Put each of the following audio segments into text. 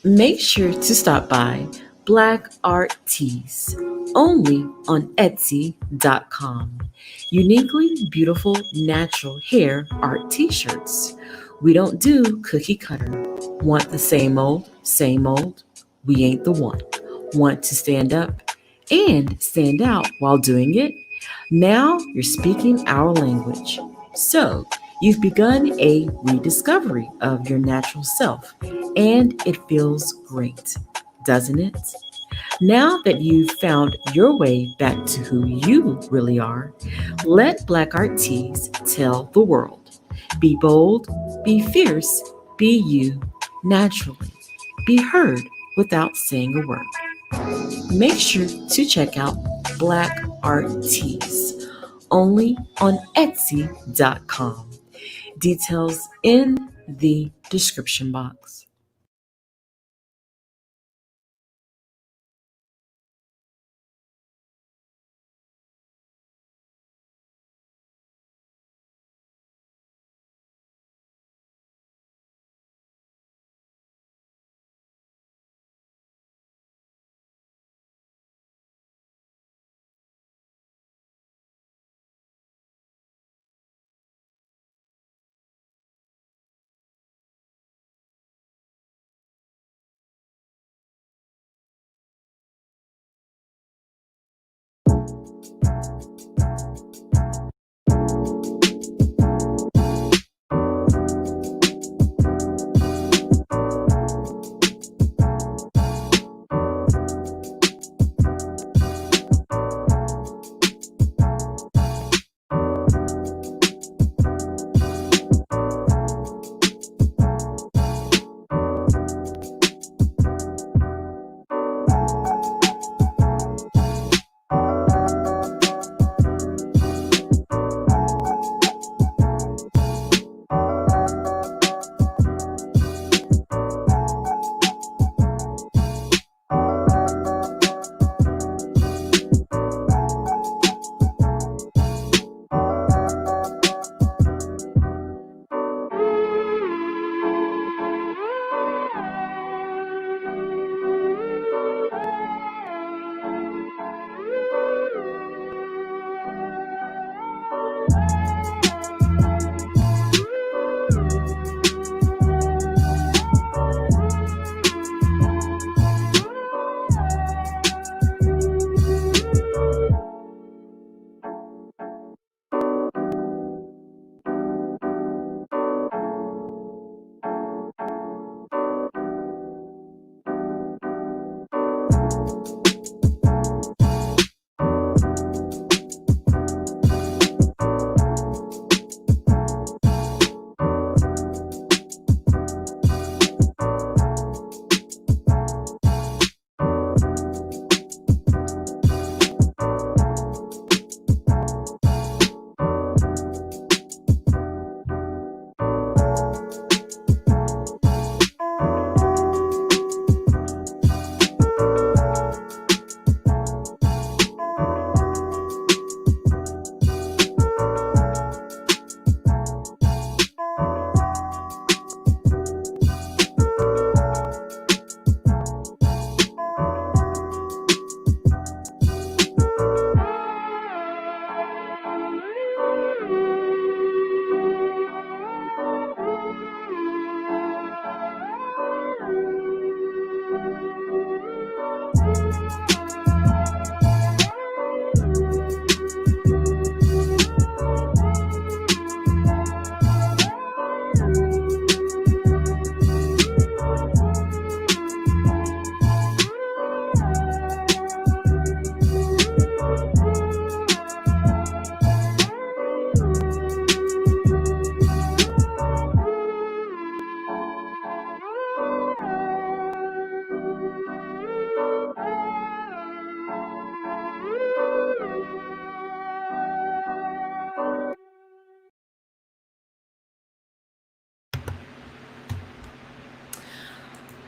Make sure to stop by BlackArtTees, only on Etsy.com. Uniquely beautiful natural hair art t-shirts. We don't do cookie cutter. Want the same old, same old? We ain't the one. Want to stand up and stand out while doing it? Now you're speaking our language. So, you've begun a rediscovery of your natural self, and it feels great, doesn't it? Now that you've found your way back to who you really are, let Black Art Tees tell the world. Be bold, be fierce, be you naturally. Be heard without saying a word. Make sure to check out Black Art Tees only on Etsy.com. Details in the description box.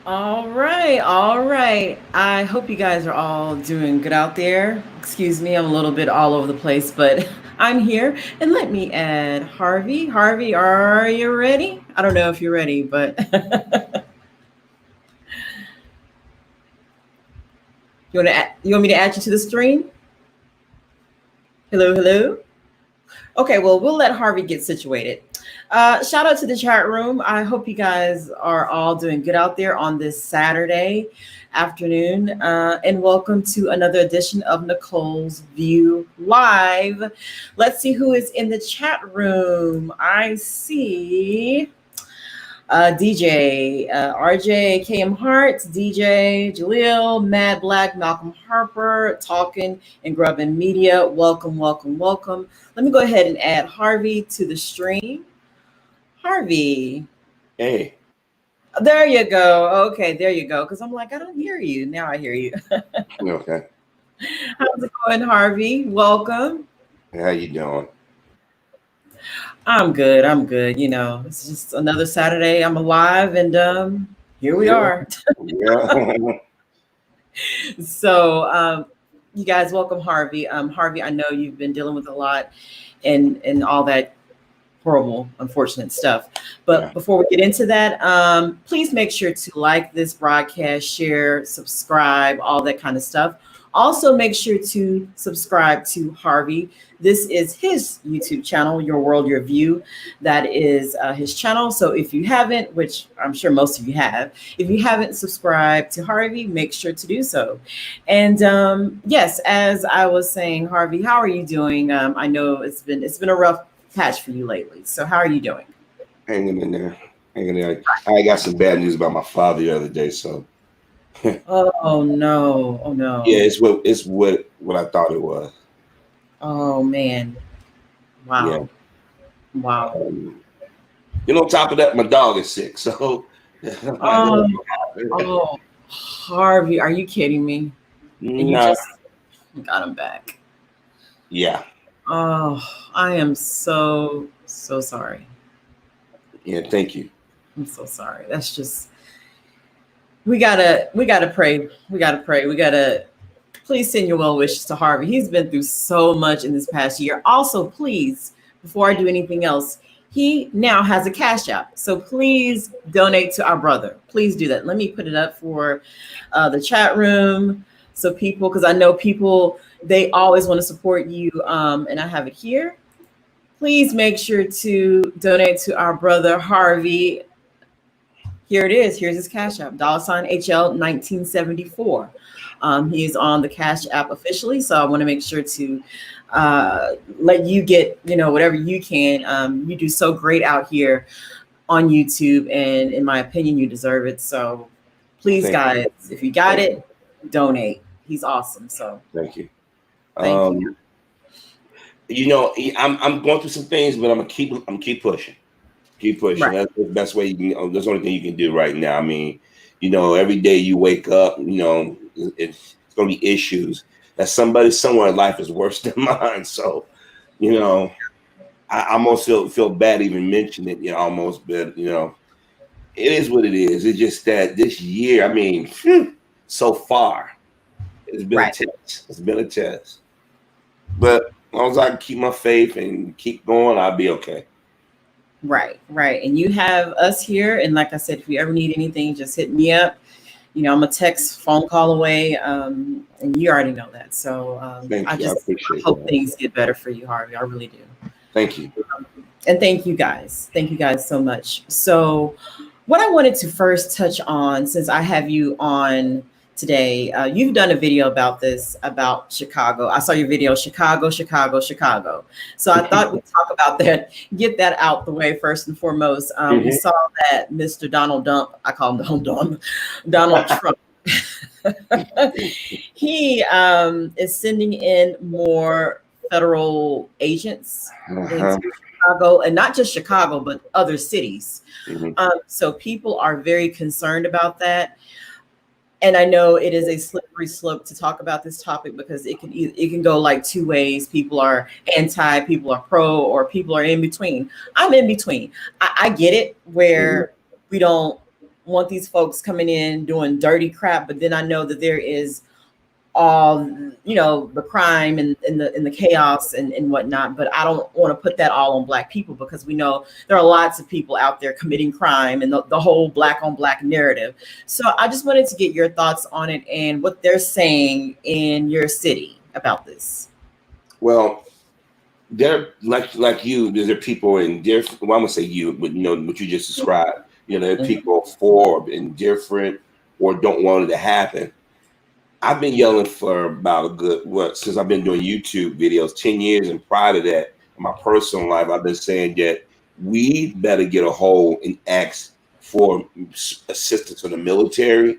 All right, all right. I hope you guys are all doing good out there. Excuse me, I'm a little bit all over the place, but I'm here. And let me add Harvey. Harvey, are you ready? I don't know if you're ready, but You want me to add you to the stream? Hello, hello. Okay, well, we'll let Harvey get situated. Shout out to the chat room. I hope you guys are all doing good out there on this Saturday afternoon. And welcome to another edition of Nicole's View Live. Let's see who is in the chat room. I see DJ, RJ, KM Hart, DJ, Jaleel, Mad Black, Malcolm Harper, Talking and Grubbin Media. Welcome, welcome, welcome. Let me go ahead and add Harvey to the stream. Harvey. Hey. There you go. Okay, there you go. Because I'm like, I don't hear you. Now I hear you. Okay. How's it going, Harvey? Welcome. How you doing? I'm good. I'm good. You know, it's just another Saturday. I'm alive, and here we are. Yeah. So, you guys, welcome Harvey. Harvey, I know you've been dealing with a lot, and all that horrible, unfortunate stuff. But before we get into that, please make sure to like this broadcast, share, subscribe, all that kind of stuff. Also, make sure to subscribe to Harvey. This is his YouTube channel, Your World, Your View. That is his channel. So if you haven't, which I'm sure most of you have, if you haven't subscribed to Harvey, make sure to do so. And yes, as I was saying, Harvey, how are you doing? I know it's been a rough patch for you lately. So how are you doing? Hanging in there. I got some bad news about my father the other day, so. Oh no! Oh no! Yeah, it's what I thought it was. Oh man! Wow! Yeah. Wow! On top of that, my dog is sick. So. Oh, Harvey, are you kidding me? And you just got him back. Yeah. Oh, I am so sorry. Yeah, thank you. I'm so sorry. That's just. We gotta pray. We gotta please send your well wishes to Harvey. He's been through so much in this past year. Also, please, before I do anything else, he now has a Cash App. So please donate to our brother. Please do that. Let me put it up for the chat room. So people, because I know people, they always want to support you. And I have it here. Please make sure to donate to our brother Harvey. Here it is. Here's his Cash App, $HL 1974. He is on the Cash App officially, so I want to make sure to let you get, whatever you can. You do so great out here on YouTube, and in my opinion, you deserve it. So please, guys, if you got it, donate. He's awesome. So thank you. Thank you. I'm going through some things, but I'm keep pushing. Keep pushing. Right. That's the best way you can. That's the only thing you can do right now. I mean, every day you wake up, it's going to be issues that somebody somewhere in life is worse than mine. So, I almost feel bad even mentioning it. Almost, but it is what it is. It's just that this year, I mean, so far, it's been a test. It's been a test. But as long as I can keep my faith and keep going, I'll be okay. Right. And you have us here. And like I said, if you ever need anything, just hit me up. I'm a text, phone call away. And you already know that. So I hope things get better for you, Harvey. I really do. Thank you. And thank you guys. Thank you guys so much. So what I wanted to first touch on, since I have you on today, you've done a video about this, about Chicago. I saw your video, Chicago. So I thought we'd talk about that, get that out the way first and foremost. We saw that Mr. Donald Trump, he is sending in more federal agents into Chicago, and not just Chicago, but other cities. So people are very concerned about that. And I know it is a slippery slope to talk about this topic because it can go like two ways. People are anti, people are pro, or people are in between. I'm in between. I get it where we don't want these folks coming in doing dirty crap, but then I know that there is all, the crime and the chaos and whatnot. But I don't want to put that all on Black people, because we know there are lots of people out there committing crime and the whole Black on Black narrative. So I just wanted to get your thoughts on it and what they're saying in your city about this. Well, there, like you, there are people in different. Well, I'm gonna say you, but what you just described. There are people for indifferent or don't want it to happen. I've been yelling for about a good since I've been doing YouTube videos 10 years, and prior to that, in my personal life, I've been saying that we better get a hold and ask for assistance from the military,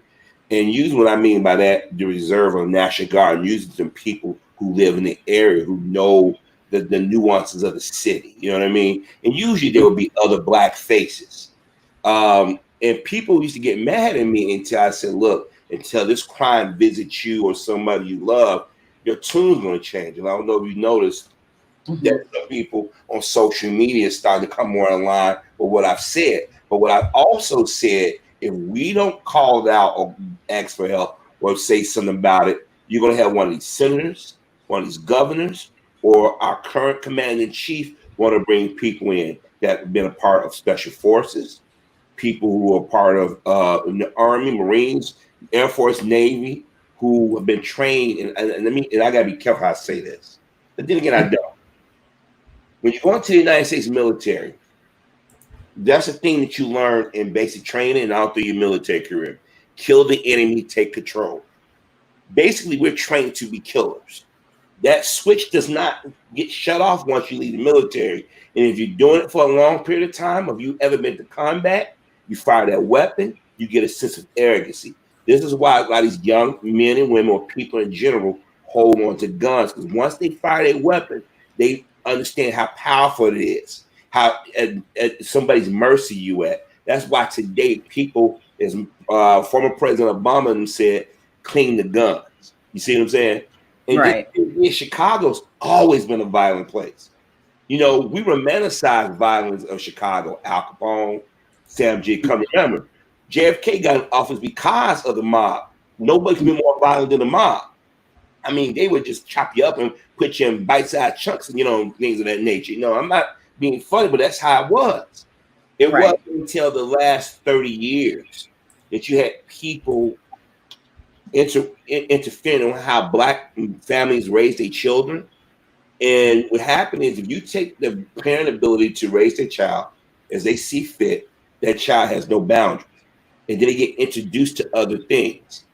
and use what I mean by that, the reserve or National Guard, and using some people who live in the area who know the nuances of the city. You know what I mean? And usually there will be other Black faces. And people used to get mad at me until I said, look, until this crime visits you or somebody you love, your tune's going to change. And I don't know if you noticed that some people on social media starting to come more in line with what I've said. But what I've also said, if we don't call it out or ask for help or say something about it, you're going to have one of these senators, one of these governors, or our current commander-in-chief want to bring people in that have been a part of special forces, people who are part of the Army, Marines, Air Force, Navy, who have been trained. And I gotta be careful how I say this. But then again, I don't. When you go into the United States military, that's a thing that you learn in basic training and all through your military career. Kill the enemy, take control. Basically, we're trained to be killers. That switch does not get shut off once you leave the military. And if you're doing it for a long period of time, if you ever been to combat, you fire that weapon, you get a sense of arrogancy. This is why a lot of these young men and women or people in general hold on to guns, because once they fire their weapon, they understand how powerful it is, how at somebody's mercy you at. That's why today people, as former President Obama said, clean the guns. You see what I'm saying? And right. Chicago's always been a violent place. We romanticize violence of Chicago. Al Capone, Sam G. Remember, JFK got in office because of the mob. Nobody can be more violent than the mob. I mean, they would just chop you up and put you in bite-sized chunks and, things of that nature. I'm not being funny, but that's how it was. It wasn't until the last 30 years that you had people interfering on how Black families raise their children. And what happened is, if you take the parent ability to raise their child as they see fit, that child has no boundaries. And then they get introduced to other things.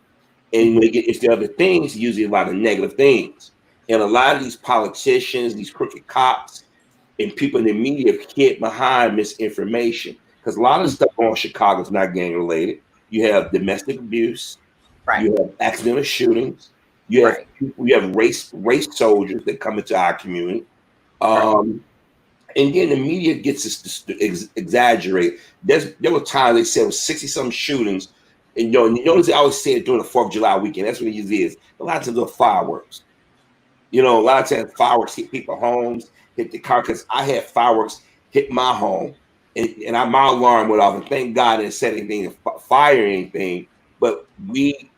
And when they get into other things, usually a lot of negative things. And a lot of these politicians, these crooked cops, and people in the media hid behind misinformation. Because a lot of stuff on Chicago is not gang related. You have domestic abuse. Right. You have accidental shootings. You have people. You have race soldiers that come into our community. And then the media gets us to exaggerate. There were times they said it was 60-something shootings. And you notice they always say it during the 4th of July weekend. That's what it usually is. A lot of times they're fireworks. A lot of times fireworks hit people's homes, hit the car. Because I had fireworks hit my home, and my alarm went off. And thank God it didn't set anything, fire anything. But we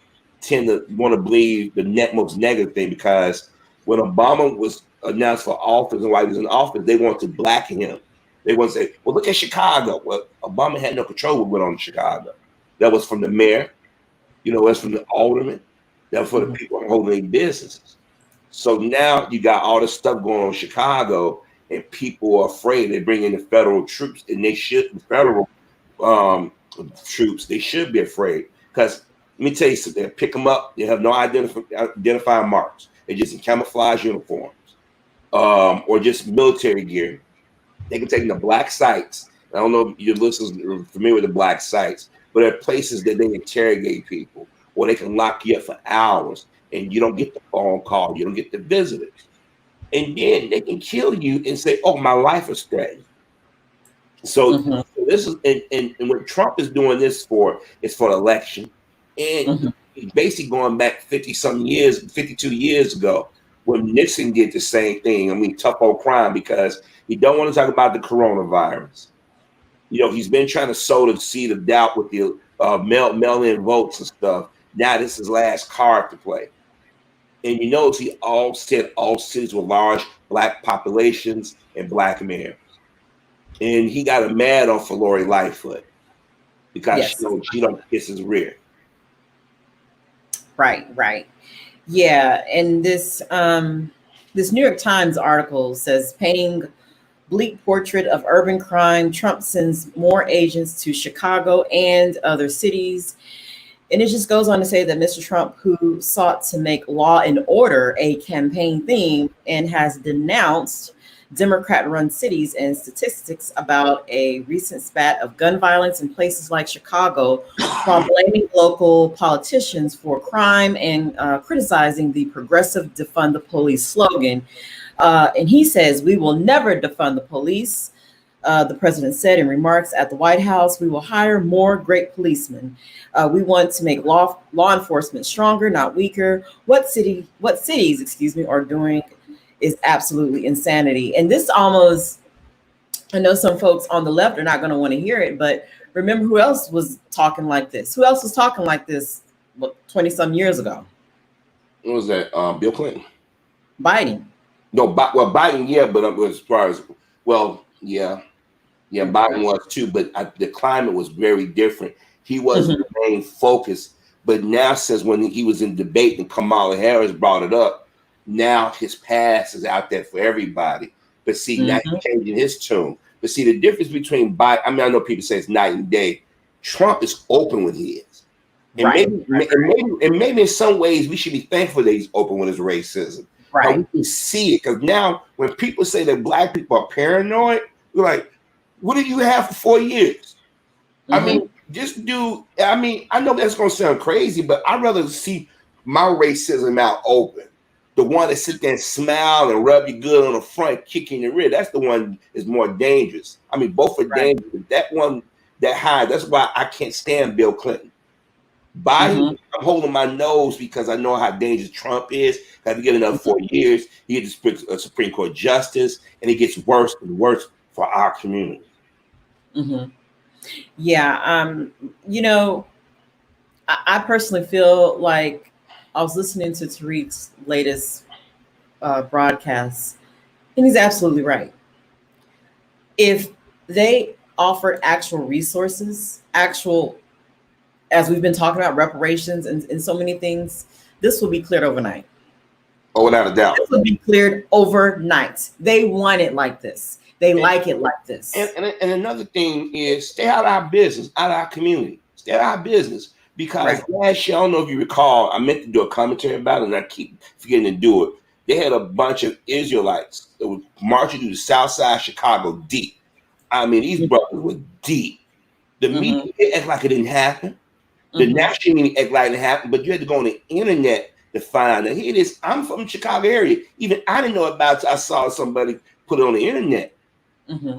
tend to want to believe the most negative thing, because when Obama was announced for office and while he was in office, they wanted to blacken him. They want to say, well, look at Chicago. Well, Obama had no control of what went on in Chicago. That was from the mayor, that's from the alderman, that was for the people holding their businesses. So now you got all this stuff going on in Chicago, and people are afraid. They bring in the federal troops, and they should, the federal troops, they should be afraid. Because let me tell you something, they pick them up, they have no identifying marks. They're just in camouflage uniforms, or just military gear. They can take them to black sites. I don't know if your listeners are familiar with the black sites, but there are places that they interrogate people, or they can lock you up for hours, and you don't get the phone call, you don't get the visitors. And then they can kill you and say, oh, my life is threatened. So this is, and what Trump is doing this for is for the election. And he's basically going back 50-some years, 52 years ago, when Nixon did the same thing. I mean, tough old crime, because he don't want to talk about the coronavirus. He's been trying to sow the seed of doubt with the mail-in votes and stuff. Now this is his last card to play. And you notice he all said all cities with large black populations and black mayors. And he got a mad on for Lori Lightfoot because Yes. she don't kiss his rear. Right. Yeah, and this New York Times article says, painting bleak portrait of urban crime, Trump sends more agents to Chicago and other cities. And it just goes on to say that Mr. Trump, who sought to make law and order a campaign theme and has denounced Democrat-run cities and statistics about a recent spat of gun violence in places like Chicago, while blaming local politicians for crime and criticizing the progressive defund the police slogan. And he says, we will never defund the police. The president said in remarks at the White House, we will hire more great policemen. We want to make law enforcement stronger, not weaker. What cities, are doing is absolutely insanity. And this almost, I know some folks on the left are not going to want to hear it, but remember who else was talking like this? Who else was talking like this 20 some years ago? What was that? Bill Clinton? Biden. No, Biden, yeah, but as far as, Biden was too, but the climate was very different. He wasn't the main focus, but now since when he was in debate and Kamala Harris brought it up, now his past is out there for everybody. But see, now he's changing his tune. But see, the difference between Biden, I know people say it's night and day. Trump is open with his. And maybe in some ways we should be thankful that he's open with his racism. Right. We can see it, because now when people say that black people are paranoid, we're like, what did you have for 4 years? I mean, this dude, I know that's going to sound crazy, but I'd rather see my racism out open. The one that sit there and smile and rub you good on the front, kick you in the rear, that's the one is more dangerous. I mean, both are dangerous. That one, that high, that's why I can't stand Bill Clinton. Biden, I'm holding my nose because I know how dangerous Trump is. If you get another 4 years, he gets a Supreme Court justice, and it gets worse and worse for our community. Yeah, I personally feel like I was listening to Tariq's latest broadcast, and he's absolutely right. If they offered actual resources, as we've been talking about, reparations and so many things, this will be cleared overnight. Oh, without a doubt. This will be cleared overnight. They want it like this. They like it like this. And another thing is, stay out of our business, out of our community. Stay out of our business. Because last year, I don't know if you recall, I meant to do a commentary about it, and I keep forgetting to do it. They had a bunch of Israelites that were marching through the south side of Chicago deep. I mean, these brothers were deep. The media act like it didn't happen. The national media act like it happened, but you had to go on the internet to find out. Here it is. I'm from the Chicago area. Even I didn't know about it. I saw somebody put it on the internet.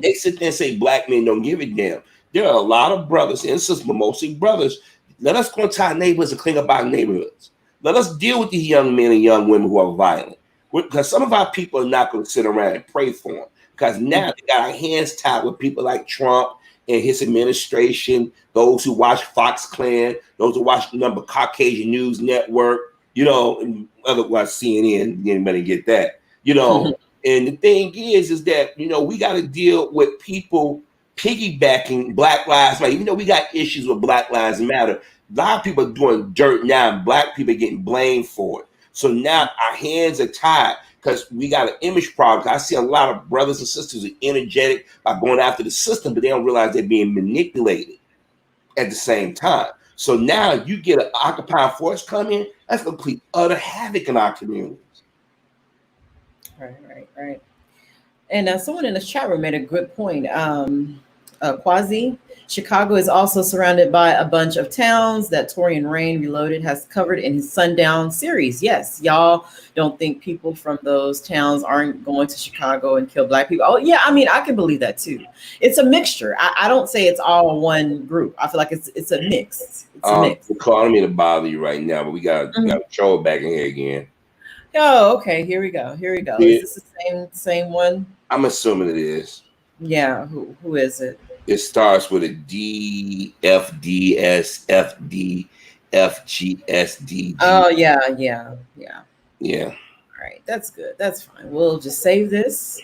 They sit there and say black men don't give a damn. There are a lot of brothers and sisters, but mostly brothers. Let us go into our neighborhoods and clean up our neighborhoods. Let us deal with these young men and young women who are violent. Because some of our people are not going to sit around and pray for them. Because now they got our hands tied with people like Trump and his administration, those who watch Fox Clan, those who watch the number Caucasian News Network, and otherwise CNN, anybody get that, And the thing is that, we got to deal with people piggybacking Black Lives Matter. Even though we got issues with Black Lives Matter, a lot of people are doing dirt now, and black people are getting blamed for it. So now our hands are tied because we got an image problem. I see a lot of brothers and sisters who are energetic by going after the system, but they don't realize they're being manipulated at the same time. So now you get an occupying force come in, that's going to complete utter havoc in our communities. Right. And someone in the chat room made a good point. Quasi, Chicago is also surrounded by a bunch of towns that Torian Rain Reloaded has covered in his Sundown series. Yes, y'all don't think people from those towns aren't going to Chicago and kill black people. Oh, yeah, I mean, I can believe that too. It's a mixture. I don't say it's all one group. I feel like it's a mix. It's a mix. Nicole, I don't mean to bother you right now, but we got to troll back in here again. Oh, okay. Here we go. Yeah. Is this the same one? I'm assuming it is. Yeah. Who is it? It starts with a D, F, D, S, F, D, F, G, S, D, G. Oh, yeah. Yeah. All right, that's good. That's fine. We'll just save this.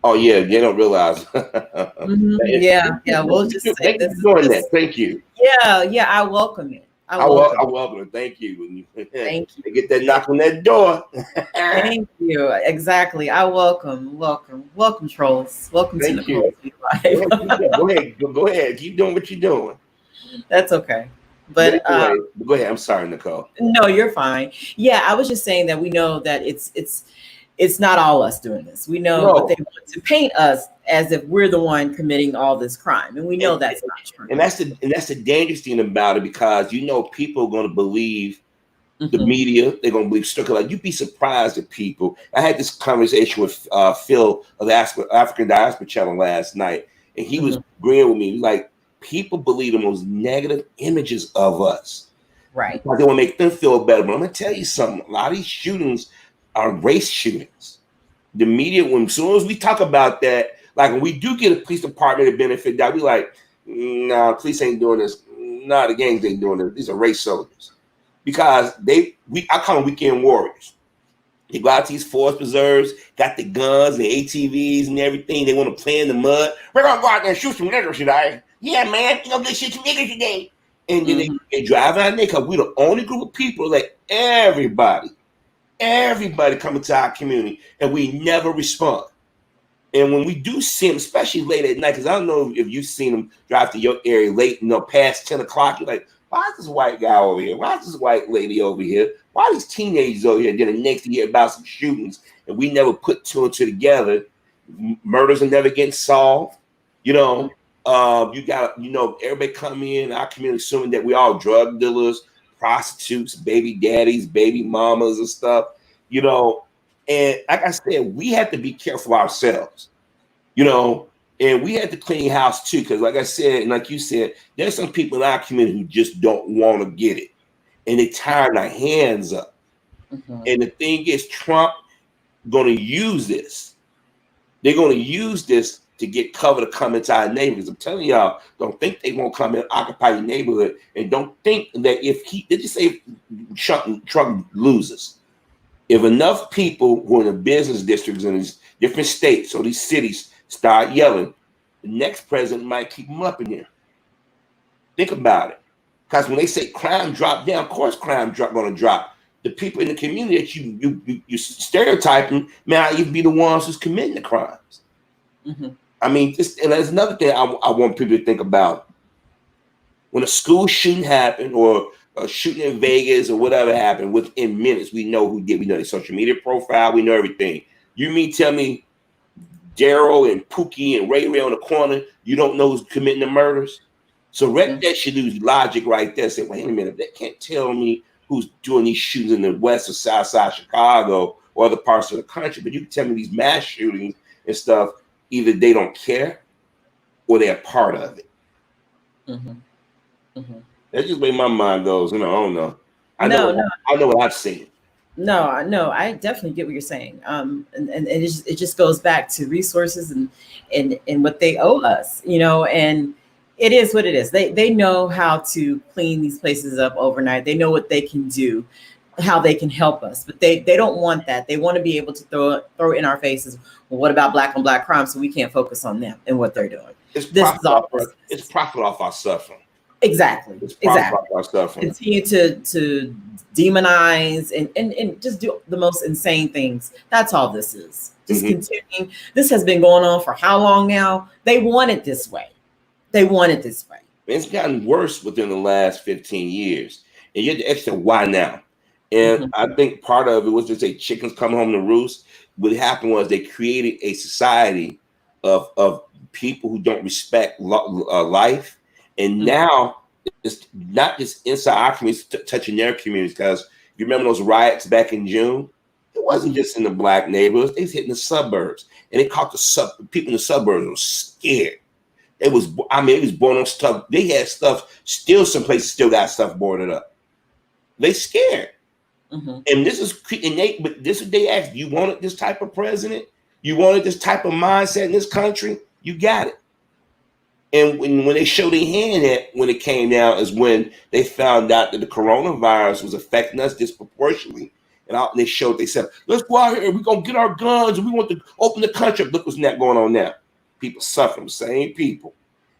Oh yeah, they don't realize. Yeah, yeah. We'll just say Thank you this for is doing that. just. Thank you. Yeah, yeah. I welcome it. I welcome I it. welcome it. Thank you. Thank you. They get that knock on that door. Thank you. Exactly. I welcome trolls. Welcome to Thank you. Nicole's life. Go ahead. Go ahead. Keep doing what you're doing. That's okay. But But anyway, go ahead. I'm sorry, Nicole. no, you're fine. Yeah, I was just saying that we know that it's not all us doing this. We know, but they No. want to paint us as if we're the one committing all this crime, and we know And, that's not true. and that's the dangerous thing about it, because people are going to believe the Mhm. media. They're going to believe stuff. Like, you'd be surprised at people. I had this conversation with Phil of the African Diaspora Channel last night, and he was agreeing with me. Like, people believe the most negative images of us. Right. Because they want to make them feel better. But I'm going to tell you something. A lot of these shootings are race shootings. The media, as soon as we talk about that, like when we do get a police department to benefit that, we like, nah, police ain't doing this. Nah, the gangs ain't doing this. These are race soldiers. Because I call them weekend warriors. They go out to these forest preserves, got the guns and ATVs and everything. They want to play in the mud. We're going to go out there and shoot some niggers today. Yeah, man, you're going to shoot some niggers today. And then they drive out there because we're the only group of people, like everybody coming to our community, and we never respond. And when we do see them, especially late at night, because I don't know if you've seen them drive to your area late, past 10 o'clock, you're like, why is this white guy over here? Why is this white lady over here? Why are these teenagers over here? Then the next thing you hear about some shootings, and we never put two and two together. Murders are never getting solved. You got, everybody come in our community assuming that we all drug dealers, prostitutes, baby daddies, baby mamas and stuff, and like I said, we have to be careful ourselves, and we have to clean house too. Because like I said, and like you said, there's some people in our community who just don't want to get it, and they tie their hands up. And the thing is, Trump going to use this. They're going to use this to get cover to come into our neighborhoods. I'm telling y'all, don't think they won't come and occupy your neighborhood, and don't think that did you say Trump loses? If enough people who are in the business districts in these different states or these cities start yelling, the next president might keep them up in there. Think about it. Because when they say crime dropped down, of course crime going to drop. The people in the community that you stereotyping may not even be the ones who's committing the crimes. I mean, and there's another thing I want people to think about. When a school shooting happened, or a shooting in Vegas, or whatever happened, within minutes, we know who did. We know their social media profile. We know everything. You mean tell me Daryl and Pookie and Ray on the corner, you don't know who's committing the murders? So that should lose logic right there. Say, wait a minute, they can't tell me who's doing these shootings in the west or south side Chicago or other parts of the country, but you can tell me these mass shootings and stuff, either they don't care or they're part of it. That's just the way my mind goes. I don't know. I know what I've seen. No, I definitely get what you're saying. And it just goes back to resources and what they owe us, and it is what it is. They know how to clean these places up overnight. They know what they can do, how they can help us, but they don't want that. They want to be able to throw in our faces, well, what about black on black crime? So we can't focus on them and what they're doing. It's profit off our suffering. Exactly. Exactly. Continue to demonize and just do the most insane things. That's all this is. Just continuing. This has been going on for how long now? They want it this way. It's gotten worse within the last 15 years. And you have to ask why now? And I think part of it was to say chickens come home to roost. What happened was they created a society of people who don't respect life. And now it's not just inside our communities, touching their communities. Because you remember those riots back in June? It wasn't just in the black neighborhoods. They was hitting the suburbs. And they caught people in the suburbs were scared. It was born on stuff. They had stuff, still some places still got stuff boarded up. They scared. And this is what they asked. You wanted this type of president? You wanted this type of mindset in this country? You got it. And when they showed their hand when it came down is when they found out that the coronavirus was affecting us disproportionately. and they showed, they said, let's go out here, we're gonna get our guns, and we want to open the country up. Look what's not going on now. People suffering, same people.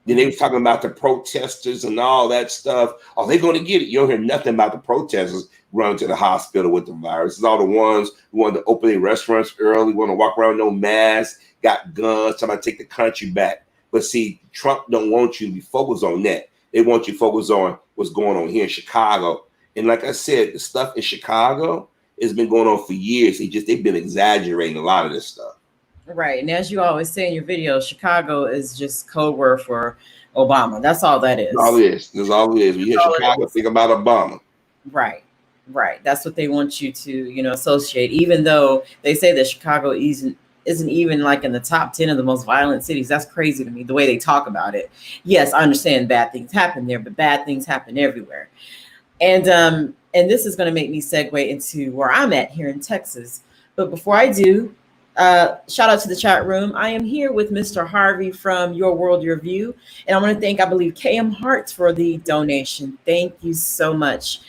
Then they were talking about the protesters and all that stuff. Are they going to get it? You don't hear nothing about the protesters running to the hospital with the virus. It's all the ones who wanted to open their restaurants early, want to walk around no mask, got guns, trying to take the country back. But see, Trump don't want you to be focused on that. They want you to focus on what's going on here in Chicago. And like I said, the stuff in Chicago has been going on for years. They've been exaggerating a lot of this stuff. Right. And as you always say in your videos, Chicago is just code word for Obama. That's all that is. That's all it is. That's all it is. When you hear Chicago, think about Obama. Right. Right. That's what they want you to, associate, even though they say that Chicago isn't even like in the top 10 of the most violent cities. That's crazy to me, the way they talk about it. Yes, I understand bad things happen there, but bad things happen everywhere. And this is going to make me segue into where I'm at here in Texas. But before I do, shout out to the chat room. I am here with Mr. Harvey from Your World, Your View. And I want to thank, I believe, KM Hearts for the donation. Thank you so much.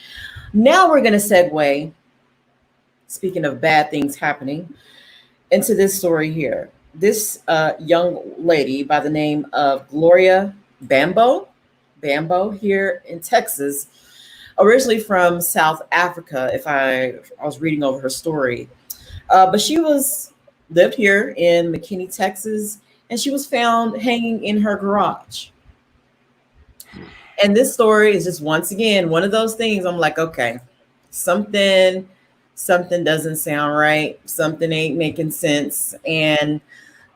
Now we're going to segue, speaking of bad things happening, into this story here. This young lady by the name of Gloria Bambeau here in Texas, originally from South Africa, if I was reading over her story. But she lived here in McKinney, Texas, and she was found hanging in her garage. And this story is just, once again, one of those things I'm like, okay, something doesn't sound right. Something ain't making sense. And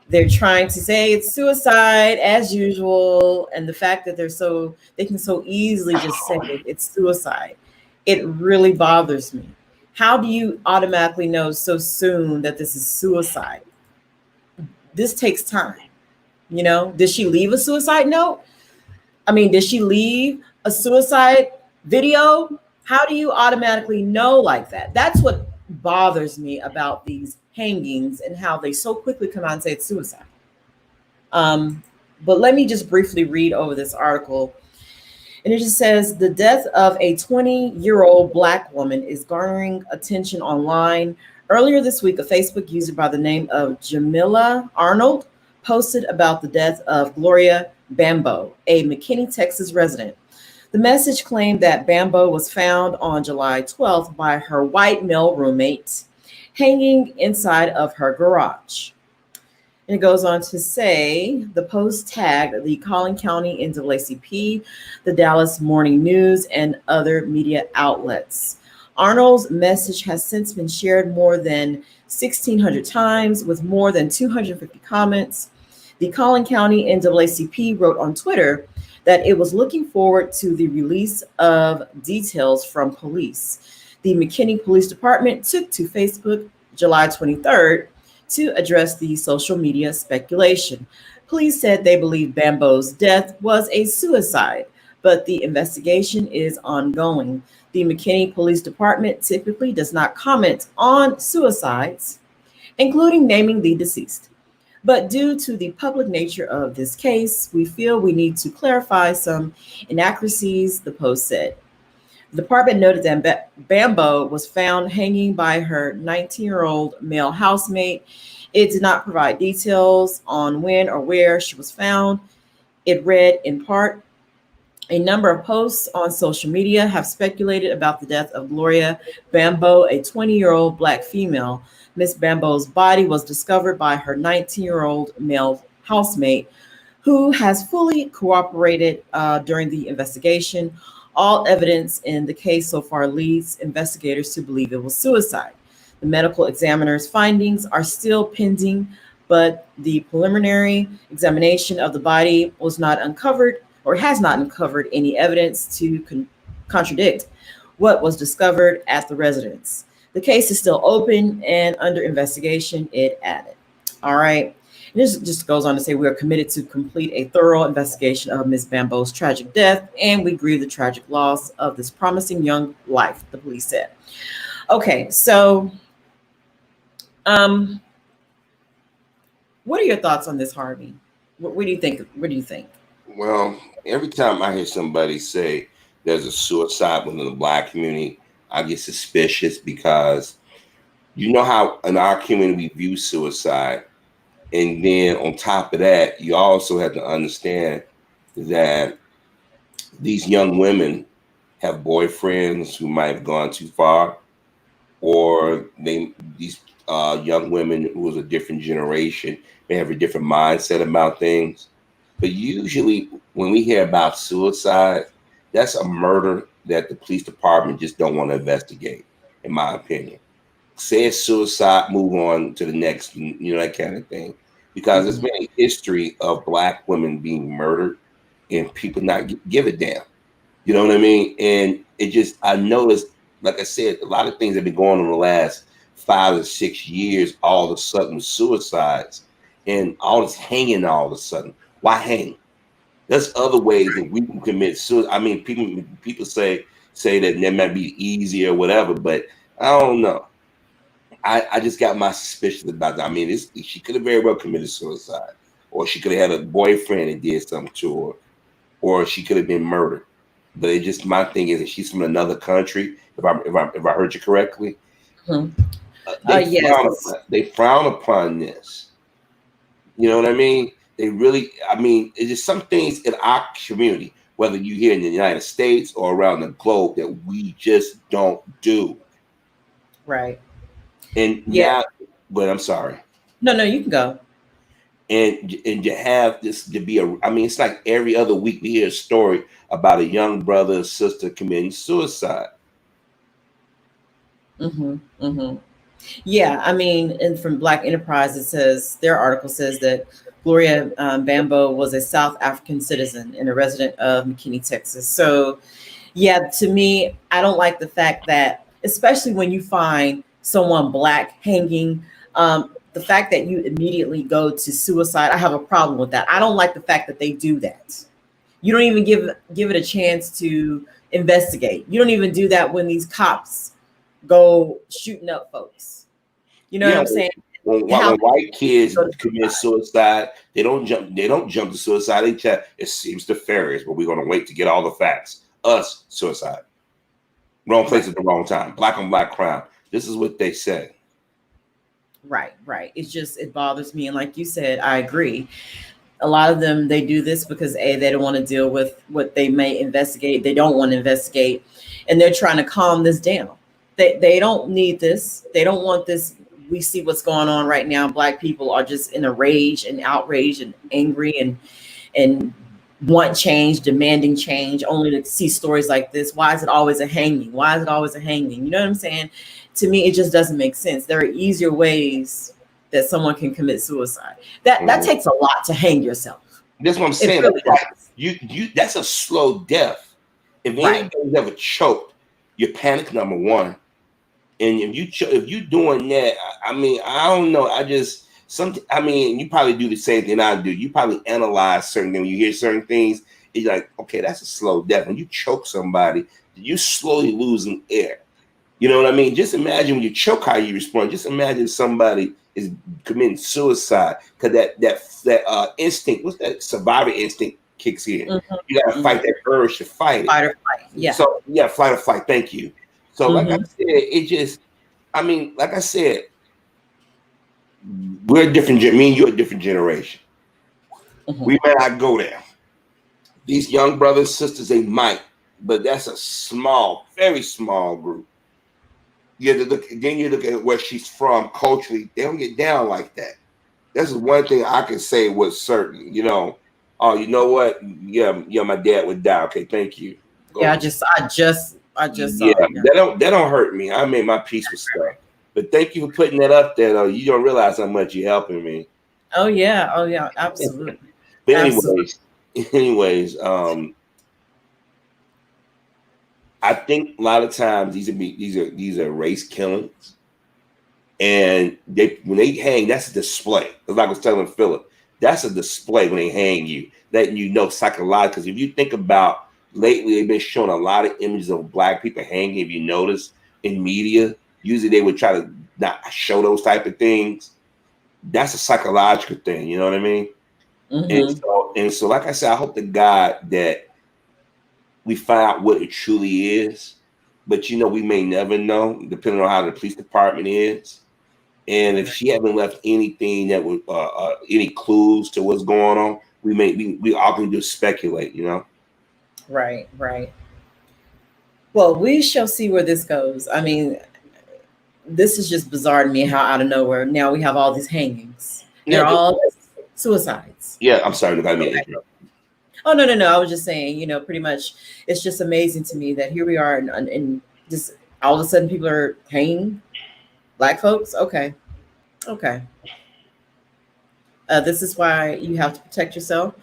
they're trying to say it's suicide as usual. And the fact that they can so easily just say it's suicide, it really bothers me. How do you automatically know so soon that this is suicide? This takes time. Did she leave a suicide note? I mean, did she leave a suicide video? How do you automatically know like that? That's what bothers me about these hangings and how they so quickly come out and say it's suicide. But let me just briefly read over this article. And it just says, the death of a 20-year-old Black woman is garnering attention online. Earlier this week, a Facebook user by the name of Jamila Arnold posted about the death of Gloria Bambeau, a McKinney, Texas resident. The message claimed that Bambeau was found on July 12th by her white male roommate hanging inside of her garage. And it goes on to say, the post tagged the Collin County NAACP, the Dallas Morning News, and other media outlets. Arnold's message has since been shared more than 1,600 times with more than 250 comments. The Collin County NAACP wrote on Twitter that it was looking forward to the release of details from police. The McKinney Police Department took to Facebook July 23rd to address the social media speculation. Police said they believe Bambeau's death was a suicide, but the investigation is ongoing. The McKinney Police Department typically does not comment on suicides, including naming the deceased. But due to the public nature of this case, we feel we need to clarify some inaccuracies, the post said. The department noted that Bambeau was found hanging by her 19-year-old male housemate. It did not provide details on when or where she was found. It read in part, a number of posts on social media have speculated about the death of Gloria Bambeau, a 20-year-old Black female. Miss Bambeau's body was discovered by her 19-year-old male housemate, who has fully cooperated during the investigation. All evidence in the case so far leads investigators to believe it was suicide. The medical examiner's findings are still pending, but the preliminary examination of the body was not uncovered or has not uncovered any evidence to contradict what was discovered at the residence. The case is still open and under investigation, it added. All right. This just goes on to say we are committed to complete a thorough investigation of Ms. Bambeau's tragic death, and we grieve the tragic loss of this promising young life, the police said. Okay, so what are your thoughts on this, Harvey? What do you think? What do you think? Well, every time I hear somebody say there's a suicide within the Black community, I get suspicious because You know how in our community we view suicide, and then on top of that, you also have to understand that these young women have boyfriends who might have gone too far, or these young women who is a different generation may have a different mindset about things. But usually, when we hear about suicide, that's a murder that the police department just don't want to investigate, in my opinion. Say it's suicide, move on to the next, that kind of thing. Because there's been a history of Black women being murdered and people not give a damn. You know what I mean? And I noticed, like I said, a lot of things have been going on in the last 5 or 6 years, all of a sudden suicides and all this hanging all of a sudden. Why hang? There's other ways that we can commit suicide. I mean, people say that that might be easy or whatever, but I don't know. I just got my suspicions about that. I mean, she could have very well committed suicide, or she could have had a boyfriend and did something to her, or she could have been murdered. But it just my thing is that she's from another country. If I heard you correctly, Yes. they frown upon this. You know what I mean? They really. I mean, it's just some things in our community, whether you here in the United States or around the globe, that we just don't do. Right. And Yeah. now, but I'm sorry. No, you can go. And to have this to be I mean, it's like every other week we hear a story about a young brother or sister committing suicide. Yeah, I mean, and from Black Enterprise, it says their article says that Gloria Bambeau was a South African citizen and a resident of McKinney, Texas. So, yeah, to me, I don't like the fact that, especially when you find someone Black hanging, the fact that you immediately go to suicide, I have a problem with that. I don't like the fact that they do that. You don't even give it a chance to investigate. You don't even do that when these cops go shooting up folks. You know what Yeah, I'm saying? when How white kids go to commit suicide. suicide, they don't jump. They don't jump to suicide. They tell it seems nefarious, but we're gonna wait to get all the facts. Us suicide, wrong place Right, at the wrong time. Black on black crime. This is what they said. right. It's just it bothers me, and like you said, I agree. A lot of them they do this because they don't want to deal with what they may investigate. They don't want to investigate, and they're trying to calm this down. They don't need this. They don't want this. We see what's going on right now. Black people are just in a rage and outrage and angry and want change, demanding change, only to see stories like this. Why is it always a hanging? Why is it always a hanging? You know what I'm saying? To me, it just doesn't make sense. There are easier ways that someone can commit suicide. That Mhm. takes a lot to hang yourself. That's what I'm It saying. really That's like does. you. That's a slow death. If Right. anybody's ever choked, you panic number one. And if you doing that, I mean, I don't know. I just I mean, you probably do the same thing I do. You probably analyze certain things. When you hear certain things, you're like, okay, that's a slow death. When you choke somebody, you slowly losing air. You know what I mean? Just imagine when you choke how you respond. Just imagine somebody is committing suicide because that instinct, what's that survivor instinct kicks in. hmm You gotta hmm fight that urge to fight it. Fight or flight. Yeah. So yeah, flight or fight. Thank you. So like I hmm said, it just I mean, like I said, we're a different. Me and you're a different generation. hmm We may not go there. These young brothers, sisters, they might, but that's a small, very small group. You have to look. Then you look at where she's from culturally. They don't get down like that. That's one thing I can say was certain. Oh, you know what? Yeah, my dad would die. Okay, thank you. Yeah. Go. I just Yeah, saw it. Yeah. that don't hurt me. I made my peace with stuff. But thank you for putting that up there. Though you don't realize how much you're helping me. Oh yeah. Oh yeah. Absolutely. But Absolutely. anyways, I think a lot of times these are race killings, and when they hang, that's a display. It's like I was telling Philip, that's a display when they hang you, letting you know psychologically. Because if you think about lately, they've been showing a lot of images of black people hanging. If you notice in media, usually they would try to not show those type of things. That's a psychological thing. You know what I mean? And hmm so, like I said, I hope to God that we find out what it truly is. But we may never know, depending on how the police department is. And if she hadn't left anything that would any clues to what's going on, we all can just speculate, you know. Right, right. Well, we shall see where this goes. I mean, this is just bizarre to me how out of nowhere now we have all these hangings. Yeah, They're all suicides. yeah. I'm sorry, I mean, Okay. Oh no, no, no. I was just saying, pretty much it's just amazing to me that here we are and just all of a sudden people are hanging black folks. Okay. Okay. This is why you have to protect yourself.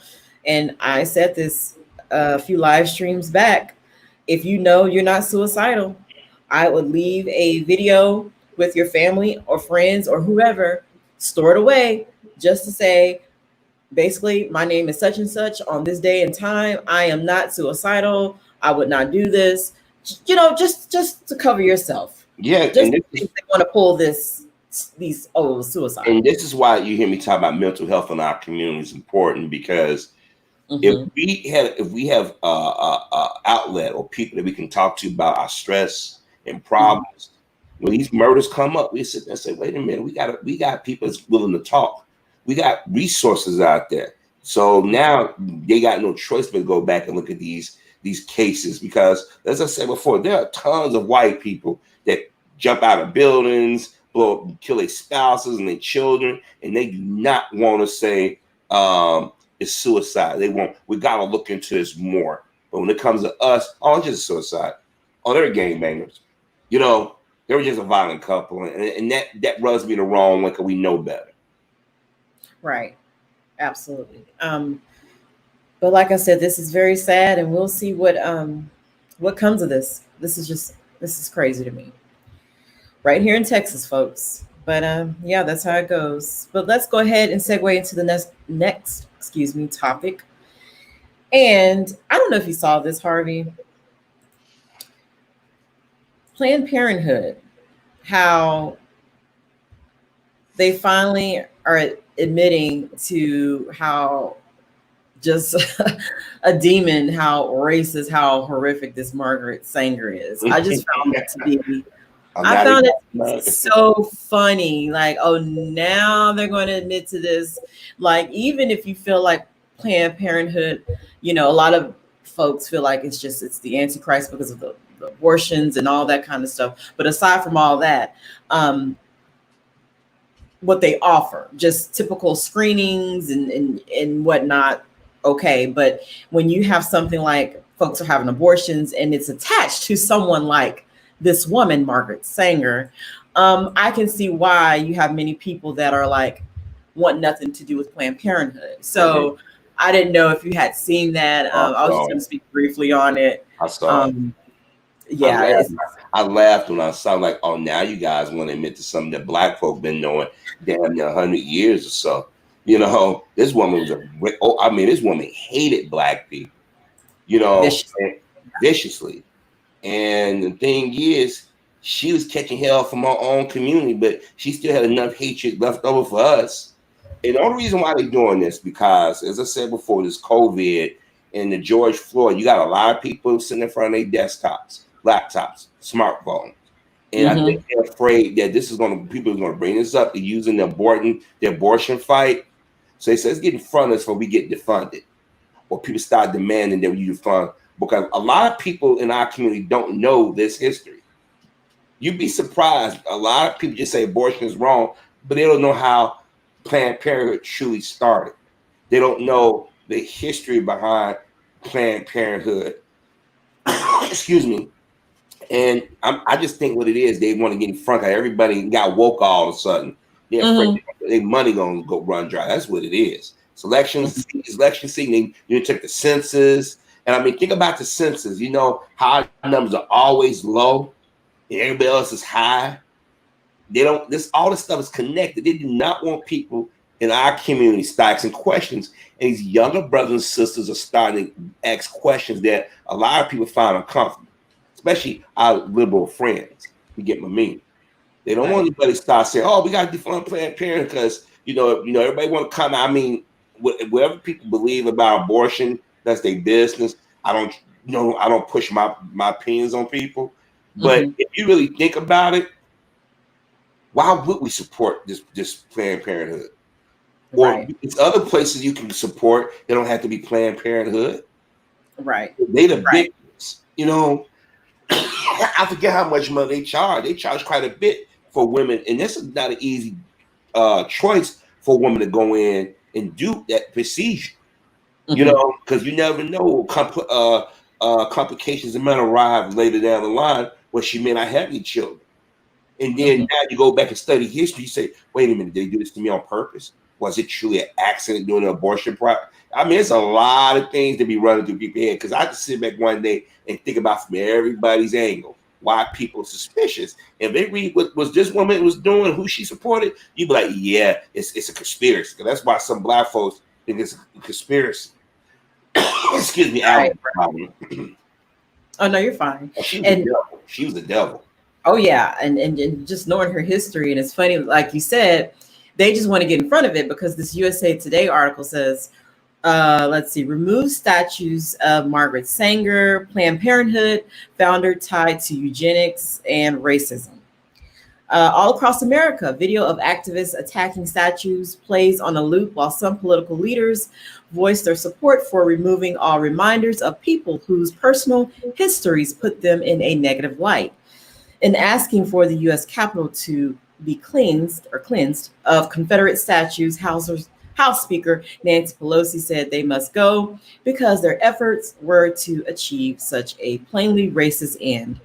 And I said this a few live streams back. If you know you're not suicidal, I would leave a video with your family or friends or whoever, store it away just to say, basically, my name is such and such on this day and time. I am not suicidal. I would not do this. Just to cover yourself. yeah, Just in case they want to pull these suicide. and this is why you hear me talk about mental health in our community is important, because if we have outlet or people that we can talk to about our stress and problems, when these murders come up, we sit there and say, wait a minute, we got people that's willing to talk. We got resources out there. So now they got no choice but to go back and look at these cases, because as I said before, there are tons of white people that jump out of buildings, kill their spouses and their children, and they do not want to say it's suicide. We gotta look into this more. But when it comes to us, oh, it's just suicide. Oh, they're gangbangers. They were just a violent couple, and that rubs me the wrong way because we know better. Right. Absolutely. But like I said, this is very sad, and we'll see what comes of this. This is crazy to me. Right here in Texas, folks. But yeah, that's how it goes. But let's go ahead and segue into the next topic. And I don't know if you saw this, Harvey. Planned Parenthood, how they finally are admitting to how just a demon, how racist, how horrific this Margaret Sanger is. I just found that to be I found it so funny. Like, oh, now they're going to admit to this. Like, even if you feel like Planned Parenthood, a lot of folks feel like it's the Antichrist because of the abortions and all that kind of stuff. But aside from all that, what they offer, just typical screenings and whatnot, okay. But when you have something like folks are having abortions and it's attached to someone like this woman, Margaret Sanger, I can see why you have many people that are like, want nothing to do with Planned Parenthood. So I didn't know if you had seen that. I was just going to speak briefly on it. I saw it. Yeah. I laughed when I saw like, oh, now you guys want to admit to something that black folk been knowing damn near 100 years or so. This woman this woman hated black people, viciously. And the thing is, she was catching hell from her own community, but she still had enough hatred left over for us. And the only reason why they're doing this, because, as I said before, this COVID and the George Floyd, you got a lot of people sitting in front of their desktops, laptops, smartphones. And I think they're afraid that people are going to bring this up. They're using the abortion fight. So they say, let's get in front of us before we get defunded, or people start demanding that we defund. Because a lot of people in our community don't know this history. You'd be surprised. A lot of people just say abortion is wrong, but they don't know how Planned Parenthood truly started. They don't know the history behind Planned Parenthood. Excuse me. And I just think what it is, they want to get in front of everybody. Got woke all of a sudden. They're afraid their money gonna go run dry. That's what it is. Election season. You took the census. And I mean, think about the census. How our numbers are always low and everybody else is high. All this stuff is connected. They do not want people in our community asking questions. And these younger brothers and sisters are starting to ask questions that a lot of people find uncomfortable, especially our liberal friends. You get my meaning. They don't want anybody to start saying, oh, we got to defund Planned Parenthood because, everybody want to come. I mean, whatever people believe about abortion, that's their business. I don't push my opinions on people. But if you really think about it, why would we support this Planned Parenthood? Or Right. it's other places you can support. They don't have to be Planned Parenthood. Right. They the Right. victims. You know, I forget how much money they charge. They charge quite a bit for women, and this is not an easy choice for women to go in and do that procedure. You know, because you never know complications that might arrive later down the line where she may not have any children. And then now you go back and study history. You say, wait a minute, did they do this to me on purpose? Was it truly an accident during an abortion process? I mean, it's a lot of things to be running through people's head because I just sit back one day and think about from everybody's angle why people are suspicious. If they read what was this woman was doing, who she supported, you'd be like, yeah, it's a conspiracy. That's why some black folks think it's a conspiracy. Excuse me, Right. Oh no, you're fine. She was the devil. She was the devil. Oh yeah, and just knowing her history, and it's funny, like you said, they just want to get in front of it because this USA Today article says, let's see, remove statues of Margaret Sanger, Planned Parenthood founder tied to eugenics and racism. All across America, video of activists attacking statues plays on a loop while some political leaders voice their support for removing all reminders of people whose personal histories put them in a negative light. In asking for the U.S. Capitol to be cleansed of Confederate statues, House Speaker Nancy Pelosi said they must go because their efforts were to achieve such a plainly racist end.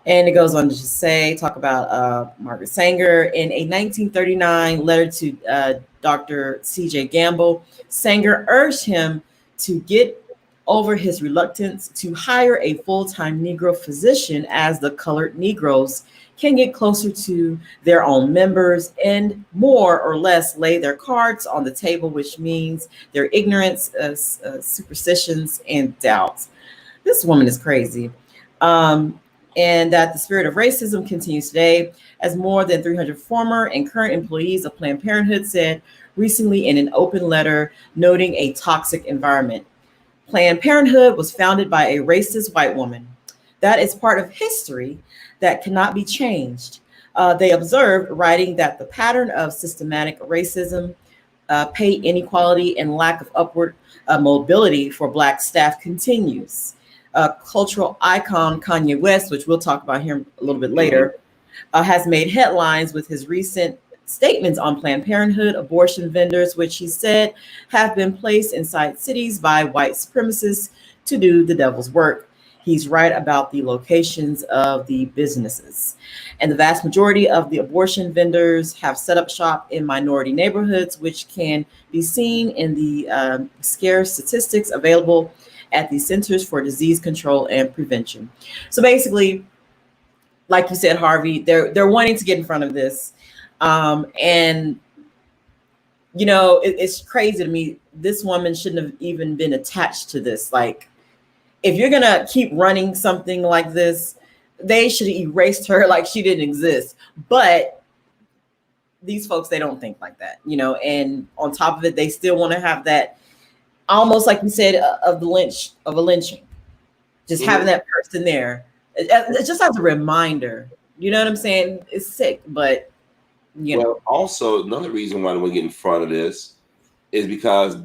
And it goes on to just talk about Margaret Sanger. In a 1939 letter to Dr. C.J. Gamble, Sanger urged him to get over his reluctance to hire a full-time Negro physician as the colored Negroes can get closer to their own members and more or less lay their cards on the table, which means their ignorance, superstitions, and doubts. This woman is crazy. And that the spirit of racism continues today, as more than 300 former and current employees of Planned Parenthood said recently in an open letter noting a toxic environment. Planned Parenthood was founded by a racist white woman. That is part of history that cannot be changed. They observed, writing that the pattern of systematic racism, pay inequality, and lack of upward mobility for Black staff continues. Cultural icon Kanye West, which we'll talk about here a little bit later, has made headlines with his recent statements on Planned Parenthood abortion vendors, which he said have been placed inside cities by white supremacists to do the devil's work. He's right about the locations of the businesses. And the vast majority of the abortion vendors have set up shop in minority neighborhoods, which can be seen in the scarce statistics available at the Centers for Disease Control and Prevention. So basically, like you said, Harvey, they're wanting to get in front of this. And, you know, it's crazy to me. This woman shouldn't have even been attached to this. Like, if you're going to keep running something like this, they should have erased her like she didn't exist. But these folks, they don't think like that, you know, and on top of it, they still want to have that, almost like we said, of a lynching, just having that person there. It just as a reminder, you know what I'm saying? It's sick, but you know. Also another reason why we get in front of this is because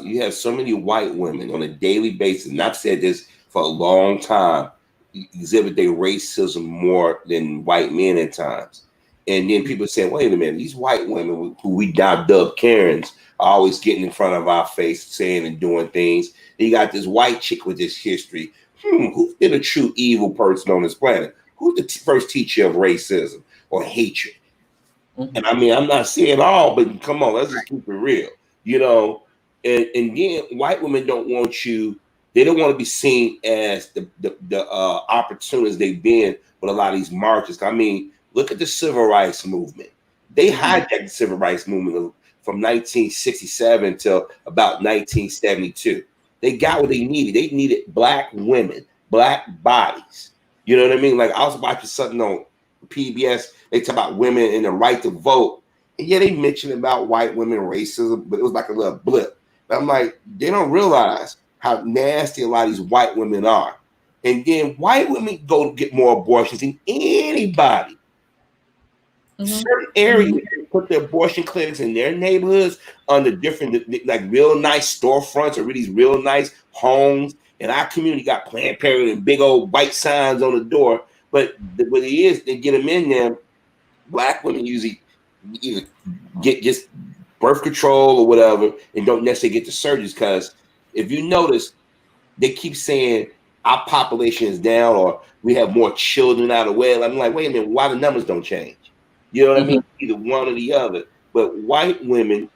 you have so many white women on a daily basis, and I've said this for a long time, exhibit their racism more than white men at times. And then people say, wait a minute, these white women who we now dub Karens are always getting in front of our face, saying and doing things. And you got this white chick with this history. Who's been a true evil person on this planet? Who's the first teacher of racism or hatred? And I mean, I'm not saying all, but come on, let's just keep it real, you know. And again, white women don't want you. They don't want to be seen as the opportunists they've been with a lot of these marches. I mean, look at the civil rights movement. They hijacked the civil rights movement from 1967 till about 1972. They got what they needed. They needed Black women, Black bodies. You know what I mean? Like, I was watching something on PBS. They talk about women and the right to vote. And yeah, they mentioned about white women racism, but it was like a little blip. And I'm like, they don't realize how nasty a lot of these white women are. And then white women go to get more abortions than anybody. Certain areas put the abortion clinics in their neighborhoods under different, like real nice storefronts or these real nice homes. And our community got Planned Parenthood and big old white signs on the door. But what it is, they get them in there. Black women usually either get just birth control or whatever and don't necessarily get the surgeries, because if you notice, they keep saying our population is down or we have more children out of wedlock. I'm like, wait a minute, why the numbers don't change? You know what I mean? Either one or the other. But white women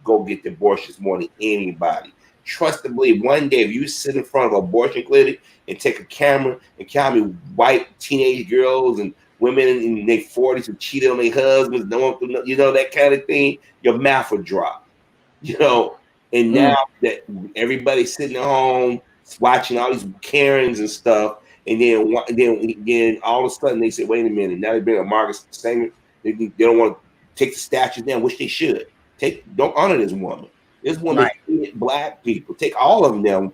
go get the abortions more than anybody. Trust and believe, one day if you sit in front of an abortion clinic and take a camera and count me white teenage girls and women in their 40s who cheated on their husbands, you know, that kind of thing, your mouth would drop. You know, and now that everybody's sitting at home watching all these Karens and stuff, and then all of a sudden they say, wait a minute, now they bring a Margaret Sanger. They don't want to take the statues down, which they should. Don't honor this woman. This woman hated black people. Take all of them,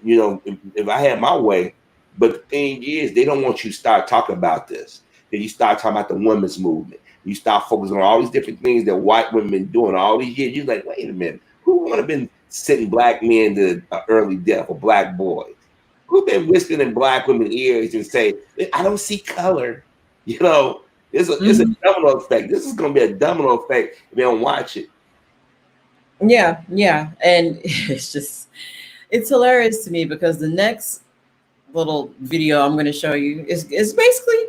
you know, if I had my way. But the thing is, they don't want you to start talking about this. Then you start talking about the women's movement. You start focusing on all these different things that white women been doing all these years. You're like, wait a minute, who would have been sending black men to early death or black boys? Who been whispering in black women's ears and say, I don't see color? You know, it's a domino effect. This is going to be a domino effect if they don't watch it. Yeah, and it's hilarious to me because the next little video I'm going to show you is basically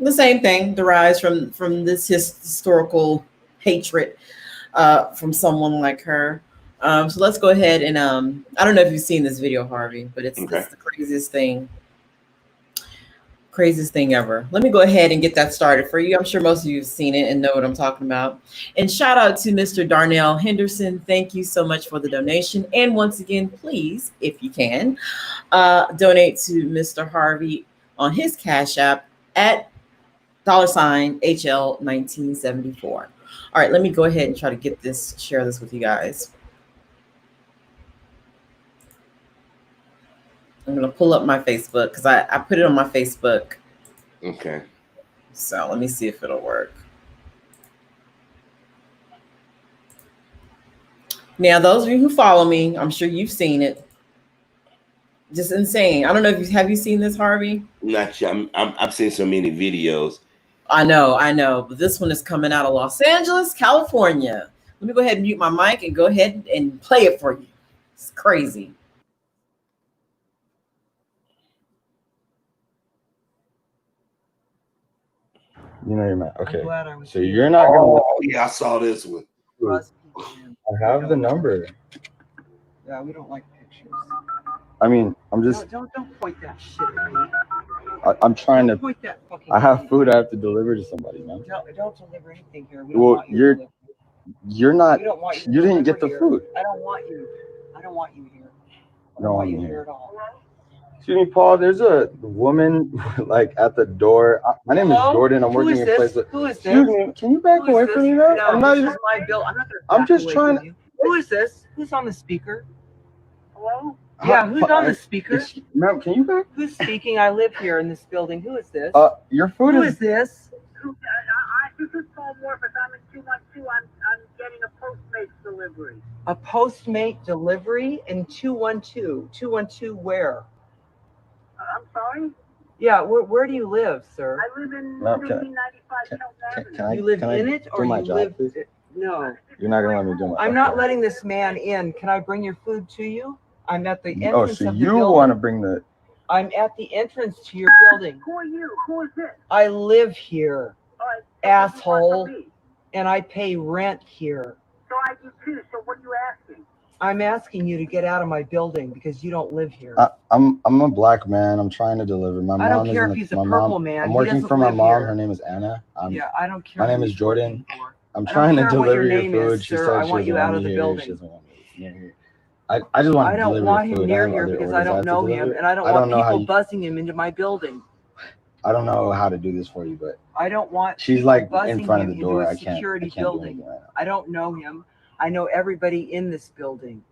the same thing, the rise from this historical hatred from someone like her. So let's go ahead and I don't know if you've seen this video, Harvey, but it's the craziest thing ever. Let me go ahead and get that started for you. I'm sure most of you have seen it and know what I'm talking about. And shout out to Mr. Darnell Henderson. Thank you so much for the donation. And once again, please, if you can, donate to Mr. Harvey on his Cash App at $HL1974. All right, let me go ahead and try to share this with you guys. I'm going to pull up my Facebook because I put it on my Facebook. Okay. So let me see if it'll work. Now, those of you who follow me, I'm sure you've seen it. Just insane. I don't know if have you seen this, Harvey? Not sure. I've seen so many videos. I know. But this one is coming out of Los Angeles, California. Let me go ahead and mute my mic and go ahead and play it for you. It's crazy. You know you're mad. Okay. So you're not gonna. Oh yeah, I saw this one. I have the number. Yeah, we don't like pictures. I mean, I'm just. Don't point that shit at me. I'm trying to. Point that fucking. I have food I have to deliver to somebody, man. Don't deliver anything here. Well, you're not. You didn't get the food. I don't want you. I don't want you here. I don't want you here at all. Excuse me, Paul. There's a woman like at the door. My name is Jordan. I'm working in a place. Who is this? Excuse me. Can you back away from me, man? No, I'm not even. my bill. I'm not gonna. I'm just trying to. Who is this? Who's on the speaker? Hello? Yeah, who's on the speaker? Ma'am, can you back? Who's speaking? I live here in this building. Who is this? Your food Who is this? This is Paul Morpeth. I'm in 212. I'm getting a Postmates delivery. A Postmate delivery in 212. 212 where? I'm sorry? Yeah, where do you live, sir? I live in 1395 Kelton Avenue. You live in it or you live? No. You're not gonna let me do my. I'm not letting this man in. Can I bring your food to you? I'm at the entrance so of the you building. want to bring the? I'm at the entrance to your building. Who are you? Who is this? I live here, asshole, me? and I pay rent here. So I do too. So what are you asking? I'm asking you to get out of my building because you don't live here. I'm a black man. I'm trying to deliver. My mom. I don't care if he's a purple man. I'm working for my mom. Her name is Anna. Yeah, I don't care. My name is Jordan. I'm trying to deliver your food. She said I she want you doesn't out want of me the here. She building. doesn't want me near here. I just want to deliver your food. I don't want him near here because I don't know him, and I don't want people buzzing him into my building. I don't know how to do this for you, but I don't want. She's like in front of the door. I can't. Security building. Right now. I don't know him. I know everybody in this building.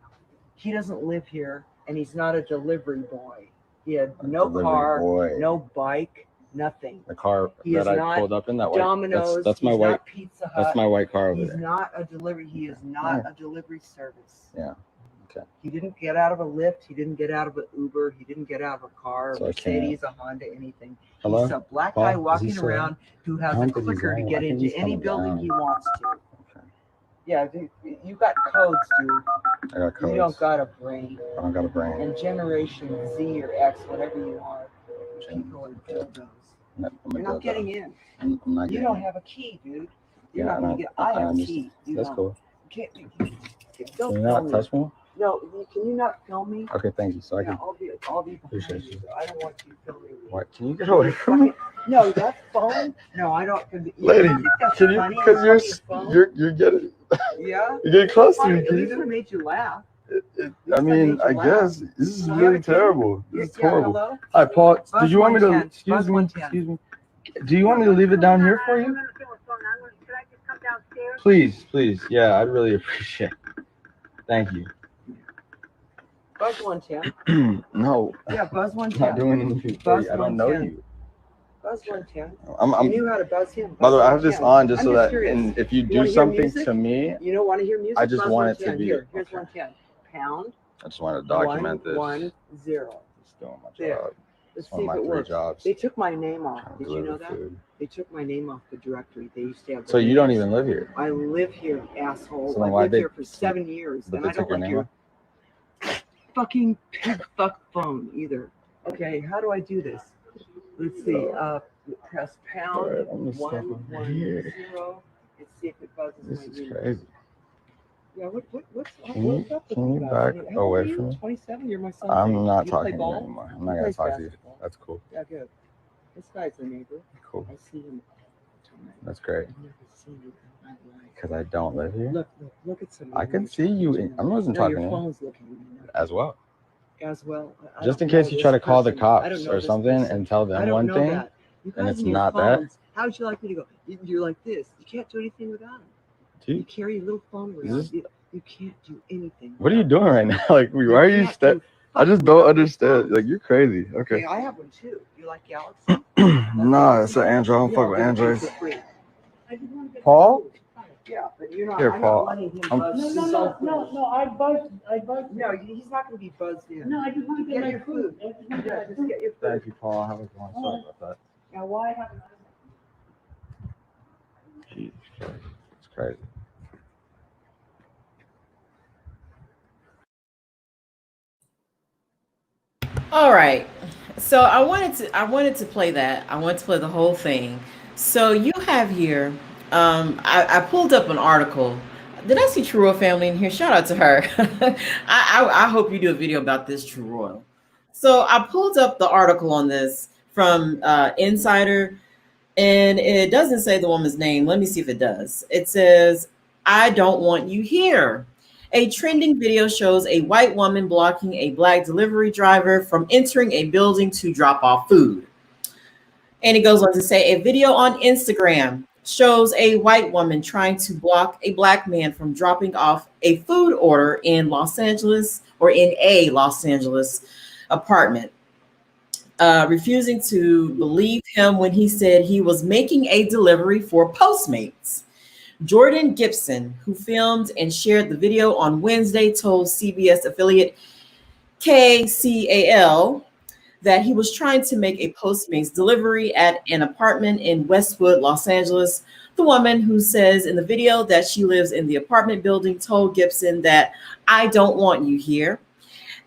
He doesn't live here, and he's not a delivery boy. He had no car, no bike. Nothing. The car He that is I pulled up in, that white. Domino's. That's my he's white. Not Pizza Hut. That's my white car over He's there. not a delivery. He is not a delivery service. Yeah. Okay. He didn't get out of a Lyft. He didn't get out of an Uber. He didn't get out of a car, So Mercedes, a Honda, anything. Hello? He's a black Paul, guy is he walking still around who has a clicker to get into any building he wants to. Okay. Yeah, dude, you got codes, dude. I got codes. You don't got a brain. I don't got a brain. And Generation Z or X, whatever you are, people are dildos. You're not getting in. I'm not You getting don't in. have a key, dude. You're Yeah, not going to get. I have a key. You That's don't. cool. Can't, Can don't you not touch me? No, can you not film me? Okay, thank you. So I Yeah, can. I'll be Appreciate behind you. I don't want you filming me. What? Can you get away from me? No, that phone. No, I don't. Lady, can you? funny? Because you're getting. Yeah. You're getting close to me. At least I made you laugh. I mean, I guess this is really terrible. This is horrible. Hello? Hi, Paul. Buzz Did you want me to? 110. Excuse Buzz me. 110. Excuse me. Do you want me to leave it down here for you? Can I just come downstairs? Please, please. Yeah, I'd really appreciate it. Thank you. Buzz 110. No, Yeah, Buzz I'm 110. not doing anything for you. I don't know 110. you. Buzz 110. I'm You knew how to buzz him. by the way, I have Buzz this 110. on just I'm so that curious. and if you You do wanna hear something music? to me, You don't want to hear music? I just Buzz want it to 110. be- Here's okay. 110. Pound. I just want to document this. 110. Just doing my There. job. Let's One see of my if it 3 works. jobs. They took my name off. Trying to Did you know deliver that? food. They took my name off the directory. They used to have. So you don't even live here. I live here, asshole. So I why lived they- here for 7 years, But and they I took don't your like name your off? fucking pig fuck phone either. Okay, how do I do this? Let's see. Press pound Alright, I'm gonna stop over 110. here. Let's see if it buzzes This my is email. crazy. Yeah, what's Can up with you you guys? back How old away are you? from me? 27. You're my son. I'm not You talking play to you ball? anymore. I'm not He gonna plays talk to you. basketball. That's cool. Yeah, good. This guy's a neighbor. Cool. I see him all the time. That's great. I've never seen you in my life. Because I don't live here. Look at some. I can see you. I wasn't No, talking your to you phone's looking at me as well. as well. I Just in don't know case you this try to call the person. I don't cops know or this something person. and tell I them don't one know thing. that. You guys and it's and your not that. phones, how would you like me to go? You're like this. You can't do anything without them. You Dude, carry a little phone around. this- You can't do anything. what are you without doing right now? Like, why are you? can't do I just fuck don't without understand. phones. Like, you're crazy. Okay, Okay. I have one too. You like Galaxy? Nah, it's an Android. I don't Yeah, fuck with I'll give it to you Androids. for free. I just want to get Paul? Yeah, but you're not. Here, I'm Paul. not letting him I'm- buzz his own phone. I buzzed. No, he's not going to be buzzed in. I just want Get your food. Yeah, just get your food. Thank you, Paul. Have a good one. Sorry about that. Now, why haven't Jesus Christ. It's crazy. All right. So I wanted to play that. I wanted to play the whole thing. So you have here, I pulled up an article. Did I see True Royal family in here? Shout out to her. I hope you do a video about this True Royal. So I pulled up the article on this from Insider, and it doesn't say the woman's name. Let me see if it does. It says, "I don't want you here." A trending video shows a white woman blocking a black delivery driver from entering a building to drop off food. And it goes on to say, a video on Instagram shows a white woman trying to block a black man from dropping off a food order in Los Angeles, or in a Los Angeles apartment, refusing to believe him when he said he was making a delivery for Postmates. Jordan Gibson, who filmed and shared the video on Wednesday, told CBS affiliate KCAL that he was trying to make a Postmates delivery at an apartment in Westwood, Los Angeles. The woman, who says in the video that she lives in the apartment building, told Gibson that, "I don't want you here."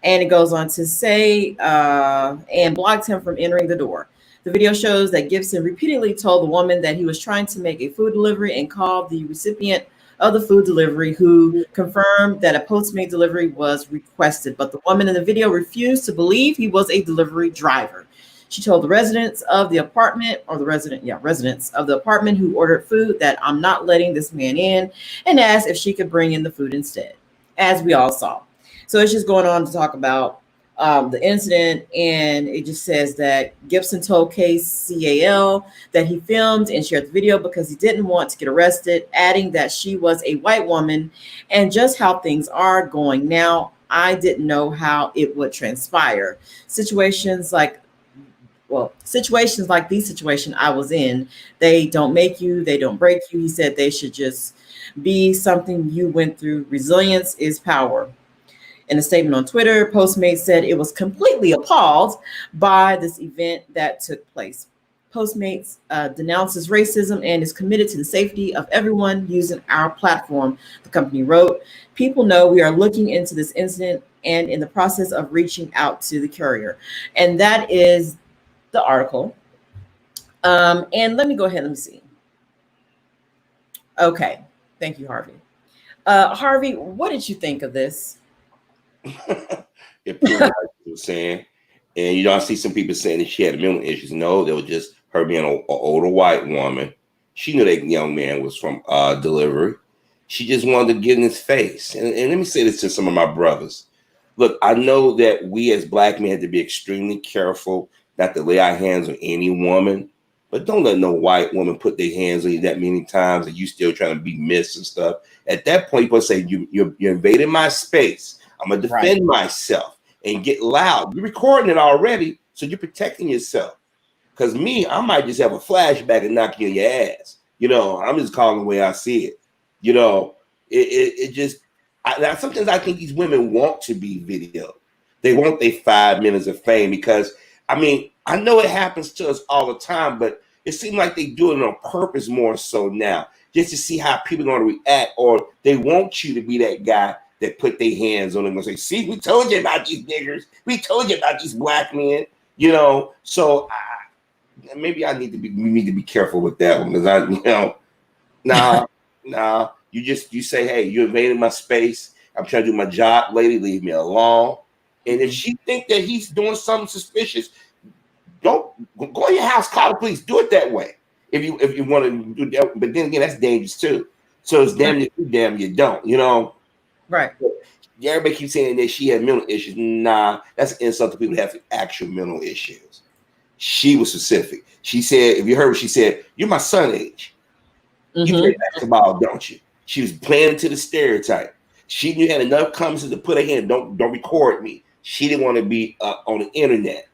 And it goes on to say, and blocked him from entering the door. The video shows that Gibson repeatedly told the woman that he was trying to make a food delivery and called the recipient of the food delivery, who confirmed that a Postmate delivery was requested. But the woman in the video refused to believe he was a delivery driver. She told the residents of the apartment, or residents of the apartment who ordered food, that, "I'm not letting this man in," and asked if she could bring in the food instead, as we all saw. So it's just going on to talk about the incident, and it just says that Gibson told KCAL that he filmed and shared the video because he didn't want to get arrested, adding that she was a white woman and just how things are going now. I didn't know how it would transpire. Situations like well, situations like these situation I was in, they don't make you, they don't break you. He said they should just be something you went through. Resilience is power. In a statement on Twitter, Postmates said it was completely appalled by this event that took place. Postmates denounces racism and is committed to the safety of everyone using our platform, the company wrote. People know we are looking into this incident and in the process of reaching out to the carrier. And that is the article. And let me go ahead, let me see. Okay, thank you, Harvey. Harvey, what did you think of this? It proved what I was saying. And I see some people saying that she had mental issues. No, they were just her being an older white woman. She knew that young man was from delivery. She just wanted to get in his face. And let me say this to some of my brothers. Look, I know that we as black men have to be extremely careful not to lay our hands on any woman, but don't let no white woman put their hands on you that many times and you still trying to be missed and stuff. At that point, you're supposed to say, you're invading my space. I'm going to defend myself and get loud. You're recording it already, so you're protecting yourself. Because me, I might just have a flashback and knock you in your ass. I'm just calling the way I see it. It just, sometimes I think these women want to be videoed. They want their 5 minutes of fame because, I know it happens to us all the time, but it seems like they do it on purpose more so now, just to see how people are going to react, or they want you to be that guy that put their hands on them and say, see, we told you about these niggers. We told you about these black men, So maybe we need to be careful with that one because you say, hey, you invaded my space. I'm trying to do my job, lady, leave me alone. And if she think that he's doing something suspicious, don't go in your house, call the police. Do it that way if you want to do that. But then again, that's dangerous too. So it's damn you do, damn you don't. Right. Everybody keeps saying that she had mental issues. Nah, that's an insult to people who have actual mental issues. She was specific. She said, if you heard what she said, you're my son age. You play basketball, don't you? She was playing into the stereotype. She knew had enough comments to put her hand, don't record me. She didn't want to be on the internet.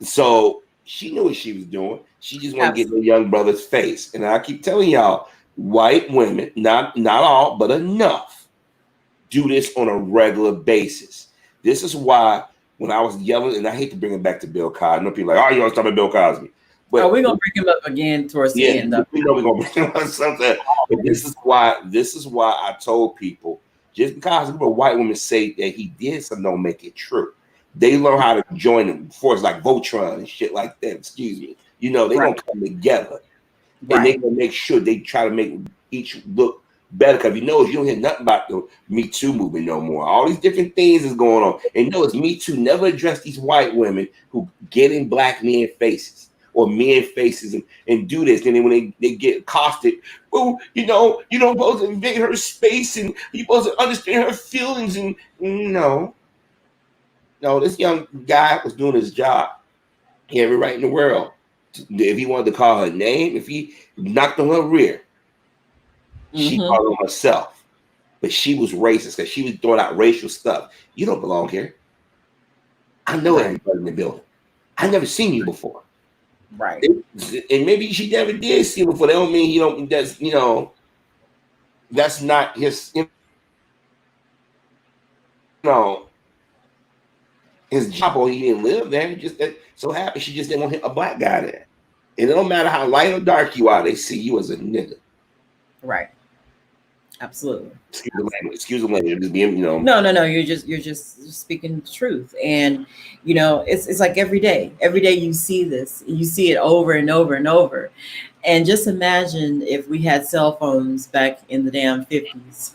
So she knew what she was doing. She just wanted to get in the young brother's face. And I keep telling y'all, white women, not all, but enough, do this on a regular basis. This is why when I was yelling, and I hate to bring it back to Bill Cosby. I know people are like, oh, you want to talk about Bill Cosby? But we're gonna bring him up again towards the end. We know we're gonna bring him up something. But this is why I told people, just because a white women say that he did something, don't make it true. They learn how to join forces like Voltron and shit like that. Excuse me. They're gonna come together. And they're gonna make sure they try to make each look better. Because you don't hear nothing about the Me Too movement no more. All these different things is going on. And it's Me Too never addressed these white women who get in black men faces or men faces and do this. And then when they get accosted, well, you don't supposed to invade her space and you're supposed to understand her feelings. And no, this young guy was doing his job. He had every right in the world. If he wanted to call her name, if he knocked on her rear, she called on herself. But she was racist because she was throwing out racial stuff. You don't belong here. I know everybody in the building. I never seen you before. Right. And maybe she never did see you before. That don't mean he don't. That's not his. His job, or he didn't live there. He just so happy she just didn't want a black guy there. And it don't matter how light or dark you are, they see you as a nigga. Right. Absolutely. Excuse the language. Just being, No. You're just speaking the truth, and it's like every day you see this, you see it over and over and over, and just imagine if we had cell phones back in the damn 50s,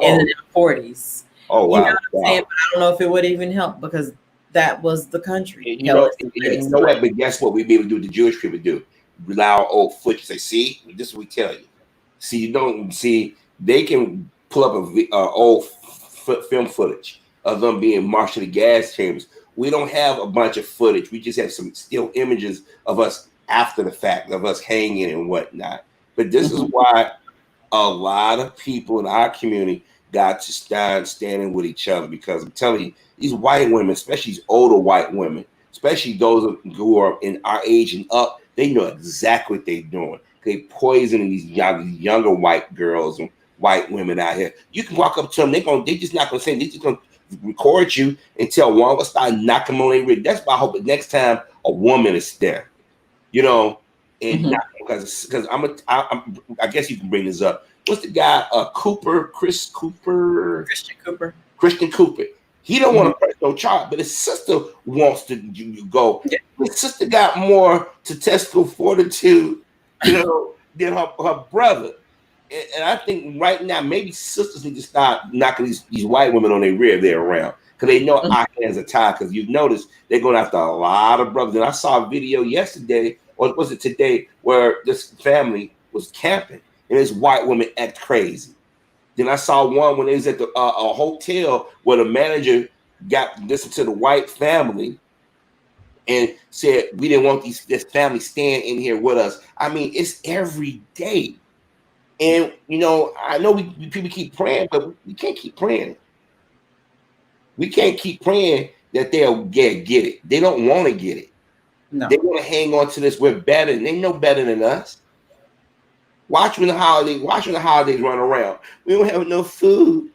in the damn 40s. Oh wow! You know what I'm saying? But I don't know if it would even help because that was the country. You know what? But guess what? We'd be able to do what the Jewish people do. Rely on old footage. Say, see, this is what we tell you. See, you don't see. They can pull up old film footage of them being marched to the gas chambers. We don't have a bunch of footage. We just have some still images of us after the fact, of us hanging and whatnot. But this is why a lot of people in our community got to start standing with each other, because I'm telling you, these white women, especially these older white women, especially those who are in our age and up, they know exactly what they're doing. They poisoning these younger white girls and white women out here. You can walk up to them, they just not gonna say, they just gonna record you and tell one of us start knocking them on their rib. That's why I hope the next time a woman is there, you know, and not because I guess you can bring this up. What's the guy? Christian Cooper. He don't want to press no charge, but his sister wants to go. Yeah. His sister got more statistical fortitude, you know, than her brother. And I think right now maybe sisters need to start knocking these white women on their rear there around, because they know our hands are tied. Because you've noticed they're going after a lot of brothers. And I saw a video yesterday, or was it today, where this family was camping and this white woman act crazy. Then I saw one when they was at the a hotel where the manager got listened to the white family and said, we didn't want this family staying in here with us. I mean, it's every day. And, you know, I know people keep praying, but we can't keep praying. We can't keep praying that they'll get it. They don't want to get it. No. They want to hang on to this. We're better. And they know better than us. Watch when the holidays run around. We don't have no food.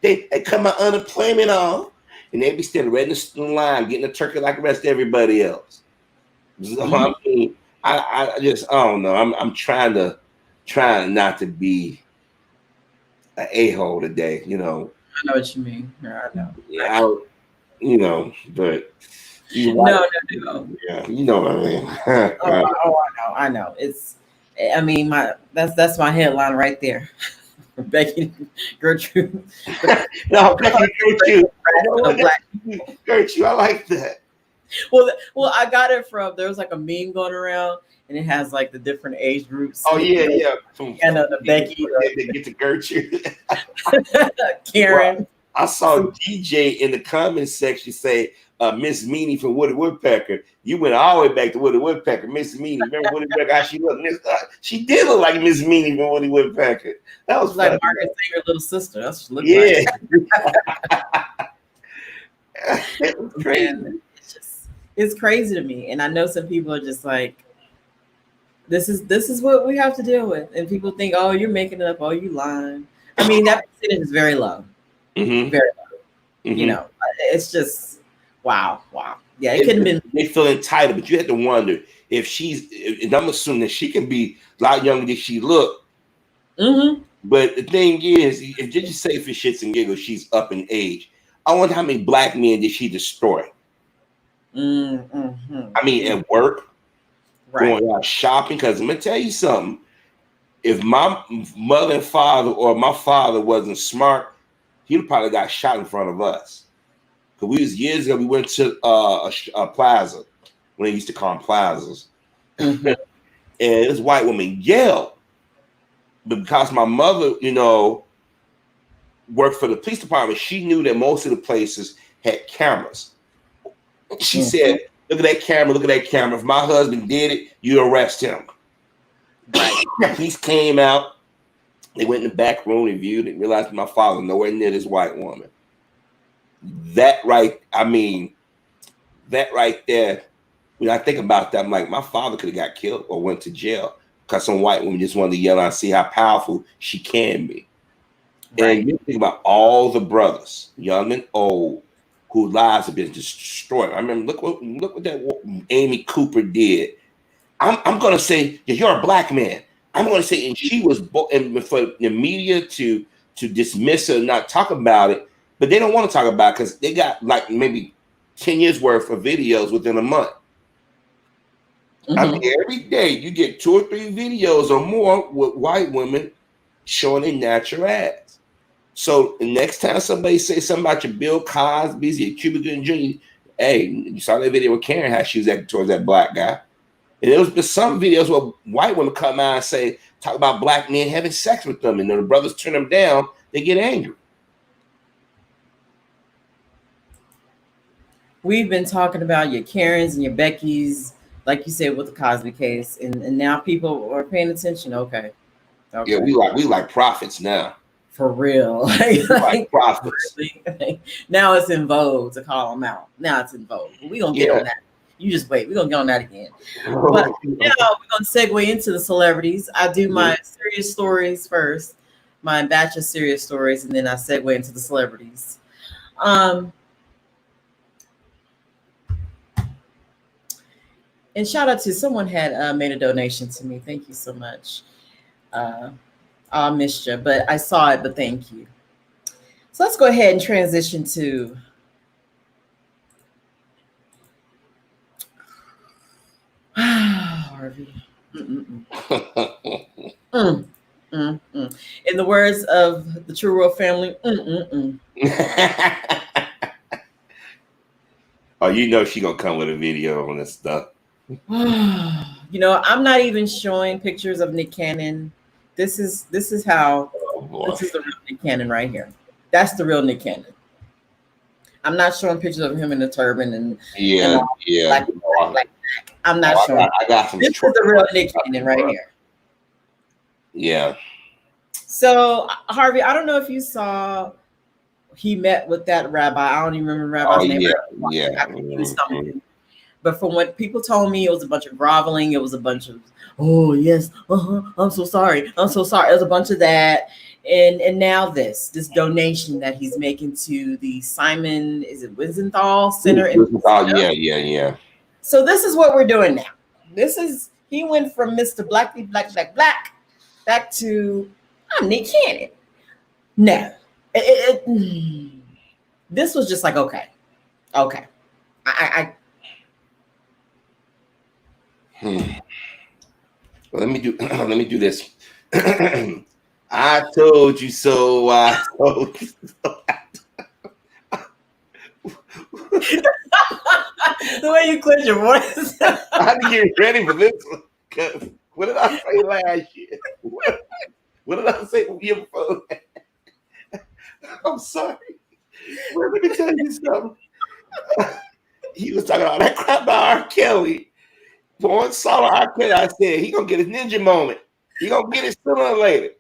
They cut my unemployment off, and they be standing right in the line getting a turkey like the rest of everybody else. So I mean, I don't know. I'm trying not to be an a-hole today. You know. I know what you mean. Yeah, I know. Yeah, you know, but no. Yeah, you know what I mean. I know. I mean, that's my headline right there. Becky Gertrude. No, Becky Gertrude. Gertrude, I like that. Well, I got it from, there was like a meme going around, and it has like the different age groups. Oh yeah. And the Becky. They get to Gertrude. Karen. Well, I saw DJ in the comments section say, Miss Meanie from Woody Woodpecker. You went all the way back to Woody Woodpecker. Miss Meanie. Remember Woody Woodpecker, how she looked? She did look like Miss Meanie from Woody Woodpecker. That was like Margaret Sanger, little sister. That's what she looked like. It's crazy. Man, it's crazy to me. And I know some people are just like, this is what we have to deal with. And people think, oh, you're making it up. Oh, you lying. I mean, that percentage is very low. Very low. You know, it's just, wow. Yeah, it could have been. They feel entitled, but you have to wonder if I'm assuming that she can be a lot younger than she look. But the thing is, if you just say for shits and giggles, she's up in age. I wonder how many black men did she destroy? I mean, at work, going out shopping. Because I'm gonna tell you something. If my mother and father or my father wasn't smart, he'd probably got shot in front of us. Because years ago, we went to a plaza when they used to call them plazas. And this white woman yelled. But because my mother, you know, worked for the police department, she knew that most of the places had cameras. She said, look at that camera. If my husband did it, you arrest him. The police came out. They went in the back room and viewed it and realized my father was nowhere near this white woman. That right there, when I think about that, I'm like, my father could have got killed or went to jail because some white woman just wanted to yell out and see how powerful she can be. And you think about all the brothers, young and old, whose lives have been destroyed. I remember, look what that Amy Cooper did. I'm going to say, you're a black man. I'm going to say, and she was, and for the media to dismiss her and not talk about it, but they don't want to talk about it because they got like maybe 10 years worth of videos within a month. I mean, every day you get 2 or 3 videos or more with white women showing their natural ass. So the next time somebody say something about your Bill Cosby's, your Cuba Gooding Jr., hey, you saw that video with Karen, how she was acting towards that black guy. And there was some videos where white women come out and say, talk about black men having sex with them, and then the brothers turn them down, they get angry. We've been talking about your Karens and your Beckys, like you said, with the Cosby case, and now people are paying attention. Okay. Yeah, we like prophets now. For real. Like prophets. Really? Now it's in vogue to call them out. Now it's in vogue. We're going to get on that. You just wait. We're going to get on that again. But now we're going to segue into the celebrities. I do my serious stories first, my batch of serious stories, and then I segue into the celebrities. And shout out to someone had made a donation to me. Thank you so much. I missed you, but I saw it, but thank you. So let's go ahead and transition to Harvey. In the words of the True Royal family, Oh, you know she gonna come with a video on this stuff. You know, I'm not even showing pictures of Nick Cannon. This is how this is the real Nick Cannon right here. That's the real Nick Cannon. I'm not showing pictures of him in the turban and black. I'm not showing. I got some. This is the real Nick Cannon right here. Yeah. So Harvey, I don't know if you saw. He met with that rabbi. I don't even remember rabbi's name. But from what people told me, it was a bunch of groveling. It was a bunch of, oh yes, I'm so sorry. I'm so sorry. It was a bunch of that. And now this donation that he's making to the Simon, is it Wiesenthal Center? Yeah. So this is what we're doing now. He went from Mr. Black back to Nick Cannon. Now, this was just like, okay. Well, let me do this. I told you so. I told you so. The way you clench your voice. I had to get ready for this one. Cause what did I say last year? What did I say the year before? I'm sorry. Well, let me tell you something. He was talking about that crap about R. Kelly. One saw R. Kelly, I said, he gonna get his ninja moment. He gonna get it sooner or later.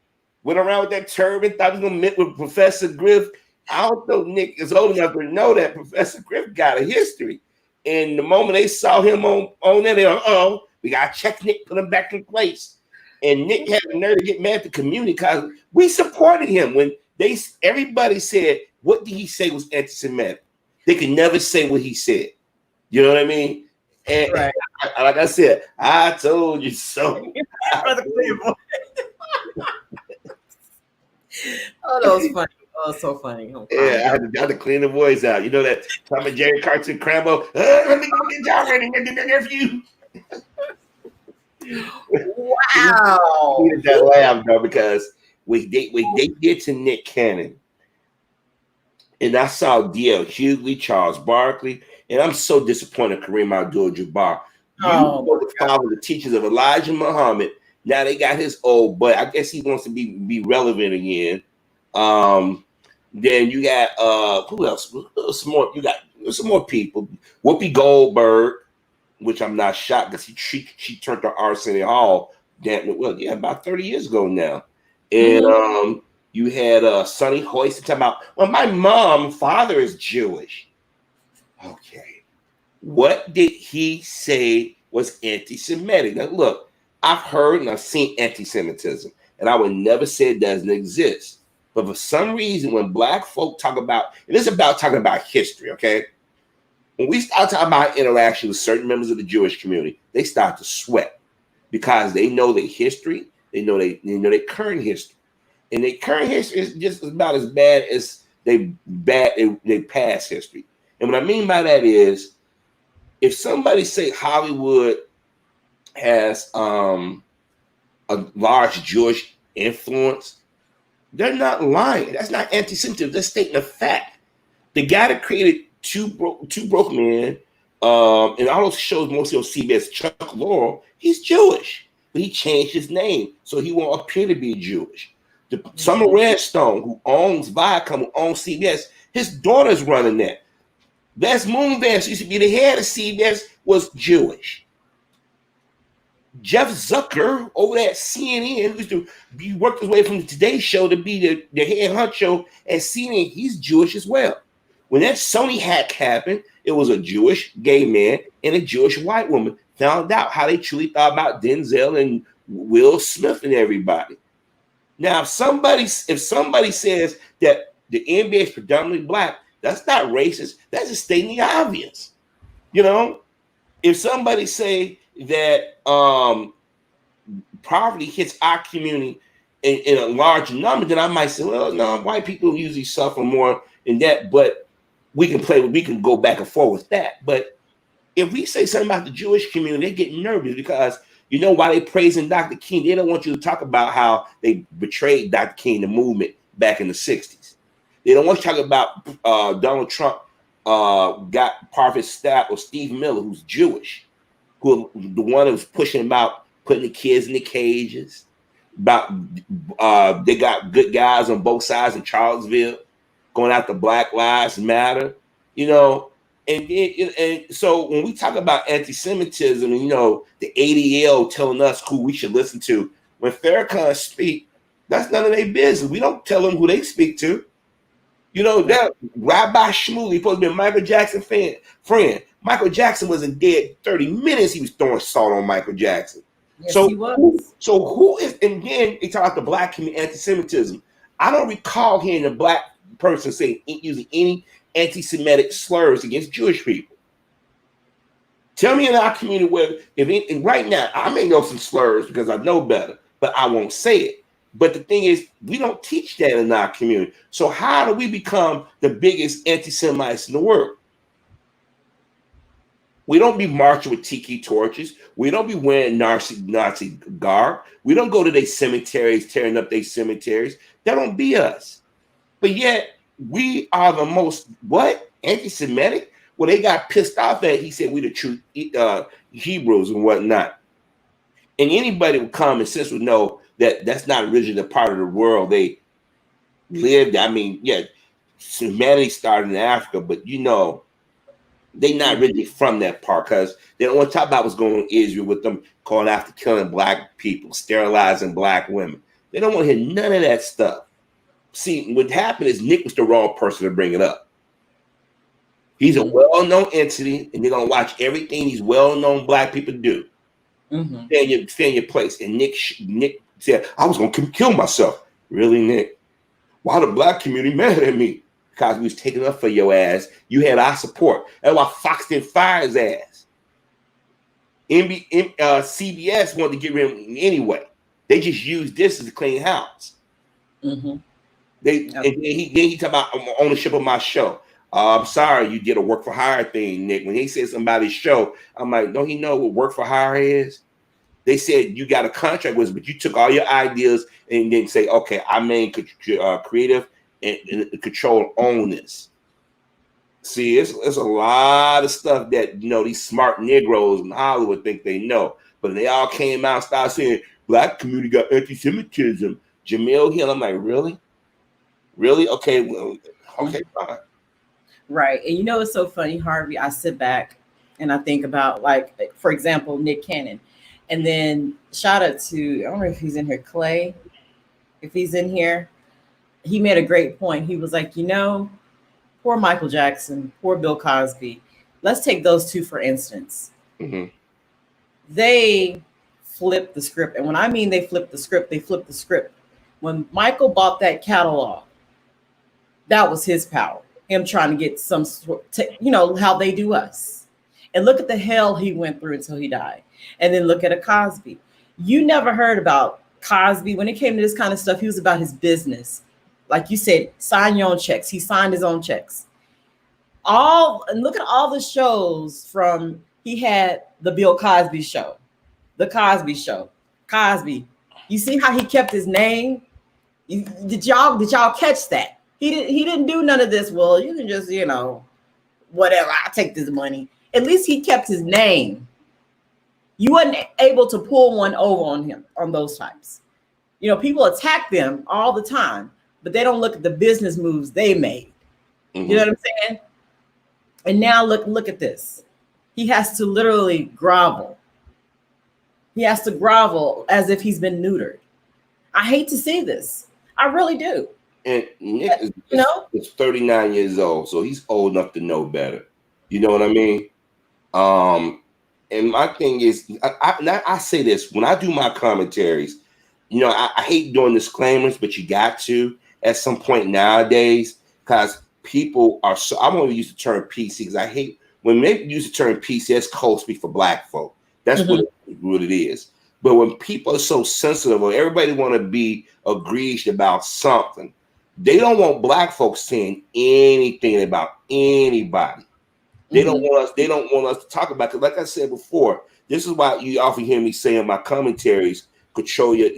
Went around with that turban, thought he was gonna meet with Professor Griff. I don't know Nick is old enough to know that Professor Griff got a history. And the moment they saw him on there, they were, oh, we gotta check Nick, put him back in place. And Nick had the nerve to get mad at the community because we supported him when everybody said, what did he say was anti-Semitic? They could never say what he said. You know what I mean? And right. Like I said, I told you so. Oh, that was funny. Oh, so funny. Yeah, I had to clean the voice out. You know that Tom and Jerry cartoon Crambo? Let me go get y'all ready to get the nephew. Wow. We needed that laugh, though, because they get to Nick Cannon. And I saw D.L. Hughley, Charles Barkley, and I'm so disappointed Kareem Abdul-Jabbar. The father, the teachers of Elijah Muhammad. Now they got his old butt. I guess he wants to be relevant again. Then you got who else? Some more. You got some more people. Whoopi Goldberg, which I'm not shocked because she turned to Arsenio Hall. About 30 years ago now. And you had Sonny Hoist talking about, well, my father is Jewish. Okay. What did he say was anti-Semitic? Now, look, I've heard and I've seen anti-Semitism, and I would never say it doesn't exist. But for some reason, when Black folk talk about, and it's about talking about history, okay? When we start talking about interaction with certain members of the Jewish community, they start to sweat because they know their history, they know their current history. And their current history is just about as bad as their past history. And what I mean by that is, if somebody say Hollywood has a large Jewish influence, they're not lying. That's not anti-Semitism. They're stating a fact. The guy that created Two Broke Men and all those shows, mostly on CBS, Chuck Lorre, he's Jewish, but he changed his name so he won't appear to be Jewish. Summer Redstone, who owns Viacom, who owns CBS, his daughter's running that. Les Moonves used to be the head of CBS, was Jewish. Jeff Zucker over there at CNN, who used to be worked his way from the Today Show to be the head honcho at CNN, he's Jewish as well. When that Sony hack happened, it was a Jewish gay man and a Jewish white woman found out how they truly thought about Denzel and Will Smith and everybody. Now, if somebody says that the NBA is predominantly black, that's not racist. That's just stating the obvious. You know, if somebody say that poverty hits our community in a large number, then I might say, well, no, white people usually suffer more than that, but we can go back and forth with that. But if we say something about the Jewish community, they get nervous because you know why they praising Dr. King? They don't want you to talk about how they betrayed Dr. King, the movement back in the 60s. They don't want you to talk about Donald Trump got part of his staff or Steve Miller, who's Jewish, who the one that was pushing about putting the kids in the cages, about they got good guys on both sides in Charlottesville, going after Black Lives Matter, you know. And so when we talk about anti-Semitism, you know, the ADL telling us who we should listen to, when Farrakhan speak, that's none of their business. We don't tell them who they speak to. You know, that Rabbi Shmuley supposed to be a Michael Jackson friend. Michael Jackson wasn't dead 30 minutes. He was throwing salt on Michael Jackson. Yes, So, he was. who is, and then they talk about the black community anti-Semitism. I don't recall hearing a black person say using any anti-Semitic slurs against Jewish people. Tell me in our community where, and right now, I may know some slurs because I know better, but I won't say it. But the thing is, we don't teach that in our community. So how do we become the biggest anti-Semites in the world? We don't be marching with tiki torches. We don't be wearing Nazi garb. We don't go to their cemeteries, tearing up their cemeteries. That don't be us. But yet, we are the most, anti-Semitic? Well, they got pissed off at, he said, we the true Hebrews and whatnot. And anybody with common sense would know that that's not originally a part of the world they lived. I mean, yeah, humanity started in Africa, but you know, they not really from that part because they don't want to talk about what's going on in Israel with them calling after killing black people, sterilizing black women. They don't want to hear none of that stuff. See, what happened is Nick was the wrong person to bring it up. He's a well-known entity, and they're going to watch everything these well-known black people do. Stay in your place. And Nick said, I was going to kill myself. Really, Nick? Why the black community mad at me? Because we was taking up for your ass. You had our support. That's why Fox didn't fire his ass. CBS wanted to get rid of him anyway. They just used this as a clean house. And then he talked about ownership of my show. I'm sorry, you did a work for hire thing, Nick. When he said somebody's show, I'm like, don't he know what work for hire is? They said you got a contract with us, but you took all your ideas and then say, okay, I made creative and control own this. See, it's a lot of stuff that, you know, these smart Negroes in Hollywood think they know. But they all came out and started saying, black community got anti-Semitism. Jamil Hill, I'm like, really? Really? Okay, well, okay, fine. Right. And you know, it's so funny, Harvey. I sit back and I think about, like, for example, Nick Cannon. And then shout out to, I don't know if he's in here, Clay. If he's in here, he made a great point. He was like, you know, poor Michael Jackson, poor Bill Cosby. Let's take those two, for instance. They flipped the script. And when I mean they flipped the script, they flipped the script. When Michael bought that catalog, that was his power. Him trying to get some, you know, how they do us. And look at the hell he went through until he died. And then look at a Cosby. You never heard about Cosby. When it came to this kind of stuff, he was about his business. Like you said, sign your own checks. He signed his own checks. And look at all the shows from, he had the Bill Cosby show, the Cosby show, Cosby. You see how he kept his name? Did y'all catch that? He didn't do none of this. Well, you can just, you know, whatever, I'll take this money. At least he kept his name. You wasn't able to pull one over on him, on those types. You know, people attack them all the time, but they don't look at the business moves they made. You know what I'm saying? And now look at this. He has to literally grovel. He has to grovel as if he's been neutered. I hate to say this. I really do. And Nick is 39 years old, so he's old enough to know better. You know what I mean? And my thing is, I say this when I do my commentaries. You know, I hate doing disclaimers, but you got to at some point nowadays because people are so. I'm going to use the term PC because I hate when they use the term PC. That's code speak for black folk. That's what it is. But when people are so sensitive, or everybody want to be egregious about something, they don't want black folks saying anything about anybody. They don't want us. They don't want us to talk about it. Like I said before, this is why you often hear me say in my commentaries, control your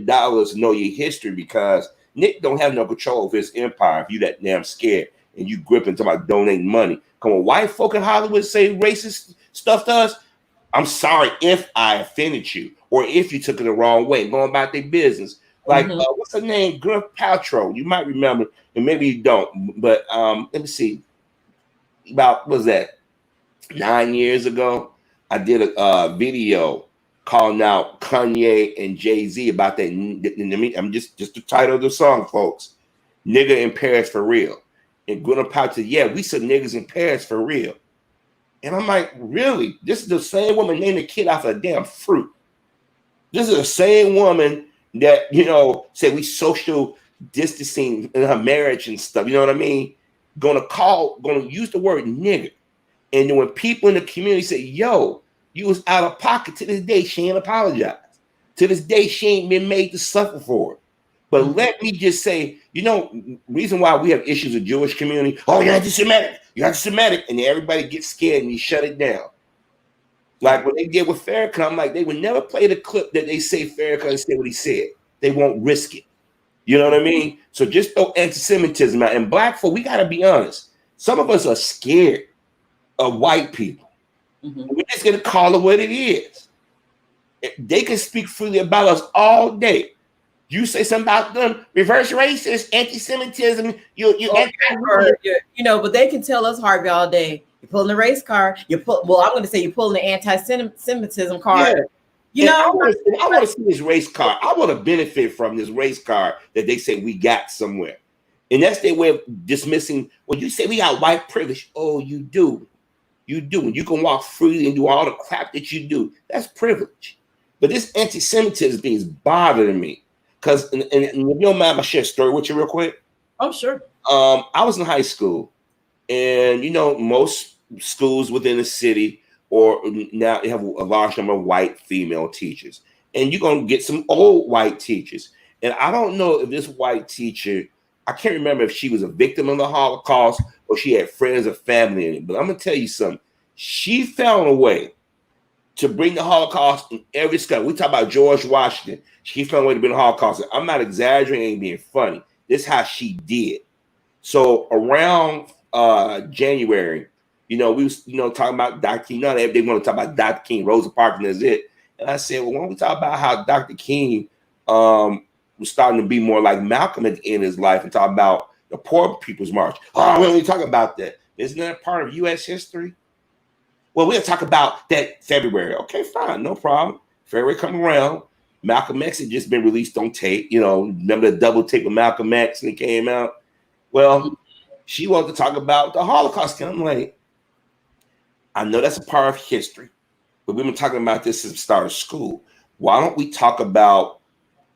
dollars, know your history, because Nick don't have no control of his empire if you that damn scared and you gripping to about donating money. Come on, white folk in Hollywood say racist stuff to us. I'm sorry if I offended you or if you took it the wrong way, going about their business. Like, what's her name? Gwyneth Paltrow. You might remember, and maybe you don't. But let me see. About, what was that, 9 years ago? I did a video calling out Kanye and Jay-Z about that. I'm just the title of the song, folks. Nigga in Paris for real. And Gwyneth Paltrow, yeah, we said niggas in Paris for real. And I'm like, really? This is the same woman named the kid off a damn fruit. This is the same woman that, you know, said we social distancing in her marriage and stuff. You know what I mean? Gonna use the word nigga. And then when people in the community say, yo, you was out of pocket, to this day, she ain't apologized. To this day, she ain't been made to suffer for it. But let me just say, you know, reason why we have issues with Jewish community, oh, you're anti-Semitic, and everybody gets scared and you shut it down. Like when they did with Farrakhan, I'm like, they would never play the clip that they say Farrakhan said what he said. They won't risk it. You know what I mean? So just throw anti-Semitism out. And black folk, we got to be honest. Some of us are scared of white people. We're just going to call it what it is. They can speak freely about us all day. You say something about them, reverse racist, anti-Semitism, you know, but they can tell us, Harvey, all day. You're pulling the race card. I'm going to say you're pulling the anti-Semitism card. Yeah. You know, I want to see this race card. I want to benefit from this race card that they say we got somewhere. And that's their way of dismissing. When you say we got white privilege, oh, you do. You do. And you can walk freely and do all the crap that you do. That's privilege. But this anti-Semitism thing is bothering me. Because, and if you don't mind, I'll share a story with you real quick. Oh, sure. I was in high school. And, you know, most schools within the city or now they have a large number of white female teachers. And you're going to get some old white teachers. And I don't know if this white teacher, I can't remember if she was a victim of the Holocaust or she had friends or family in it. But I'm going to tell you something. She found a way to bring the Holocaust in every school. We talk about George Washington. She found a way to bring the Holocaust. I'm not exaggerating, ain't being funny. This is how she did. So around January, you know, we was, you know, talking about Dr. King. None of they want to talk about Dr. King, Rosa Parks, and that's it. And I said, well, why don't we talk about how Dr. King was starting to be more like Malcolm at the end of his life and talk about the Poor People's March. Oh, we don't even talk about that. Isn't that part of U.S. history? Well, we'll talk about that February. Okay, fine, no problem. February come around. Malcolm X had just been released on tape. You know, remember the double tape of Malcolm X and it came out? Well, she wanted to talk about the Holocaust. And I'm like, I know that's a part of history, but we've been talking about this since the start of school. Why don't we talk about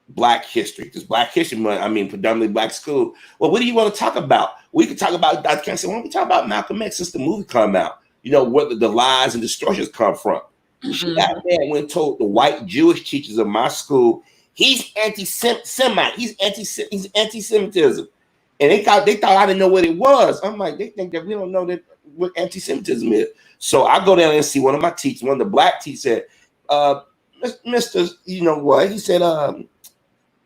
Black history? Because Black History Month, I mean, predominantly Black school. Well, what do you want to talk about? We could talk about Dr. King. Why don't we talk about Malcolm X since the movie come out? You know, where the lies and distortions come from. That man went and told the white Jewish teachers of my school, he's anti-Semite. He's anti-Semitism. And they thought I didn't know what it was. I'm like, they think that we don't know that what anti-Semitism is. So I go down and see one of my teachers, one of the Black teachers said, Mr. You know what? He said,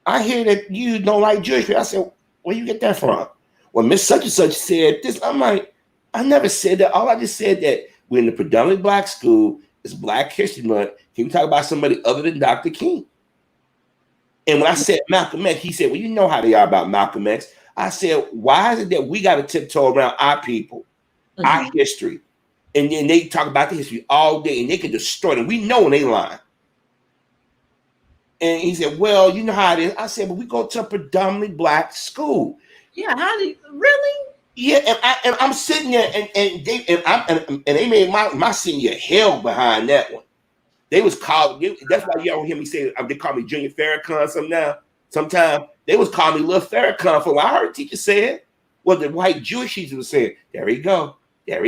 I hear that you don't like Jewish people. I said, where you get that from? Well, Miss such and such said this. I'm like, I never said that. All I just said that we're in the predominantly Black school. It's Black History Month. Can we talk about somebody other than Dr. King? And when I said Malcolm X, he said, well, you know how they are about Malcolm X. I said, why is it that we got to tiptoe around our people, our history? And then they talk about the history all day, and they can destroy it. We know when they lying. And he said, well, you know how it is. I said, but we go to a predominantly black school. Yeah, how do you really? Yeah, and I'm sitting there, and they made my senior hell behind that one. They was called. That's why y'all hear me say they call me Junior Farrakhan. Sometimes they was calling me Little Farrakhan for what I heard teachers say it. Well, the white Jewish teachers were saying, there we go. I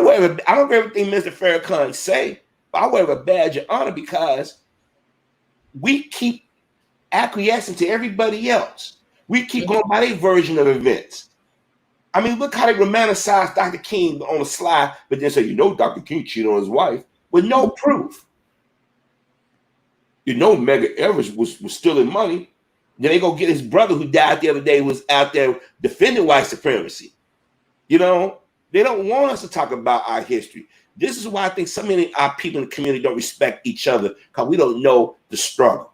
don't care everything Mr. Farrakhan say, but I wear a badge of honor because we keep acquiescing to everybody else. We keep going by their version of events. I mean, look how they romanticize Dr. King on the slide, but then say, Dr. King cheated on his wife with no proof. Medgar Evers was stealing money. Then they go get his brother who died the other day, was out there defending white supremacy. They don't want us to talk about our history. This is why I think so many of our people in the community don't respect each other, because we don't know the struggle.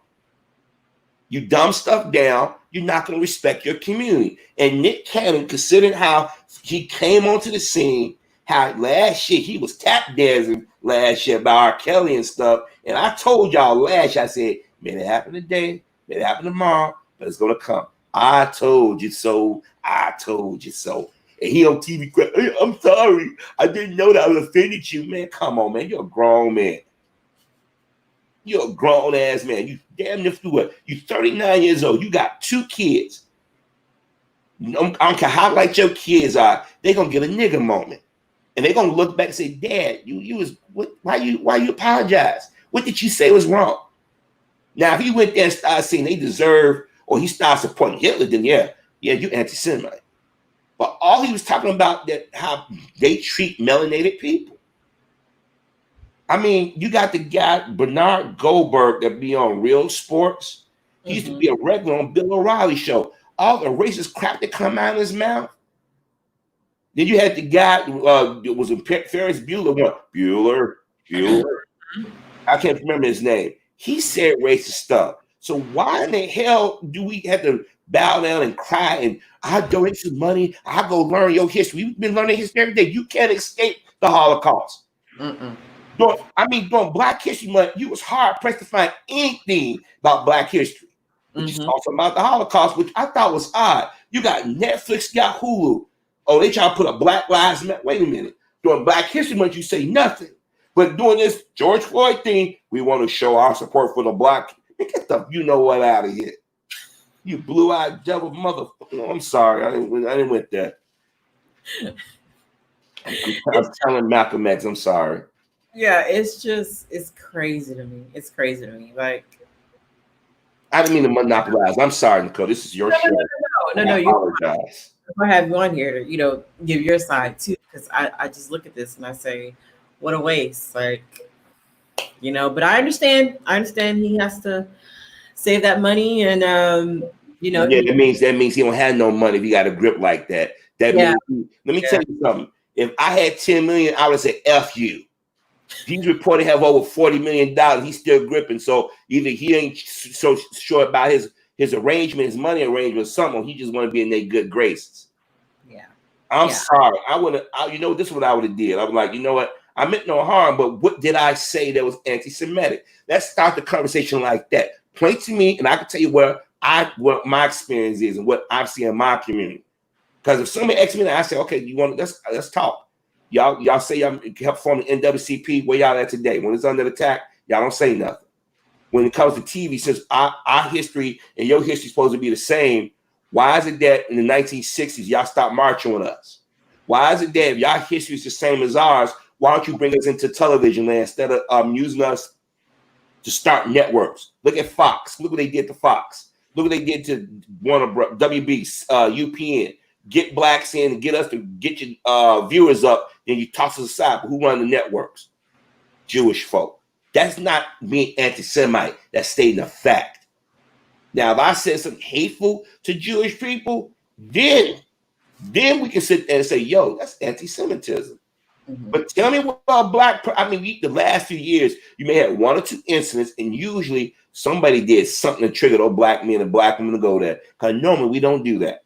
You dumb stuff down, you're not going to respect your community. And Nick Cannon, considering how he came onto the scene, how last year he was tap dancing last year by R. Kelly and stuff. And I told y'all last year, I said, may it happen today, may it happen tomorrow, but it's going to come. I told you so. And he on TV, hey, I'm sorry. I didn't know that I offended you. Man, come on, man. You're a grown man. You're a grown ass man. You damn near through it. You're 39 years old. You got 2 kids. I don't care how light your kids are. They're gonna get a nigga moment, and they're gonna look back and say, "Dad, you was what? Why you apologize? What did you say was wrong?" Now, if he went there and started saying they deserve, or he started supporting Hitler, then yeah, you anti-Semite. But all he was talking about that how they treat melanated people. I mean, you got the guy, Bernard Goldberg, that be on Real Sports. He used to be a regular on Bill O'Reilly's show. All the racist crap that come out of his mouth. Then you had the guy that was in Ferris Bueller. Bueller. I can't remember his name. He said racist stuff. So why in the hell do we have to bow down and cry and I donate some money? I go learn your history. We've been learning history every day. You can't escape the Holocaust. During Black History Month, you was hard pressed to find anything about Black history. We just talked about the Holocaust, which I thought was odd. You got Netflix, got Hulu. Oh, they try to put a Black Lives Matter. Wait a minute. During Black History Month, you say nothing. But doing this George Floyd thing, we want to show our support for the Black. Get the what out of here. You blue-eyed devil motherfucker. No, I'm sorry. I didn't want that. I'm telling Malcolm X, I'm sorry. Yeah, it's crazy to me. It's crazy to me. Like, I didn't mean to monopolize. I'm sorry, Nicole. This is your show. No. I apologize. I have you on here to, give your side too, because I just look at this and I say, what a waste. Like, but I understand he has to save that money and Yeah, that means he don't have no money if he got a grip like that. Means let me tell you something. If I had 10 million, I would say F you. He's reported to have over $40 million. He's still gripping. So either he ain't so sure about his arrangement, his money arrangement, or something. He just want to be in their good graces. Yeah. I'm sorry. This is what I would have did. I was like, you know what? I meant no harm, but what did I say that was anti-Semitic? Let's start the conversation like that. Point to me, and I can tell you what my experience is and what I've seen in my community. Because if somebody asks me that, I say, okay, let's talk. Y'all say y'all help form the NAACP. Where y'all at today? When it's under attack, y'all don't say nothing. When it comes to TV, since our history and your history is supposed to be the same, why is it that in the 1960s y'all stopped marching with us? Why is it that if y'all history is the same as ours, why don't you bring us into television land instead of using us to start networks? Look at Fox. Look what they did to Fox. Look what they did to Warner Bros. WB, UPN. Get blacks in and get us to get your viewers up. Then you toss us aside. But who run the networks? Jewish folk. That's not being anti-Semite. That's stating a fact. Now, if I said something hateful to Jewish people, then we can sit there and say, yo, that's anti-Semitism. But tell me what about the last few years, you may have 1 or 2 incidents, and usually somebody did something to trigger those black men and black women to go there. Because normally we don't do that.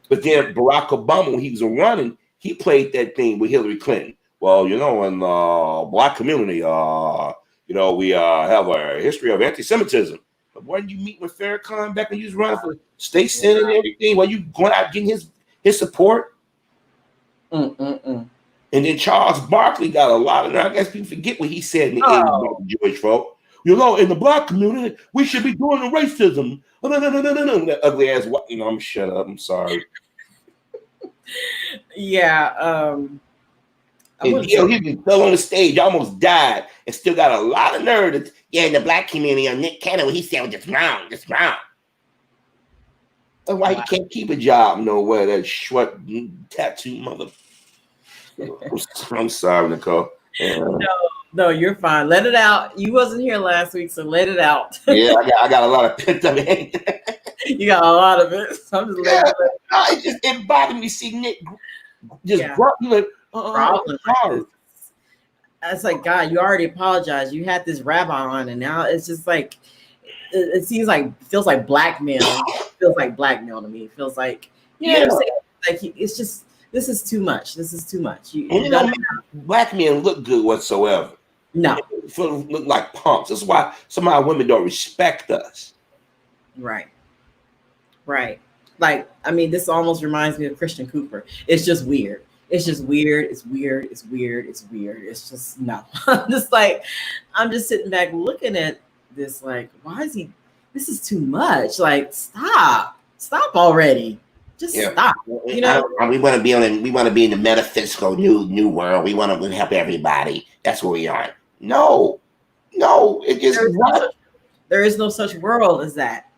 But then Barack Obama, when he was running, he played that thing with Hillary Clinton. Well, in black community, we have a history of anti-Semitism. But weren't you meeting with Farrakhan back when you was running for state senate and everything? Were you going out getting his support? And then Charles Barkley got a lot of. I guess people forget what he said in the 80s about the Jewish folk. In the black community, we should be doing the racism. No. That ugly ass. I'm gonna shut up. I'm sorry. Yeah. And he fell on the stage, almost died, and still got a lot of nerve. In the black community, Nick Cannon, what he said was just wrong. That's why he can't keep a job nowhere. That short tattoo mother. I'm sorry, Nicole. No, you're fine. Let it out. You wasn't here last week, so let it out. Yeah, I got a lot of pent up. You got a lot of it. So I'm just letting it. It bothered me. See Nick just It's like, God, you already apologized. You had this rabbi on, and now it's just like it feels like blackmail. Feels like blackmail to me. It feels like it's just. This is too much. This is too much. Black men look good whatsoever. No. They look like punks. That's why some of our women don't respect us. Right. Like, I mean, this almost reminds me of Christian Cooper. It's just weird. It's just weird. It's just, no. I'm just sitting back looking at this like, why is he, this is too much. Like, stop already. Just stop. We want to be in the metaphysical new world. We want to help everybody. That's what we are. No, it just there is no such world as that.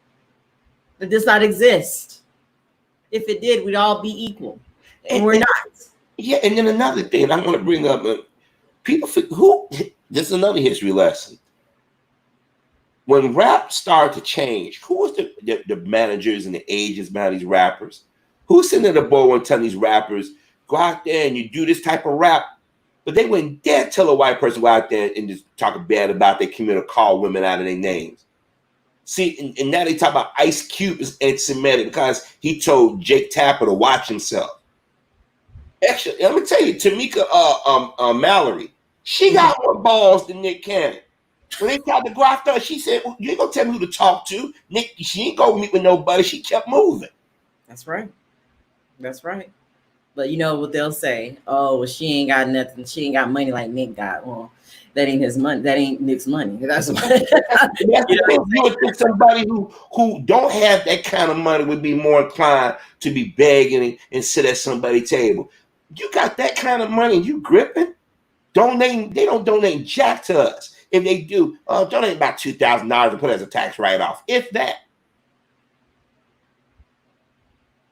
It does not exist. If it did, we'd all be equal, and we're not. Yeah, and then another thing I'm going to bring up: people this is another history lesson. When rap started to change, who was the managers and the agents behind these rappers? Who's sitting at the board telling these rappers, go out there and you do this type of rap? But they wouldn't dare tell a white person go out there and just talk bad about their community, call women out of their names. See, and now they talk about Ice Cube is anti-Semitic because he told Jake Tapper to watch himself. Actually, let me tell you, Tamika Mallory, she got more balls than Nick Cannon. When they tried to go after her, she said, well, you ain't gonna tell me who to talk to. Nick, she ain't go meet with nobody. She kept moving. That's right. But you know what they'll say? Oh, well, she ain't got nothing. She ain't got money like Nick got. Well, that ain't his money. That ain't Nick's money. That's what. You would think somebody who don't have that kind of money would be more inclined to be begging and sit at somebody's table. You got that kind of money, you gripping? They don't donate jack to us. If they do, donate about $2,000 to put as a tax write-off, if that.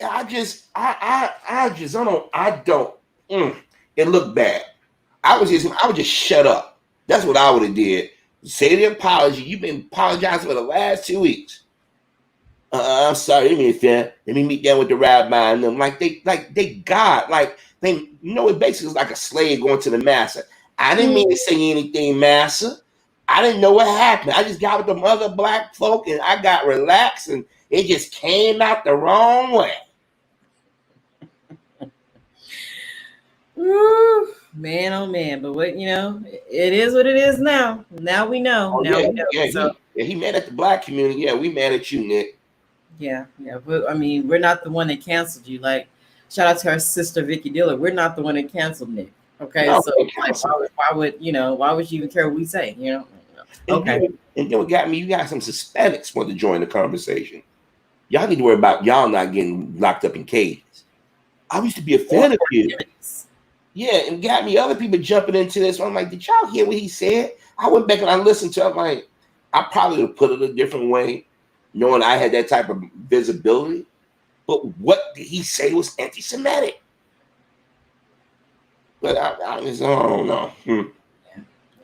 I don't. It looked bad. I would just shut up. That's what I would have did. Say the apology. You've been apologizing for the last 2 weeks. I'm sorry. Let me meet down with the rabbi and them. They God. It basically is like a slave going to the master. I didn't mean to say anything, master. I didn't know what happened. I just got with them other black folk and I got relaxed and it just came out the wrong way. Ooh, man, oh man! But what it is what it is now. Now we know. We know. Yeah, he mad at the black community. Yeah, we mad at you, Nick. Yeah. But I mean, we're not the one that canceled you. Like, shout out to our sister Vicky Diller. We're not the one that canceled Nick. Okay, no, so why would you even care what we say? Okay. And then what got me? You got some Hispanics want to join the conversation. Y'all need to worry about y'all not getting locked up in cages. I used to be a fan of you. Yeah, and got me other people jumping into this. I'm like, did y'all hear what he said? I went back and I listened to it. I'm like, I probably would have put it a different way, knowing I had that type of visibility. But what did he say was anti-Semitic? But I don't know. Yeah,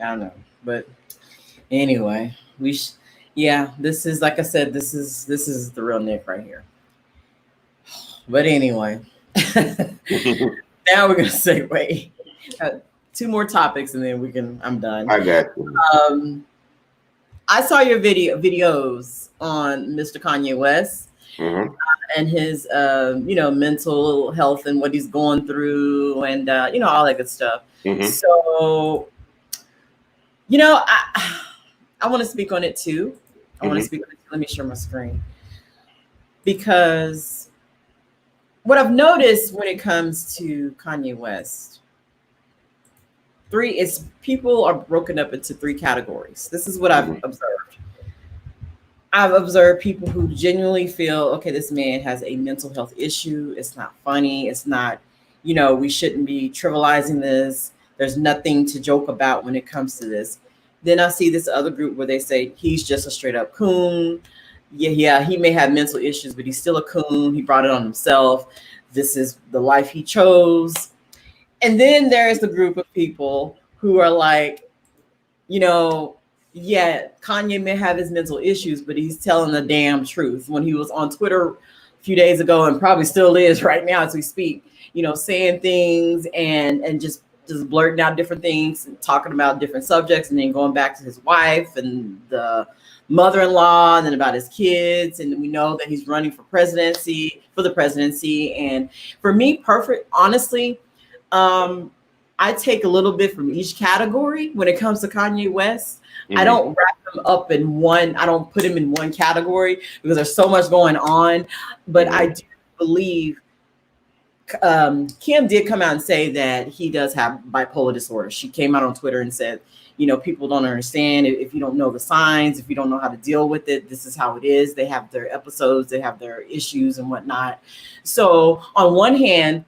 I don't know. But anyway, this is, like I said, this is the real Nick right here. But anyway. Now we're gonna segue. 2 more topics and then I'm done. I got you. I saw your videos on Mr. Kanye West, and his mental health and what he's going through, and all that good stuff. So I want to speak on it too. Let me share my screen, because what I've noticed when it comes to Kanye West, people are broken up into 3 categories. This is what I've observed. I've observed people who genuinely feel, okay, this man has a mental health issue. It's not funny. It's not, we shouldn't be trivializing this. There's nothing to joke about when it comes to this. Then I see this other group where they say he's just a straight up coon. Yeah, he may have mental issues, but he's still a coon. He brought it on himself. This is the life he chose. And then there's the group of people who are like, yeah, Kanye may have his mental issues, but he's telling the damn truth. When he was on Twitter a few days ago, and probably still is right now as we speak, saying things and just blurting out different things and talking about different subjects, and then going back to his wife and the mother-in-law, and then about his kids. And we know that he's running for the presidency. And for me, honestly, I take a little bit from each category when it comes to Kanye West. I don't wrap him up in one. I don't put him in one category because there's so much going on. But I do believe Kim did come out and say that he does have bipolar disorder. She came out on Twitter and said, people don't understand if you don't know the signs, if you don't know how to deal with it. This is how it is. They have their episodes, they have their issues and whatnot. So on one hand,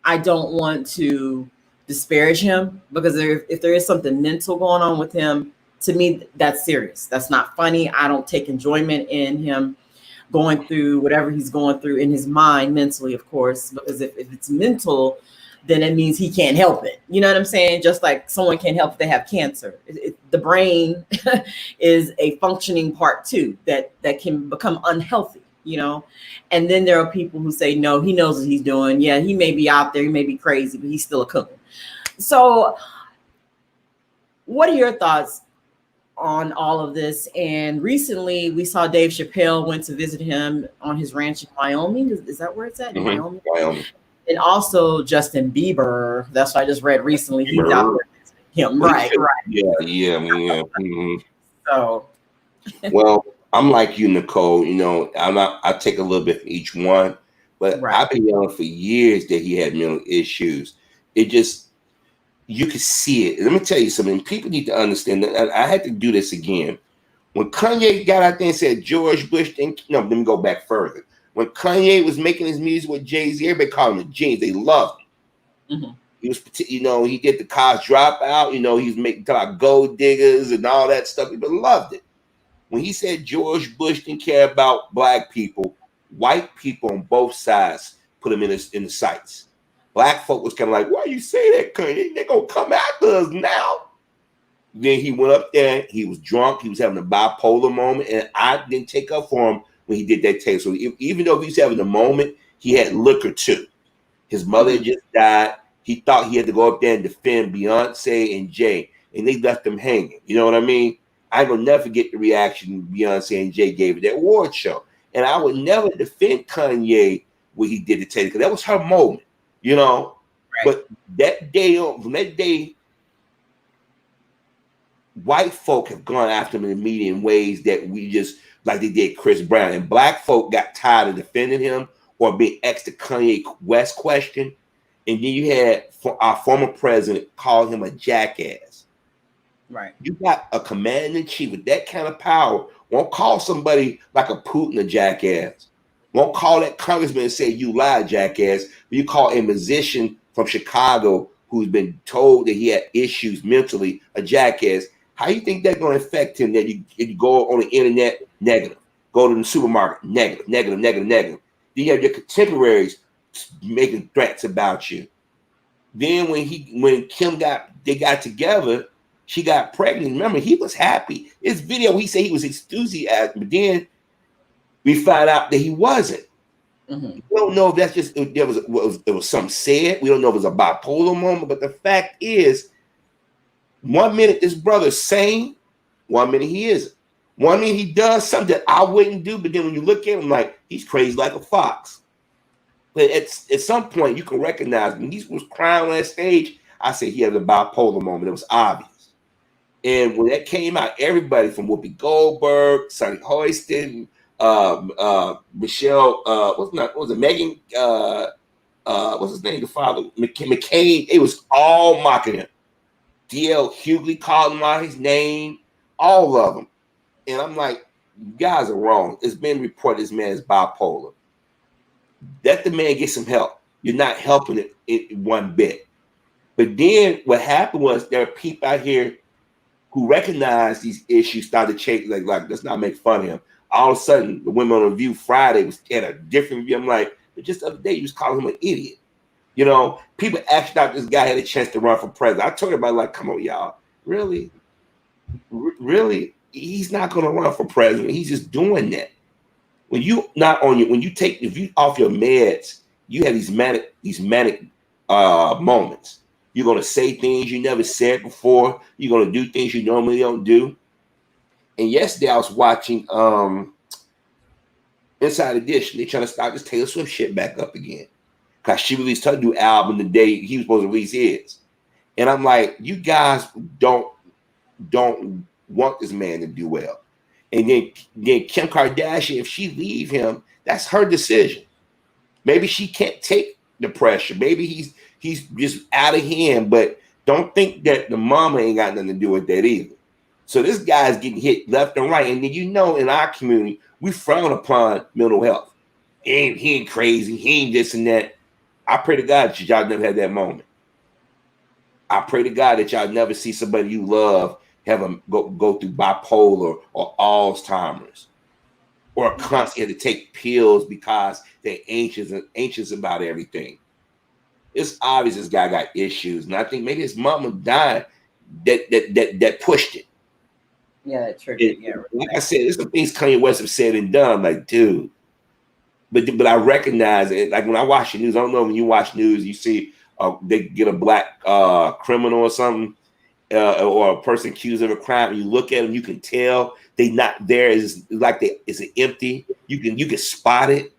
I don't want to disparage him, because if there is something mental going on with him, to me, that's serious. That's not funny. I don't take enjoyment in him going through whatever he's going through in his mind mentally, of course, because if it's mental, then it means he can't help it. You know what I'm saying? Just like someone can't help if they have cancer. The brain is a functioning part too that can become unhealthy, And then there are people who say, no, he knows what he's doing. Yeah, he may be out there, he may be crazy, but he's still a coon. So what are your thoughts on all of this? And recently we saw Dave Chappelle went to visit him on his ranch in Wyoming. Is that where it's at? In Wyoming? And also Justin Bieber. That's what I just read recently. He's out there visiting him. Right. Yeah. So well, I'm like you, Nicole. I take a little bit from each one, but I've been yelling for years that he had mental issues. It just, you could see it. Let me tell you something. People need to understand that. I had to do this again. When Kanye got out there and said George Bush didn't, let me go back further. When Kanye was making his music with Jay-Z, everybody called him a genius. They loved him. He was, he did the College Dropout. He was making about gold diggers and all that stuff. People loved it. When he said George Bush didn't care about black people, white people on both sides put him in the sights. Black folk was kind of like, why you say that, Kanye? They're going to come after us now. Then he went up there. He was drunk. He was having a bipolar moment. And I didn't take up for him when he did that tape. So even though he was having a moment, he had liquor too. His mother had just died. He thought he had to go up there and defend Beyonce and Jay. And they left him hanging. You know what I mean? I will never forget the reaction Beyonce and Jay gave at that award show. And I would never defend Kanye when he did the tape, because that was her moment. But that day, from that day, white folk have gone after him in the media in ways that we just, like they did Chris Brown. And black folk got tired of defending him or being asked the Kanye West question. And then you had our former president call him a jackass. Right. You got a commander-in-chief with that kind of power, won't call somebody like a Putin a jackass. Won't call that congressman and say, you lied, jackass. But you call a musician from Chicago who's been told that he had issues mentally a jackass. How do you think that's going to affect him that you go on the internet, negative. Go to the supermarket, negative. Then you have your contemporaries making threats about you. Then when Kim got together, she got pregnant. Remember, he was happy. His video, he said he was enthusiastic, but then we found out that he wasn't. We don't know if that's just it was something said. We don't know if it was a bipolar moment, but the fact is, 1 minute this brother's sane, 1 minute he isn't. One minute he does something that I wouldn't do, but then when you look at him, like he's crazy like a fox. But at some point, you can recognize when he was crying on that stage. I said he had a bipolar moment. It was obvious. And when that came out, everybody from Whoopi Goldberg, Sonny Hoiston, Michelle, what was it, Megan, what's his name, the father, McCain, it was all mocking him. D.L. Hughley called him out his name, all of them. And I'm like, you guys are wrong. It's been reported this man is bipolar. Let the man get some help. You're not helping it one bit. But then what happened was there are people out here who recognize these issues, started changing, like let's not make fun of him. All of a sudden, the women on Review Friday was at a different view. I'm like, but just the other day, you was calling him an idiot. You know, people actually thought this guy had a chance to run for president. I told everybody, like, come on, y'all. Really? Really? He's not going to run for president. He's just doing that. When you if you off your meds, you have these manic moments. You're going to say things you never said before. You're going to do things you normally don't do. And yesterday I was watching Inside Edition. They're trying to start this Taylor Swift shit back up again. Because she released her new album the day he was supposed to release his. And I'm like, you guys don't want this man to do well. And then Kim Kardashian, if she leave him, that's her decision. Maybe she can't take the pressure. Maybe he's just out of hand. But don't think that the mama ain't got nothing to do with that either. So this guy's getting hit left and right. And then in our community, we frown upon mental health. He ain't crazy. He ain't this and that. I pray to God that y'all never had that moment. I pray to God that y'all never see somebody you love go through bipolar or Alzheimer's or constantly to take pills because they're anxious about everything. It's obvious this guy got issues, and I think maybe his mama died that pushed it. Yeah, that triggered. Yeah, like I said, there's some things Kanye West have said and done. I'm like, dude, but I recognize it. Like when I watch the news, I don't know when you watch news, you see they get a black criminal or something. Or a person accused of a crime, and you look at them, you can tell they not there. It's empty. You can spot it.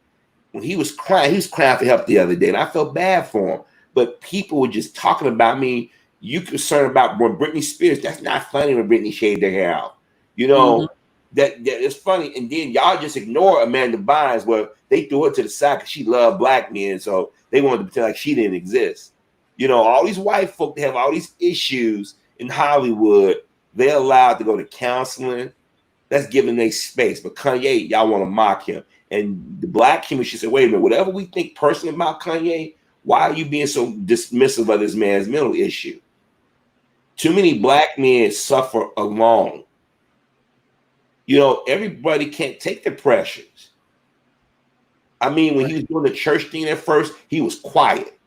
When he was crying for help the other day, and I felt bad for him. But people were just talking about me. You concerned about when Britney Spears? That's not funny when Britney shaved her hair out. You know that it's funny, and then y'all just ignore Amanda Bynes. Well, they threw her to the side because she loved black men, so they wanted to pretend like she didn't exist. You know, all these white folk that have all these issues in Hollywood, they're allowed to go to counseling. That's giving them space. But Kanye, y'all want to mock him. And the black community should say, wait a minute, whatever we think personally about Kanye, why are you being so dismissive of this man's mental issue? Too many black men suffer alone. You know, everybody can't take the pressures. I mean, when he was doing the church thing at first, he was quiet.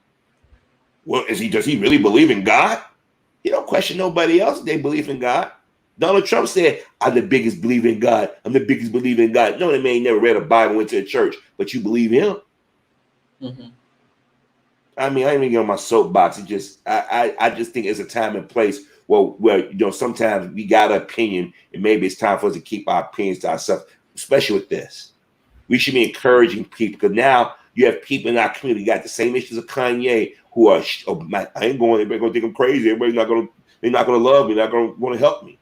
Well, does he really believe in God? He don't question nobody else. They believe in God. Donald Trump said, I'm the biggest believer in God. I'm the biggest believer in God. No, that man never read a Bible, went to a church, but you believe him. Mm-hmm. I mean, I ain't even get on my soapbox. It just, I just think it's a time and place where you know, sometimes we got an opinion, and maybe it's time for us to keep our opinions to ourselves, especially with this. We should be encouraging people, because now you have people in our community got the same issues of Kanye who are, I ain't going, everybody's gonna think I'm crazy. They're not gonna love me. They're not gonna want to help me.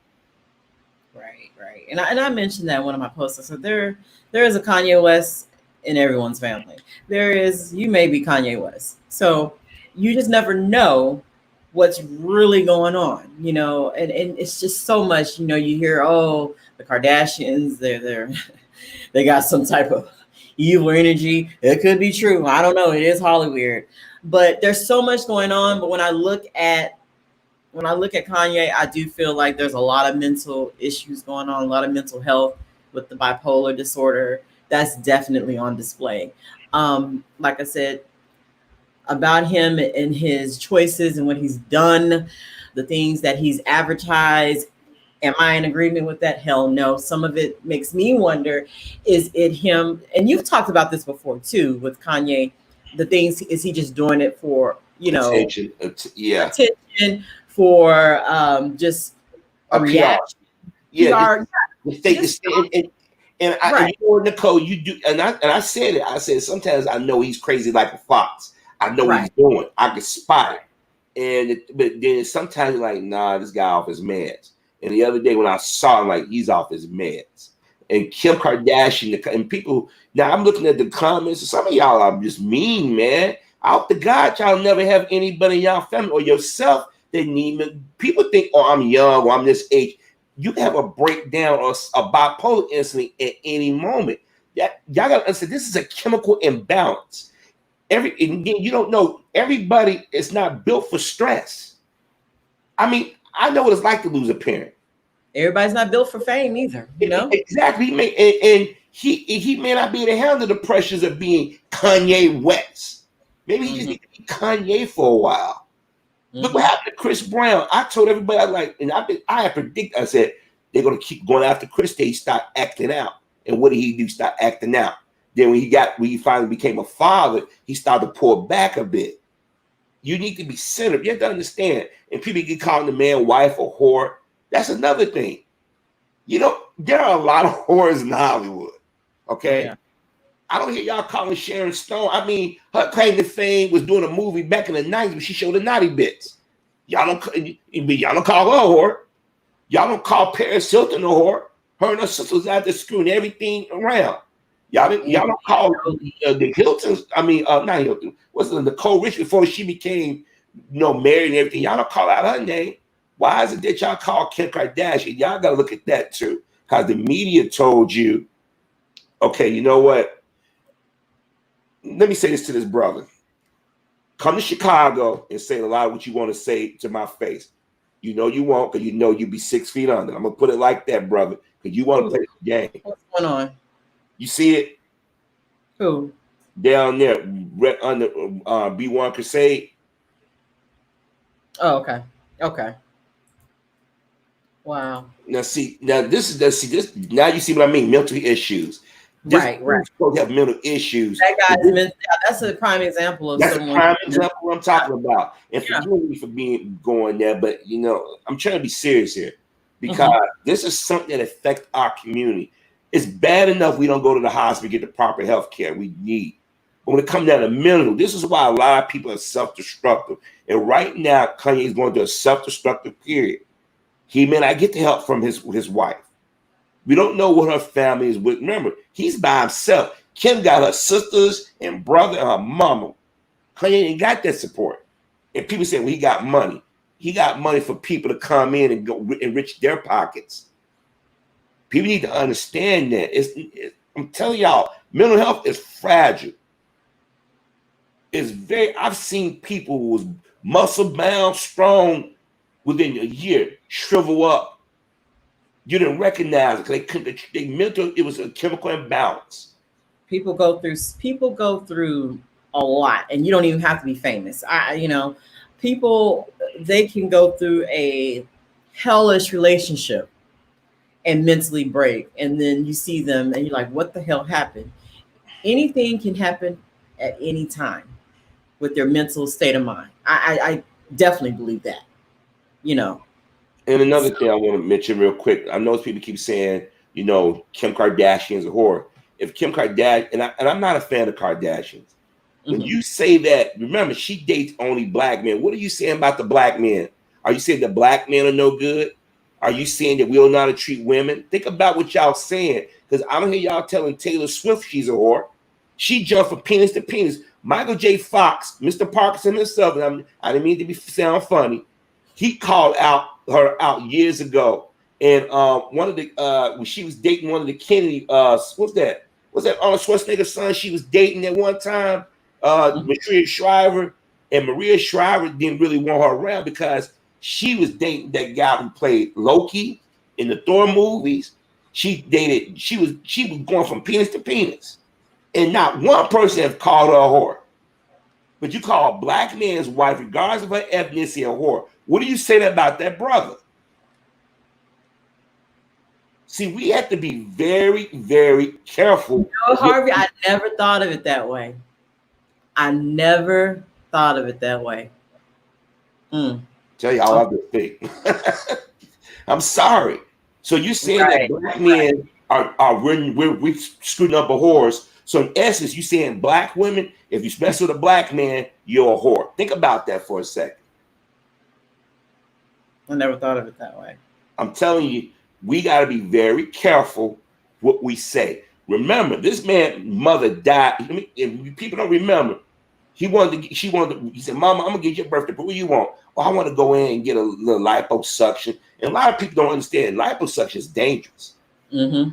Right. And I mentioned that in one of my posts. I said there is a Kanye West in everyone's family. You may be Kanye West. So you just never know what's really going on, you know, and it's just so much, you know, you hear, oh, the Kardashians, they got some type of evil energy. It could be true. I don't know. It is Hollywood. But there's so much going on. But when I look at Kanye, I do feel like there's a lot of mental issues going on, a lot of mental health with the bipolar disorder. That's definitely on display. Like I said, about him and his choices and what he's done, the things that he's advertised. Am I in agreement with that? Hell no. Some of it makes me wonder, is it him? And you've talked about this before too with Kanye. The things, is he just doing it for, you know, attention for just a reaction? Yeah, And you know what, Nicole, you do, and I said it. I said sometimes I know he's crazy like a fox. I know what he's doing. I can spot it. But then sometimes you're like, nah, this guy off his meds. And the other day when I saw him, like, he's off his meds. And Kim Kardashian and people. Now I'm looking at the comments. Some of y'all are just mean, man. Out the God, y'all never have anybody in y'all family or yourself that need me. People think, oh, I'm young or I'm this age. You have a breakdown or a bipolar incident at any moment. Y'all gotta understand, this is a chemical imbalance. You don't know, everybody is not built for stress. I mean, I know what it's like to lose a parent. Everybody's not built for fame either, you know? Exactly. And he may not be able to handle the pressures of being Kanye West. Maybe he just needs to be Kanye for a while. Look what happened to Chris Brown. I told everybody, I said, they're going to keep going after Chris till he start acting out. And what did he do? Start acting out. Then when he finally became a father, he started to pull back a bit. You need to be centered. You have to understand. And people get calling the man wife or whore. That's another thing. You know, there are a lot of whores in Hollywood. Okay? Yeah. I don't hear y'all calling Sharon Stone. I mean, her claim to fame was doing a movie back in the 90s when she showed the naughty bits. Y'all don't call her a whore. Y'all don't call Paris Hilton a whore. Her and her sister was out there screwing everything around. Y'all don't call the Hiltons. I mean, not Hilton. What's the Nicole Rich before she became, married and everything? Y'all don't call out her name. Why is it that y'all call Kim Kardashian? Y'all got to look at that too, because the media told you, okay, you know what? Let me say this to this brother. Come to Chicago and say a lot of what you want to say to my face. You know you won't, because you know you be 6 feet under. I'm going to put it like that, brother, because you want to play the game. What's going on? You see it? Who? Down there, under B1 Crusade. Oh, okay. Okay. Wow. Now you see what I mean? Mental issues. Right. Supposed to have mental issues. That guy's that's a prime example of that's someone. A prime example of what I'm talking about. And forgive me for going there, but I'm trying to be serious here, because this is something that affects our community. It's bad enough we don't go to the hospital to get the proper health care we need. But when it comes down to mental, this is why a lot of people are self-destructive. And right now, Kanye is going through a self-destructive period. He may not get the help from his wife. We don't know what her family is with. Remember, he's by himself. Kim got her sisters and brother and her mama. Kanye ain't got that support. And people say, well, he got money. He got money for people to come in and go enrich their pockets. People need to understand that. I'm telling y'all, mental health is fragile. I've seen people who was muscle bound, strong, within a year, shrivel up. You didn't recognize it because they mental. It was a chemical imbalance. People go through a lot, and you don't even have to be famous. People, they can go through a hellish relationship and mentally break, and then you see them and you're like, what the hell happened? Anything can happen at any time with their mental state of mind. I definitely believe that. And another thing I want to mention real quick, I know people keep saying, Kim Kardashian is a whore. If Kim Kardashian, and I'm not a fan of Kardashians. When you say that, remember, she dates only black men. What are you saying about the black men? Are you saying the black men are no good? Are you saying that we don't know how to treat women? Think about what y'all saying, because I don't hear y'all telling Taylor Swift she's a whore. She jumped from penis to penis. Michael J. Fox, Mr. Parkinson himself, and I didn't mean to sound funny. He called her out years ago, and one of the when she was dating one of the Kennedy, what's that Arnold Schwarzenegger's son? She was dating at one time, Maria Shriver, and Maria Shriver didn't really want her around because she was dating that guy who played Loki in the Thor movies. She was going from penis to penis, and not one person has called her a whore. But you call a black man's wife, regardless of her ethnicity, a whore. What do you say about that brother? See, we have to be very, very careful. Harvey, I never thought of it that way. Tell y'all I have to think. I'm sorry. So you saying that black men are we're screwing up a whores. So in essence, you saying black women, if you mess with a black man, you're a whore. Think about that for a second. I never thought of it that way. I'm telling you, we got to be very careful what we say. Remember, this man's mother died. If people don't remember, he said, Mama, I'm gonna get your birthday, but what do you want? Oh, I want to go in and get a little liposuction. And a lot of people don't understand liposuction is dangerous. Mm-hmm.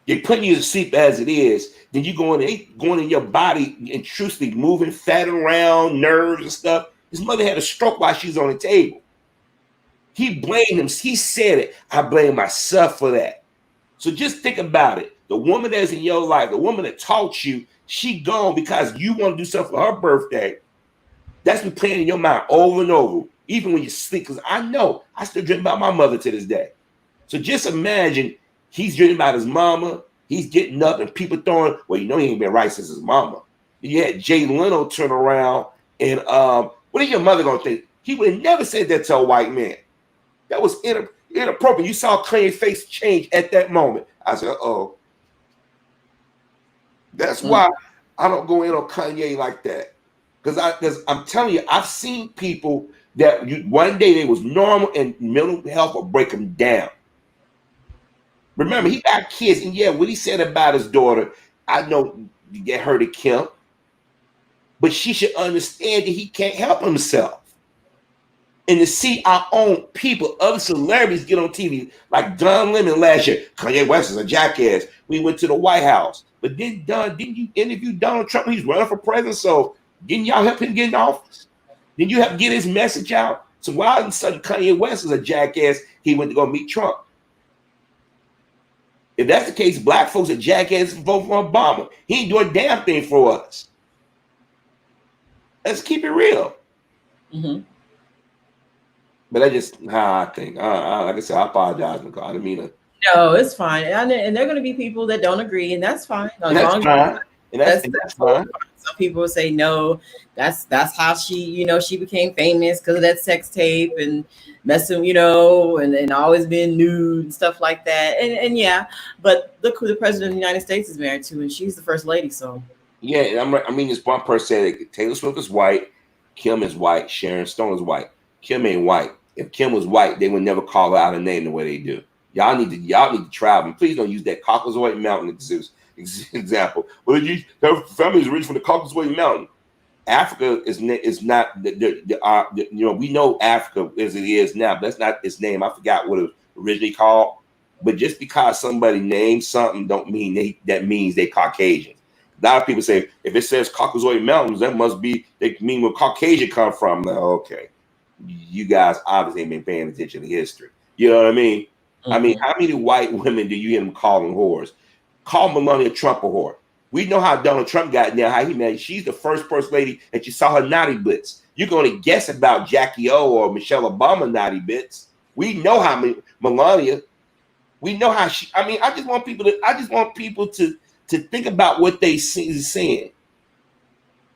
They're putting you to sleep as it is. Then you going in your body intrusively moving fat around, nerves and stuff. His mother had a stroke while she's on the table. He blamed him. He said it. I blame myself for that. So just think about it. The woman that's in your life, the woman that taught you, she gone because you want to do something for her birthday. That's been playing in your mind over and over, even when you sleep. Because I know I still dream about my mother to this day. So just imagine he's dreaming about his mama. He's getting up and people throwing, well, you know he ain't been right since his mama. You had Jay Leno turn around and what is your mother gonna think? He would have never said that to a white man. That was inappropriate. You saw Kanye's face change at that moment. I said, uh-oh. That's why I don't go in on Kanye like that. Because I'm telling you, I've seen people that one day they was normal and mental health will break them down. Remember, he got kids, and yeah, what he said about his daughter, I know that hurted Kim, but she should understand that he can't help himself. And to see our own people, other celebrities get on TV, like Don Lemon last year. Kanye West is a jackass. We went to the White House. But then didn't you interview Donald Trump when he's running for president? So didn't y'all help him get in office? Didn't you help get his message out? So why all of a sudden Kanye West is a jackass, he went to go meet Trump? If that's the case, black folks are jackasses and vote for Obama. He ain't doing a damn thing for us. Let's keep it real. Mm-hmm. But that's just how I think. Like I said, I apologize, Nicole. I didn't mean to. No, it's fine. And there are going to be people that don't agree, and that's fine. And that's fine. That's fine. Some people say, no, that's how she, she became famous because of that sex tape and messing, and always being nude and stuff like that. And yeah, but look who the president of the United States is married to, and she's the first lady, so. Yeah, I mean, this one person said that Taylor Swift is white, Kim is white, Sharon Stone is white. Kim ain't white. If Kim was white, they would never call her out a name the way they do. Y'all need to travel. Please don't use that Caucasoid Mountain example. Well, her family is rich from the Caucasoid Mountain. Africa is not we know Africa as it is now, but that's not its name. I forgot what it was originally called. But just because somebody names something don't mean that means they Caucasian. A lot of people say if it says Caucasoid Mountains, that must be they mean where Caucasian come from. Like, okay. You guys obviously ain't been paying attention to history. You know what I mean? Mm-hmm. I mean, how many white women do you hear them calling whores? Call Melania Trump a whore. We know how Donald Trump got now, how he married. She's the first first lady that you saw her naughty bits. You're going to guess about Jackie O or Michelle Obama naughty bits. We know how Melania. We know how she. I mean, I just want people to think about what they saying,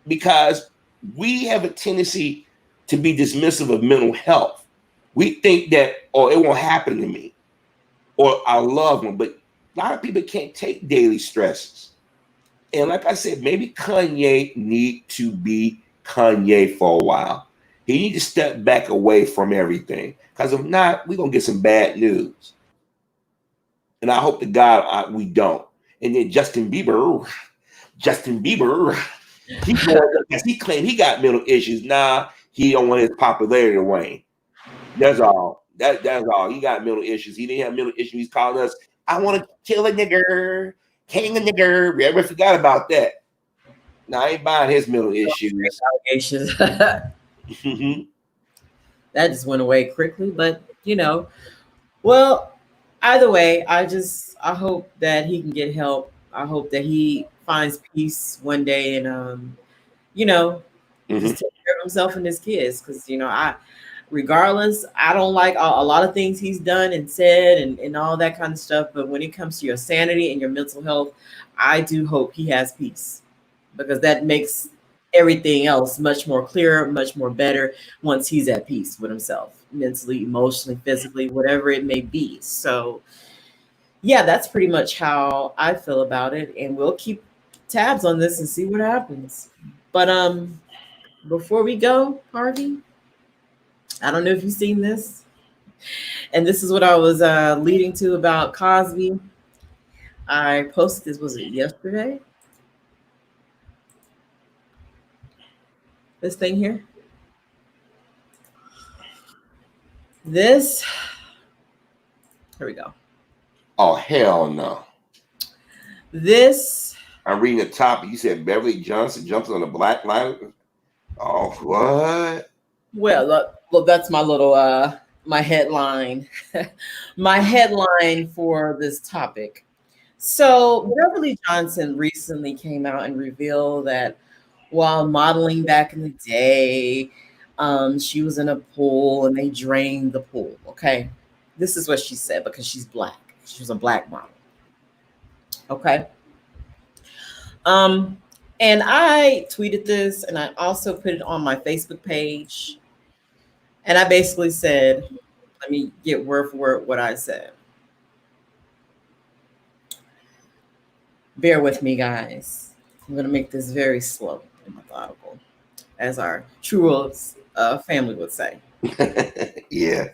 because we have a tendency to be dismissive of mental health. We think that, oh, it won't happen to me or our loved one, but a lot of people can't take daily stresses. And like I said, maybe Kanye need to be Kanye for a while. He need to step back away from everything, because if not, we're going to get some bad news. And I hope to God we don't. And then Justin Bieber, he claimed he got mental issues. Nah, he don't want his popularity to wane. That's all. That's all. He got mental issues. He didn't have mental issues. He's calling us, I want to kill a nigger, hang a nigger. We ever forgot about that? Now, I ain't buying his mental issues. Allegations. That just went away quickly, but well, either way, I hope that he can get help. I hope that he finds peace one day and just take care of himself and his kids, because regardless, I don't like a lot of things he's done and said and all that kind of stuff, but when it comes to your sanity and your mental health, I do hope he has peace, because that makes everything else much more clear, much more better once he's at peace with himself, mentally, emotionally, physically, whatever it may be. So yeah, that's pretty much how I feel about it. And we'll keep tabs on this and see what happens. But before we go, Harvey, I don't know if you've seen this. And this is what I was leading to about Cosby. I posted this, was it yesterday? This thing here. This. Here we go. Oh, hell no. This. I'm reading the top. You said Beverly Johnson jumps on the black line. Oh, what? Well, look, that's my little my headline. My headline for this topic. So Beverly Johnson recently came out and revealed that while modeling back in the day, she was in a pool and they drained the pool. Okay. This is what she said because she's black. She was a black model. Okay. And I tweeted this and I also put it on my Facebook page. And I basically said, let me get word for word what I said. Bear with me, guys. I'm going to make this very slow and methodical, as our true family would say. Yeah.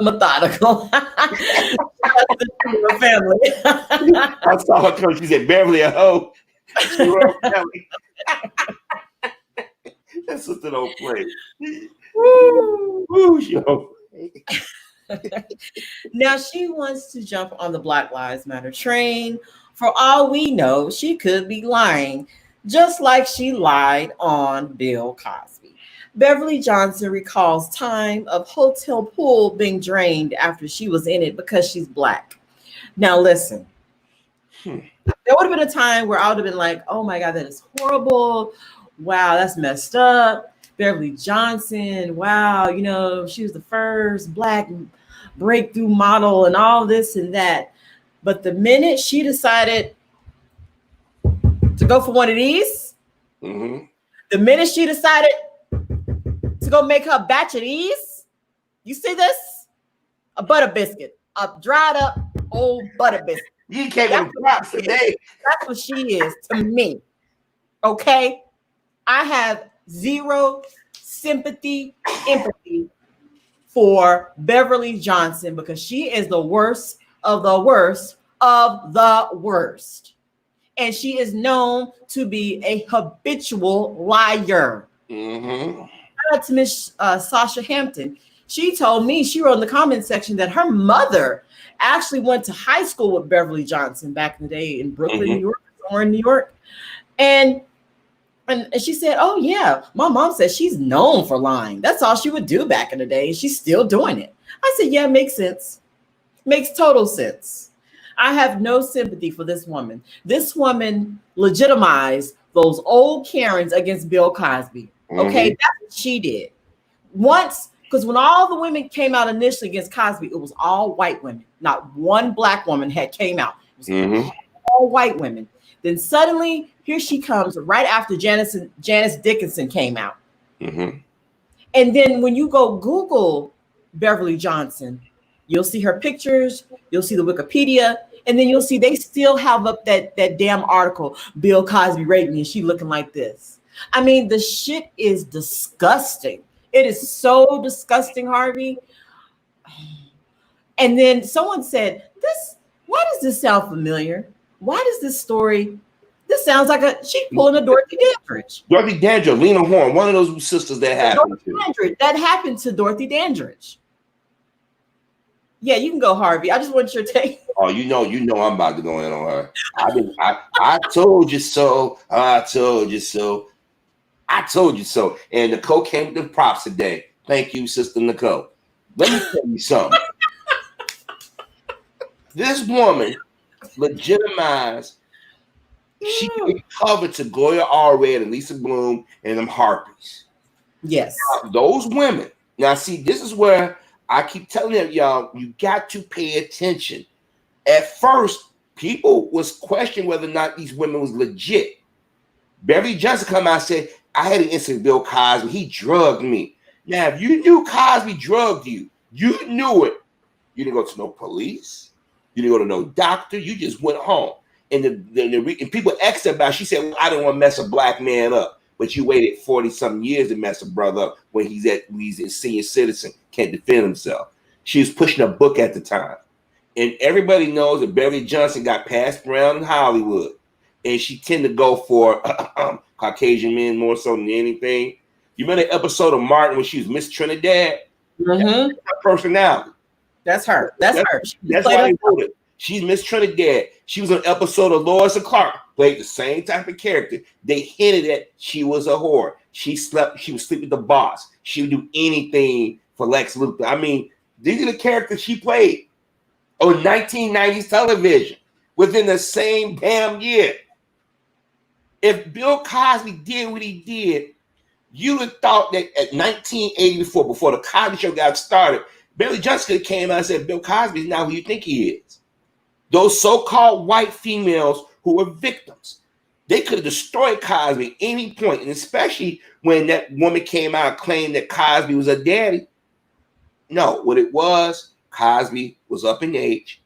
Methodical. The true family. I saw her come. She said, Beverly, a hoe. That's something don't play. Woo, woo, yo. Now she wants to jump on the Black Lives Matter train. For all we know, she could be lying, just like she lied on Bill Cosby. Beverly Johnson recalls time of hotel pool being drained after she was in it because she's black. Now listen, there would have been a time where I would have been like, oh my God, that is horrible. Wow, that's messed up. Beverly Johnson, wow, you know, she was the first black breakthrough model and all this and that. But the minute she decided to go for one of these, the minute she decided to go make her batch of these, you see this? A butter biscuit, a dried up old butter biscuit. You came with props today. That's what she is to me. Okay? I have zero sympathy, empathy for Beverly Johnson because she is the worst of the worst of the worst. And she is known to be a habitual liar. Shout out to Miss Sasha Hampton. She told me, she wrote in the comment section that her mother actually went to high school with Beverly Johnson back in the day in Brooklyn, New York, somewhere in New York. And she said, oh yeah, my mom said she's known for lying. That's all she would do back in the day. She's still doing it. I said, yeah, makes sense. Makes total sense. I have no sympathy for this woman. This woman legitimized those old Karens against Bill Cosby. Okay, that's what she did. Once, because when all the women came out initially against Cosby, it was all white women. Not one black woman had came out. It was all white women. Then suddenly, here she comes right after Janice Dickinson came out. And then when you go Google Beverly Johnson, you'll see her pictures, you'll see the Wikipedia, and then you'll see they still have up that damn article, Bill Cosby raped me, and she looking like this. I mean, the shit is disgusting. It is so disgusting, Harvey. And then someone said, why does this sound familiar? Why does this story, this sounds like she's pulling a Dorothy Dandridge. Dorothy Dandridge, Lena Horne, one of those sisters that happened to. That happened to Dorothy Dandridge. Yeah, you can go, Harvey. I just want your take. Oh, you know, I'm about to go in on her. I told you so. I told you so. I told you so. And Nicole came with the props today. Thank you, Sister Nicole. Let me tell you something. This woman legitimized. She covered to Gloria Allred and Lisa Bloom and them Harpies. Yes. Now, those women. Now, see, this is where I keep telling them, y'all, you got to pay attention. At first, people was questioning whether or not these women was legit. Beverly Johnson come out and said, I had an incident with Bill Cosby. He drugged me. Now, if you knew Cosby drugged you, you knew it. You didn't go to no police. You didn't go to no doctor. You just went home. And and people asked her about it. She said, well, I didn't want to mess a black man up. But you waited 40-something years to mess a brother up when he's a senior citizen, can't defend himself. She was pushing a book at the time. And everybody knows that Beverly Johnson got passed around in Hollywood. And she tended to go for Caucasian men more so than anything. You remember the episode of Martin when she was Miss Trinidad? Mm-hmm. Her personality. That's her. That's her. That's why they wrote it. She's Miss Trinidad. She was on an episode of Lois and Clark, played the same type of character. They hinted at she was a whore. She would sleep with the boss. She would do anything for Lex Luthor. I mean, these are the characters she played on 1990s television within the same damn year. If Bill Cosby did what he did, you would have thought that at 1984, before the Cosby Show got started, Beverly Johnson came out and said, Bill Cosby is not who you think he is. Those so-called white females who were victims, they could have destroyed Cosby at any point, and especially when that woman came out and claimed that Cosby was a daddy. No, what it was, Cosby was up in age,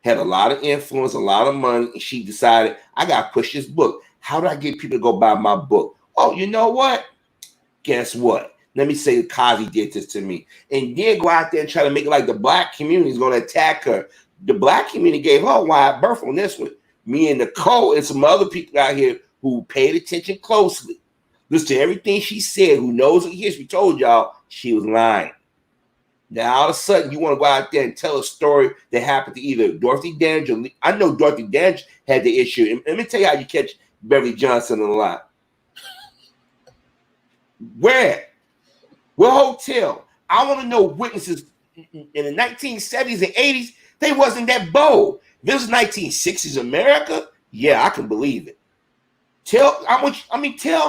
had a lot of influence, a lot of money, and she decided, I got to push this book. How do I get people to go buy my book? Oh, you know what? Guess what? Let me say Cosby did this to me. And then go out there and try to make it like the black community is going to attack her. The black community gave her a wide berth on this one. Me and Nicole and some other people out here who paid attention closely. Listen to everything she said, who knows the history, told y'all she was lying. Now, all of a sudden, you want to go out there and tell a story that happened to either Dorothy Dandridge or I know Dorothy Dandridge had the issue. And let me tell you how you catch Beverly Johnson in the line. Where? What hotel? I want to know witnesses in the 1970s and 80s. They wasn't that bold. If it was 1960s America, yeah, I can believe it. Tell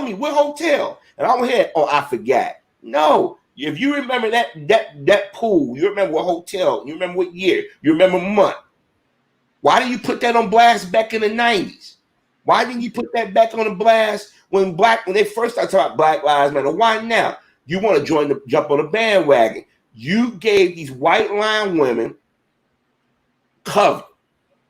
me what hotel? And I went ahead. Oh, I forgot. No, if you remember that pool, you remember what hotel, you remember what year, you remember month. Why didn't you put that on blast back in the 90s? Why didn't you put that back on the blast when they first started talking about Black Lives Matter? Why now? You want to jump on the bandwagon. You gave these white line women cover.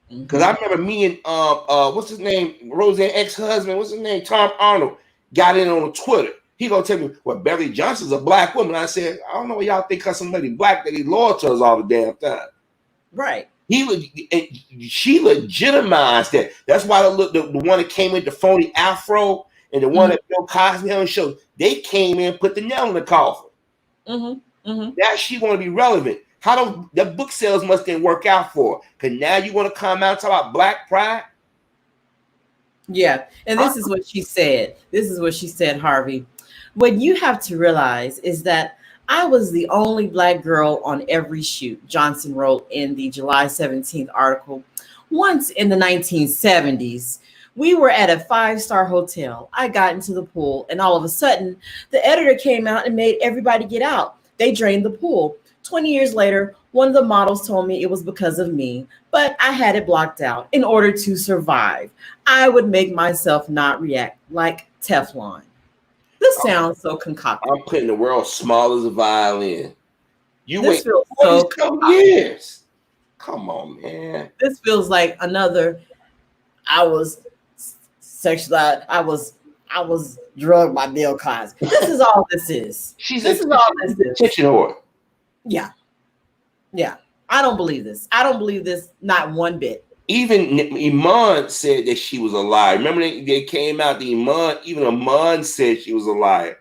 Because I remember me and what's his name? Roseanne ex-husband, what's his name? Tom Arnold got in on Twitter. He gonna tell me, well, Beverly Johnson's a black woman. I said, I don't know what y'all think because somebody black that he's loyal to us all the damn time. Right. She legitimized that. That's why the one that came with the phony afro and the one that Bill Cosby on the show, they came in, put the nail in the coffin. Now she want to be relevant. How the book sales must didn't work out for her? Because now you want to come out and talk about black pride? Yeah, and this is what she said. This is what she said, Harvey. What you have to realize is that I was the only black girl on every shoot, Johnson wrote in the July 17th article. Once in the 1970s, we were at a 5-star hotel. I got into the pool, and all of a sudden, the editor came out and made everybody get out. They drained the pool. 20 years later, one of the models told me it was because of me, but I had it blocked out in order to survive. I would make myself not react like Teflon. This sounds so concocted. I'm putting the world small as a violin. You this wait feels so years. Come on, man. This feels like another. I was sexualized. I was drugged by Bill Cosby. This is all this is. This is all this is. Attention whore. Yeah. I don't believe this. I don't believe this not one bit. Even Iman said that she was a liar. Remember they came out, even Iman said she was a liar.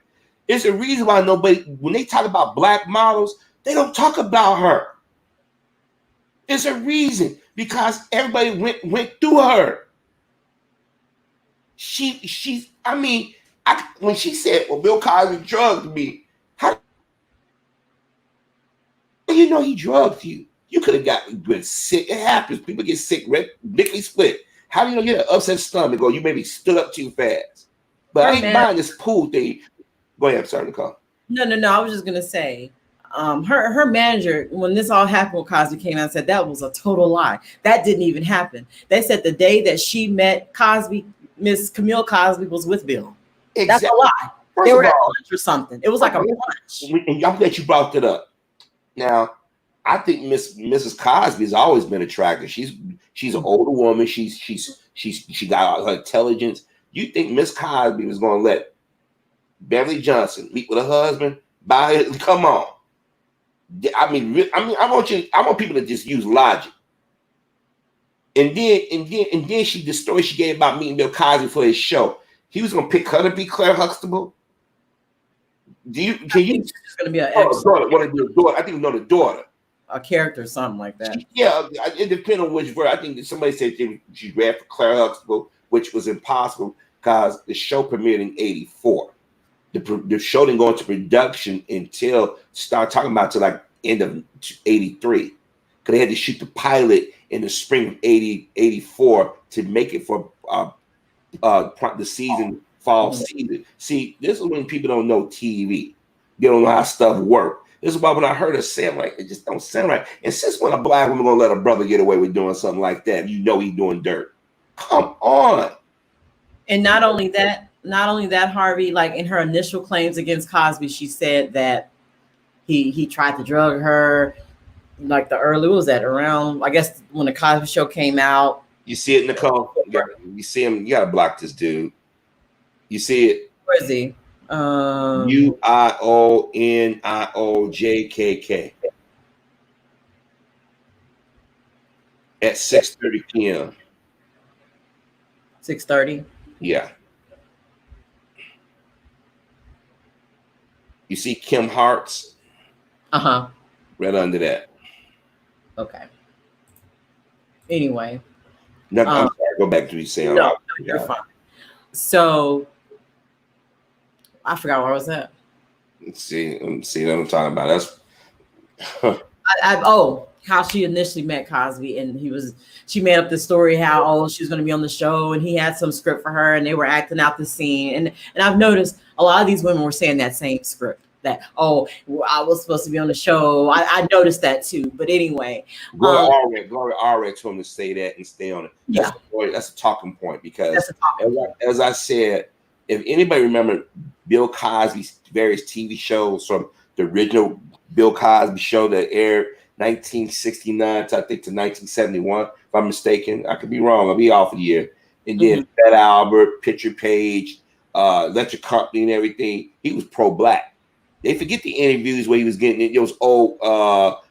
It's a reason why when they talk about black models, they don't talk about her. It's a reason, because everybody went through her. When she said, well, Bill Cosby drugged me, how do you know he drugged you? You could have been sick. It happens. People get sick, ridiculously split. How do you know you had an upset stomach or you maybe stood up too fast? But I ain't buying this pool thing. Go ahead, I'm sorry, Nicole. No. I was just gonna say, her manager, when this all happened, Cosby came out and said that was a total lie. That didn't even happen. They said the day that she met Cosby, Miss Camille Cosby was with Bill. Exactly. That's a lie. First They were of at all, lunch or something. It was like a brunch. and I'm glad you brought that up. Now, I think Mrs. Cosby has always been attractive. She's an older woman. She got her intelligence. You think Miss Cosby was going to let Beverly Johnson meet with her husband? Come on. I mean, I want people to just use logic. And then the story she gave about meeting Bill Cosby for his show. He was going to pick her to be Claire Huxtable. Can you? It's going to be an daughter. I think the daughter. A character, something like that. Yeah, it depends on which version. I think somebody said she read for Claire Huxtable, which was impossible because the show premiered in '84. The show didn't go into production until start talking about to like end of '83, because they had to shoot the pilot in the spring of '84 to make it for the season, fall season. See, this is when people don't know TV. They don't know how stuff works. This is why when I heard her say, I'm like, it just don't sound right. And since when a black woman gonna let a brother get away with doing something like that? You know he's doing dirt. Come on. And not only that, Harvey, like in her initial claims against Cosby, she said that he tried to drug her, like what was that, around, I guess, when the Cosby Show came out. You see it, Nicole? You see him, you gotta block this dude. You see it? Where is he? UIONIOJKK at 6:30 p.m. 6:30. Yeah. You see Kim Hart's? Right under that. Okay. Anyway. No, I'm sorry. Go back to what you saying. No, you're fine. So I forgot where I was at. See what I'm talking about. That's how she initially met Cosby, and she made up the story how she was going to be on the show, and he had some script for her, and they were acting out the scene, and I've noticed a lot of these women were saying that same script, that I was supposed to be on the show. I noticed that too. But anyway, Gloria already told him to say that and stay on it. That's a talking point, because as I said, if anybody remember Bill Cosby's various TV shows from the original Bill Cosby show that aired 1969 to I think to 1971, if I'm mistaken, I could be wrong. I'll be off a year. And then Fat Albert, Picture Page, Electric Company, and everything. He was pro-black. They forget the interviews where he was getting those old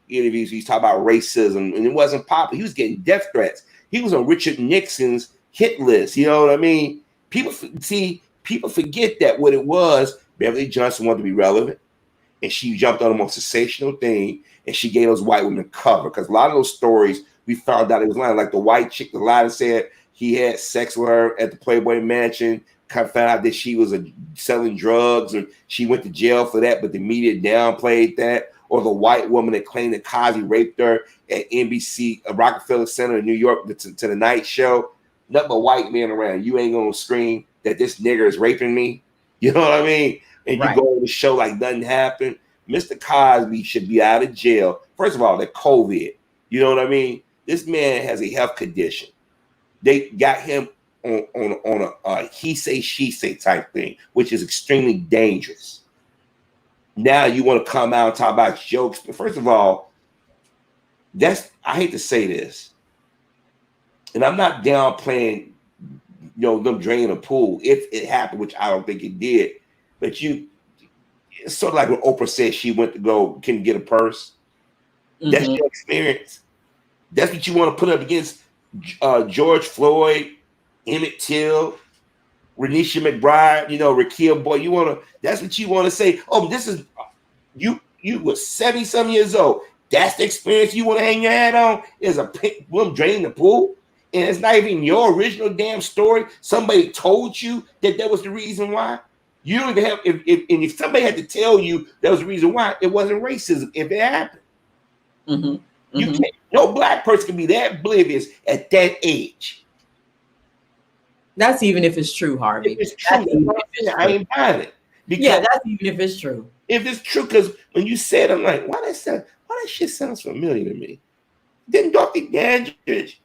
interviews. He's talking about racism, and it wasn't popular. He was getting death threats. He was on Richard Nixon's hit list. You know what I mean? People forget that what it was. Beverly Johnson wanted to be relevant, and she jumped on the most sensational thing, and she gave those white women cover, because a lot of those stories we found out it was lying. Like the white chick, the lie that said he had sex with her at the Playboy Mansion. Kind of found out that she was selling drugs, and she went to jail for that, but the media downplayed that. Or the white woman that claimed that Cosby raped her at NBC, Rockefeller Center in New York, to the night show. Nothing but white men around. You ain't gonna scream that this nigger is raping me. You know what I mean? And you go on the show like nothing happened. Mr. Cosby should be out of jail. First of all, that COVID. You know what I mean? This man has a health condition. They got him on a he say, she say type thing, which is extremely dangerous. Now you want to come out and talk about jokes. But first of all, I hate to say this, and I'm not downplaying, them draining a pool if it happened, which I don't think it did. But it's sort of like when Oprah said she went to can get a purse. That's your experience. That's what you want to put up against George Floyd, Emmett Till, Renisha McBride, Rakia Boy. That's what you want to say. Oh, this is you were 70-some years old. That's the experience you want to hang your hat on, is a woman draining the pool. And it's not even your original damn story. Somebody told you that was the reason why. You don't even have, if somebody had to tell you that was the reason why, it wasn't racism if it happened. You can't, no black person can be that oblivious at that age. That's even if it's true, Harvey. If it's true, I ain't buying it. That's even if it's true. If it's true, because when you said, I'm like, why that shit sounds familiar to me? Didn't Dorothy Dandridge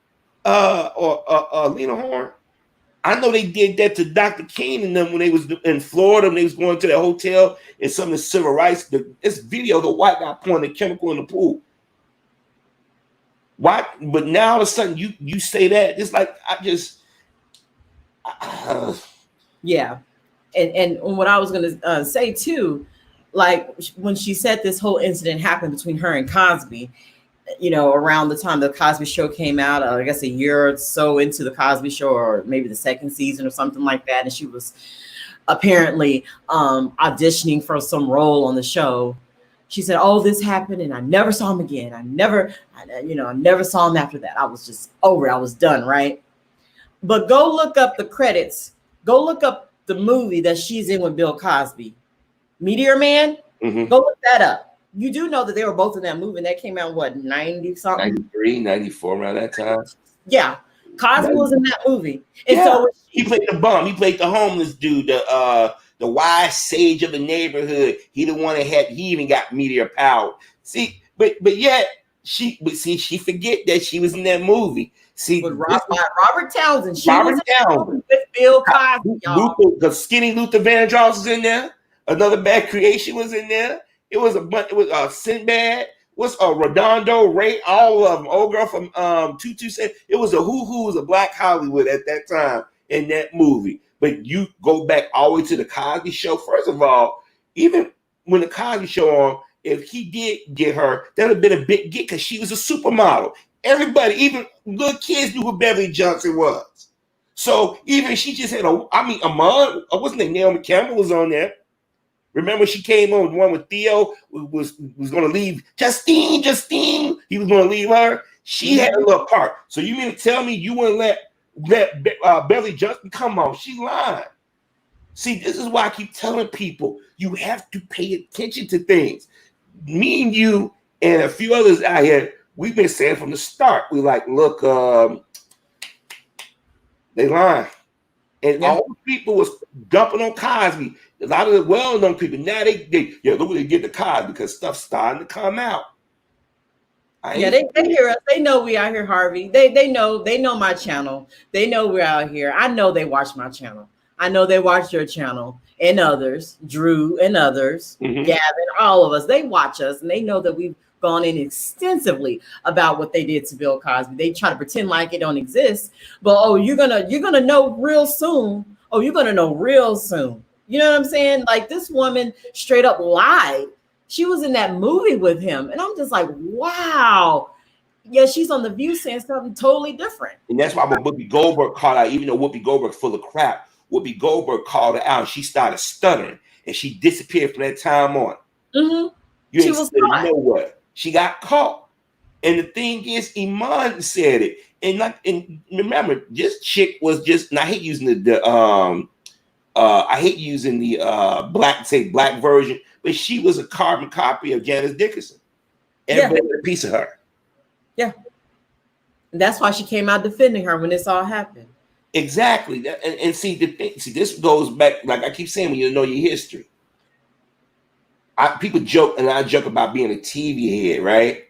or Lena Horne? I know they did that to Dr. King and them when they was in Florida, when they was going to the hotel and some of the civil rights. This video, the white guy pouring the chemical in the pool. Why? But now all of a sudden you say that, it's like yeah. And what I was gonna say too, like when she said this whole incident happened between her and Cosby, you know, around the time the Cosby Show came out, I guess a year or so into the Cosby Show, or maybe the second season or something like that, and she was apparently auditioning for some role on the show. She said, "Oh, this happened, and I never saw him again. I never saw him after that. I was just over. I was done, right?" But go look up the credits. Go look up the movie that she's in with Bill Cosby, Meteor Man. Mm-hmm. Go look that up. You do know that they were both in that movie, and that came out, what, 90 something? 93, 94, around that time. Yeah. Cosby was in that movie. And yeah. so he played the bum. He played the homeless dude, the wise sage of the neighborhood. He the one that he even got meteor power. See, but yet she forget that she was in that movie. See, with Robert Townsend. She was in that movie with Bill Cosby, y'all. The skinny Luther Vandross was in there. Another Bad Creation was in there. It was a bunch. It was Sinbad. What's Redondo, Ray, all of them. Old girl from 227. It was a who's of Black Hollywood at that time in that movie. But you go back all the way to the Cosby Show. First of all, even when the Cosby Show on, if he did get her, that would have been a big get because she was a supermodel. Everybody, even little kids, knew who Beverly Johnson was. So even she just had Amon, what's her name? Naomi Campbell was on there. Remember she came on, the one with Theo was going to leave Justine. He was going to leave her. She had a little part. So you mean to tell me you wouldn't let Beverly Johnson come on? She lying. See, this is why I keep telling people you have to pay attention to things. Me and you and a few others out here, we've been saying from the start, we like, look, they lying. And all the people was dumping on Cosby. A lot of the well-known people, now they look what they get the Cosby because stuff's starting to come out. They hear us. They know we out here, Harvey. They know my channel. They know we're out here. I know they watch my channel. I know they watch your channel and others, Drew and others, Gavin, all of us. They watch us and they know that we've gone in extensively about what they did to Bill Cosby. They try to pretend like it don't exist, but you're gonna know real soon. You're gonna know real soon. You know what I'm saying? Like this woman straight up lied. She was in that movie with him, and I'm just like, wow. Yeah, she's on The View saying something totally different. And that's why when Whoopi Goldberg called out, even though Whoopi Goldberg's full of crap, Whoopi Goldberg called her out. And she started stuttering, and she disappeared from that time on. Mm-hmm. She was nowhere. She got caught. And the thing is, Iman said it. And remember, this chick was just, and I hate using the black version, but she was a carbon copy of Janice Dickinson. Everybody had a piece of her. Yeah. And that's why she came out defending her when this all happened. Exactly. And see, this goes back, like I keep saying, when you know your history. People joke, and I joke about being a TV head, right?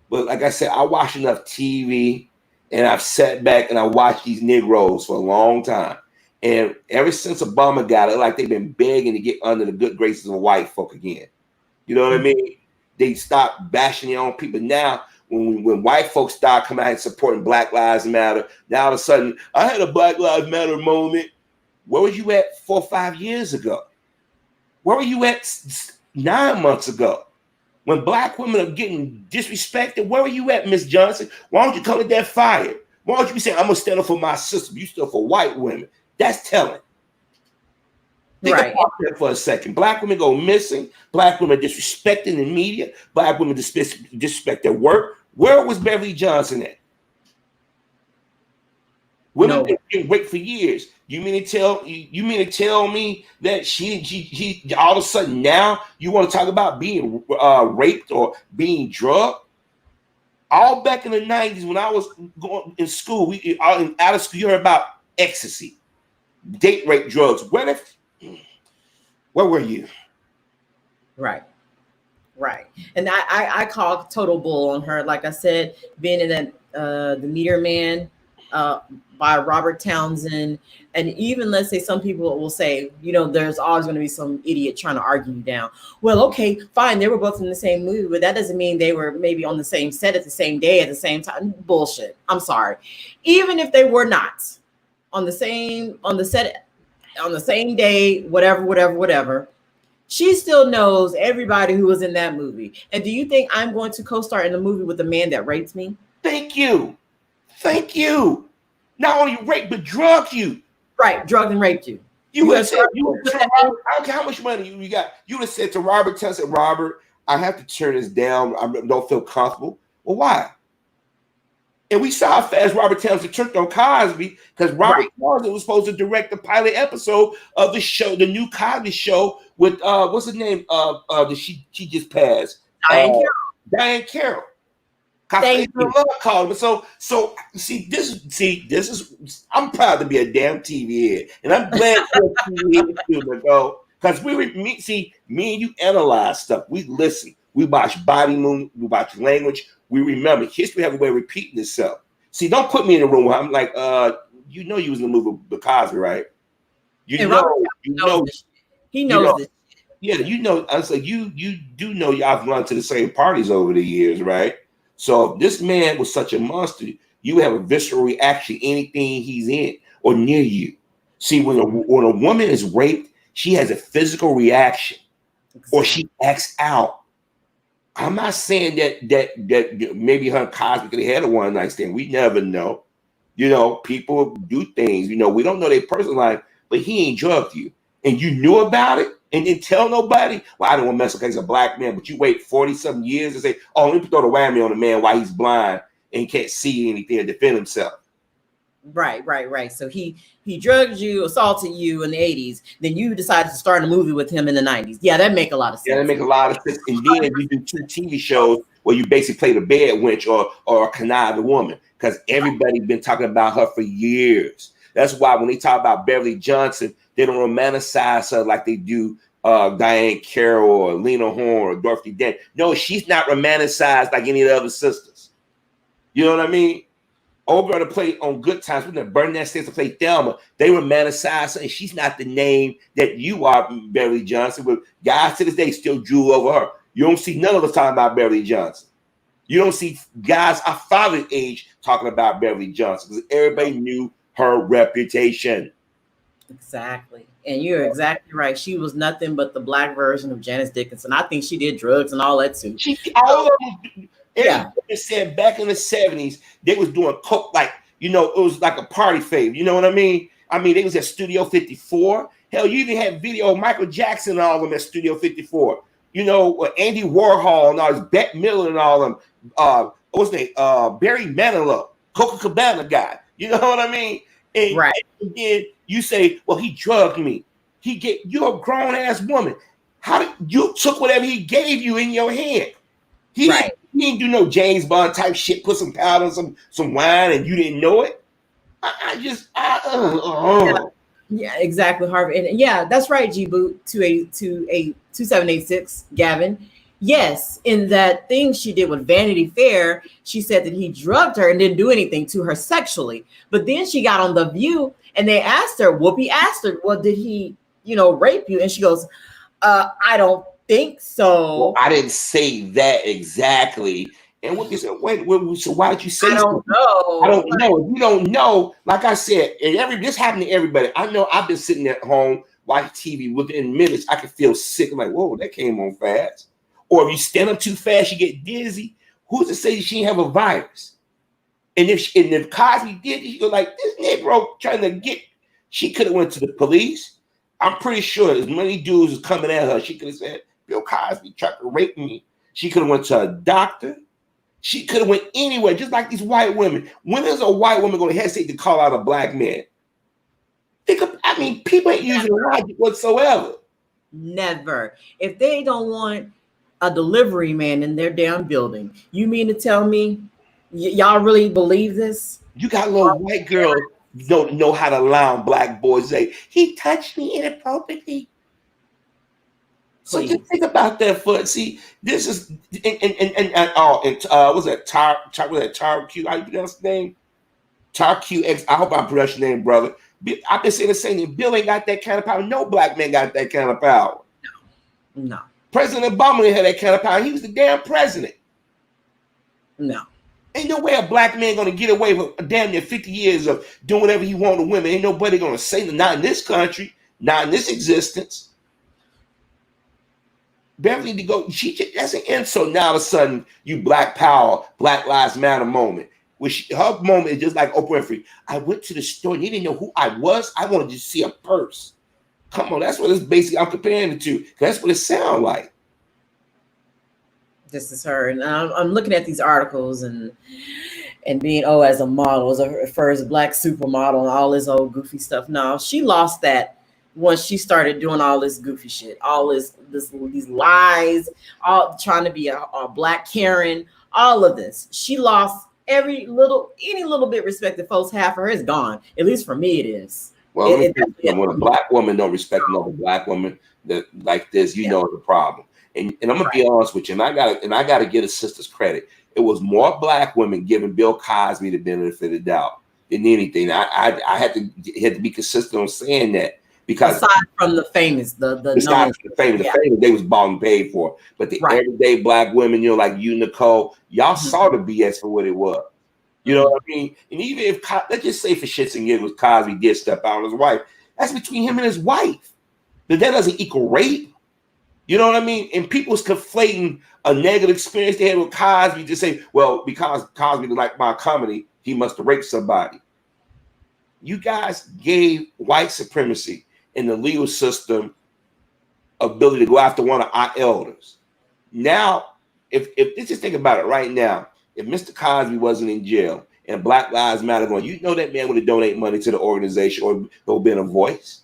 But like I said, I watch enough TV, and I've sat back and I watched these Negroes for a long time. And ever since Obama got it, like they've been begging to get under the good graces of white folk again. You know what I mean? They stopped bashing their own people. Now, when white folks start coming out and supporting Black Lives Matter, now all of a sudden, I had a Black Lives Matter moment. Where were you at 4 or 5 years ago? Where were you at 9 months ago? When black women are getting disrespected, where were you at, Miss Johnson? Why don't you come to that fire? Why don't you be saying, I'm going to stand up for my sister, you stand up for white women? That's telling. Think about that for a second. Black women go missing. Black women disrespected in the media. Black women disrespect their work. Where was Beverly Johnson at? Women been wait for years. You mean to tell me that she all of a sudden now you want to talk about being raped or being drugged? All back in the 90s when I was going in school, out of school, you heard about ecstasy, date rape drugs. Where were you? Right. And I call total bull on her. Like I said, being in that the Meteor Man by Robert Townsend. And even, let's say, some people will say, you know, there's always going to be some idiot trying to argue you down. Well, okay, fine, they were both in the same movie, but that doesn't mean they were maybe on the same set at the same day at the same time. Bullshit. I'm sorry. Even if they were not on the set on the same day, whatever, she still knows everybody who was in that movie. And do you think I'm going to co-star in a movie with a man that raped me? Thank you. Not only raped, but drugged you. Right, drugged and raped you. You would have said, I don't care how much money you got. You would have said to Robert Townsend, Robert, I have to turn this down. I don't feel comfortable. Well, why? And we saw how fast Robert Townsend turned on Cosby, because Robert Townsend was supposed to direct the pilot episode of the show, the new Cosby show with what's her name? She just passed. Diane Carroll. Thank you. So see, this is I'm proud to be a damn TV head, and I'm glad you're a TV head too, Nicole, because me and you analyze stuff. We listen. We watch body movement. We watch language. We remember. History have a way of repeating itself. See, don't put me in the room where I'm like, you know, you was in the movie with Cosby, right? He knows this. Yeah, you know. I was like, you do know y'all run to the same parties over the years, right? So if this man was such a monster, you have a visceral reaction to anything he's in or near you. See, when a woman is raped, she has a physical reaction, or she acts out. I'm not saying that maybe her and Cosby could have had a one night stand. We never know. You know, people do things. You know, we don't know their personal life, but he ain't drugged you, and you knew about it and didn't tell nobody. Well, I don't want to mess with, he's a black man, but you wait 40-something years and say, "Oh, let me throw the whammy on the man while he's blind and can't see anything and defend himself." Right. So he drugged you, assaulted you in the 80s. Then you decided to start a movie with him in the 90s. Yeah, that make a lot of sense. Yeah, that make a lot of sense. And then you do 2 TV shows where you basically play the bed wench or a conniving woman, because everybody's been talking about her for years. That's why when they talk about Beverly Johnson, they don't romanticize her like they do Diane Carroll or Lena Horne or Dorothy Dent. No, she's not romanticized like any of the other sisters. You know what I mean? Over to play on Good Times, we're gonna burn that stage to play Thelma. They romanticize her, and she's not the name that you are, Beverly Johnson. But guys to this day still drool over her. You don't see none of us talking about Beverly Johnson. You don't see guys our father's age talking about Beverly Johnson, because everybody knew her reputation. Exactly. And you're exactly right. She was nothing but the black version of Janice Dickinson. I think she did drugs and all that too. Everybody said back in the 70s, they was doing coke, like, you know, it was like a party fave. You know what I mean? They was at Studio 54. Hell, you even had video of Michael Jackson and all of them at Studio 54. You know, Andy Warhol and all this, Bette Midler and all of them. What's his name? Barry Manilow, Coca-Cabana guy. You know what I mean? And, right. And then you say, well, he drugged me. You're a grown ass woman. How did you took whatever he gave you in your hand? He didn't do no James Bond type shit. Put some powder on some wine, and you didn't know it. Yeah, exactly, Harvey. And yeah, that's right, G Boot 2786, Gavin. Yes, in that thing she did with Vanity Fair, she said that he drugged her and didn't do anything to her sexually. But then she got on The View and they asked her, Whoopi asked her, well, did he, rape you? And she goes, I don't think so. Well, I didn't say that exactly. And Whoopi said, wait, so why did you say I don't know. I don't know. If you don't know, like I said, and this happened to everybody. I know I've been sitting at home watching TV. Within minutes, I could feel sick. I'm like, whoa, that came on fast. Or if you stand up too fast, you get dizzy. Who's to say she didn't have a virus? And if Cosby did, you go like, this Negro trying to get, she could have went to the police. I'm pretty sure as many dudes was coming at her, she could have said, Bill Cosby tried to rape me. She could have went to a doctor. She could have went anywhere, just like these white women. When is a white woman going to hesitate to call out a black man? People ain't using logic whatsoever. Never. If they don't want a delivery man in their damn building, you mean to tell me y'all really believe this? You got little white girls don't know how to lie on black boys. Say he touched me inappropriately. So just think about that foot. See, this is was that Tar Q? How you pronounce his name? TarQX, I hope I pronounced your name, brother. I've been saying the same thing. Bill ain't got that kind of power. No black man got that kind of power. No. President Obama didn't have that kind of power. He was the damn president. No. Ain't no way a black man gonna get away with damn near 50 years of doing whatever he want to women. Ain't nobody gonna say that. Not in this country, not in this existence. Beverly to go, that's an insult. Now all of a sudden, you black power, Black Lives Matter moment. Her moment is just like Oprah Winfrey. I went to the store and he didn't know who I was. I wanted to see a purse. Come on, that's what it's basically I'm comparing it to. That's what it sounds like. This is her, and I'm looking at these articles and being as a model, as a first black supermodel, and all this old goofy stuff. No, she lost that once she started doing all this goofy shit, all these lies, all trying to be a black Karen, all of this. She lost any little bit respect that folks have for her is gone. At least for me, it is. Well, when a black woman don't respect another black woman that like this, you know the problem. And I'm gonna be honest with you, and I gotta give the sisters credit. It was more black women giving Bill Cosby the benefit of the doubt than anything. I had to be consistent on saying that because aside from the famous, the famous, they was bought and paid for. But the everyday black women, like you, Nicole, y'all saw the BS for what it was. You know what I mean? And even if let's just say for shits and giggles, Cosby did step out on his wife, that's between him and his wife. But that doesn't equal rape. You know what I mean? And people's conflating a negative experience they had with Cosby to say, well, because Cosby liked my comedy, he must have raped somebody. You guys gave white supremacy in the legal system ability to go after one of our elders. Now, if let's just think about it right now, if Mr. Cosby wasn't in jail and Black Lives Matter going, that man would have donated money to the organization or been a voice.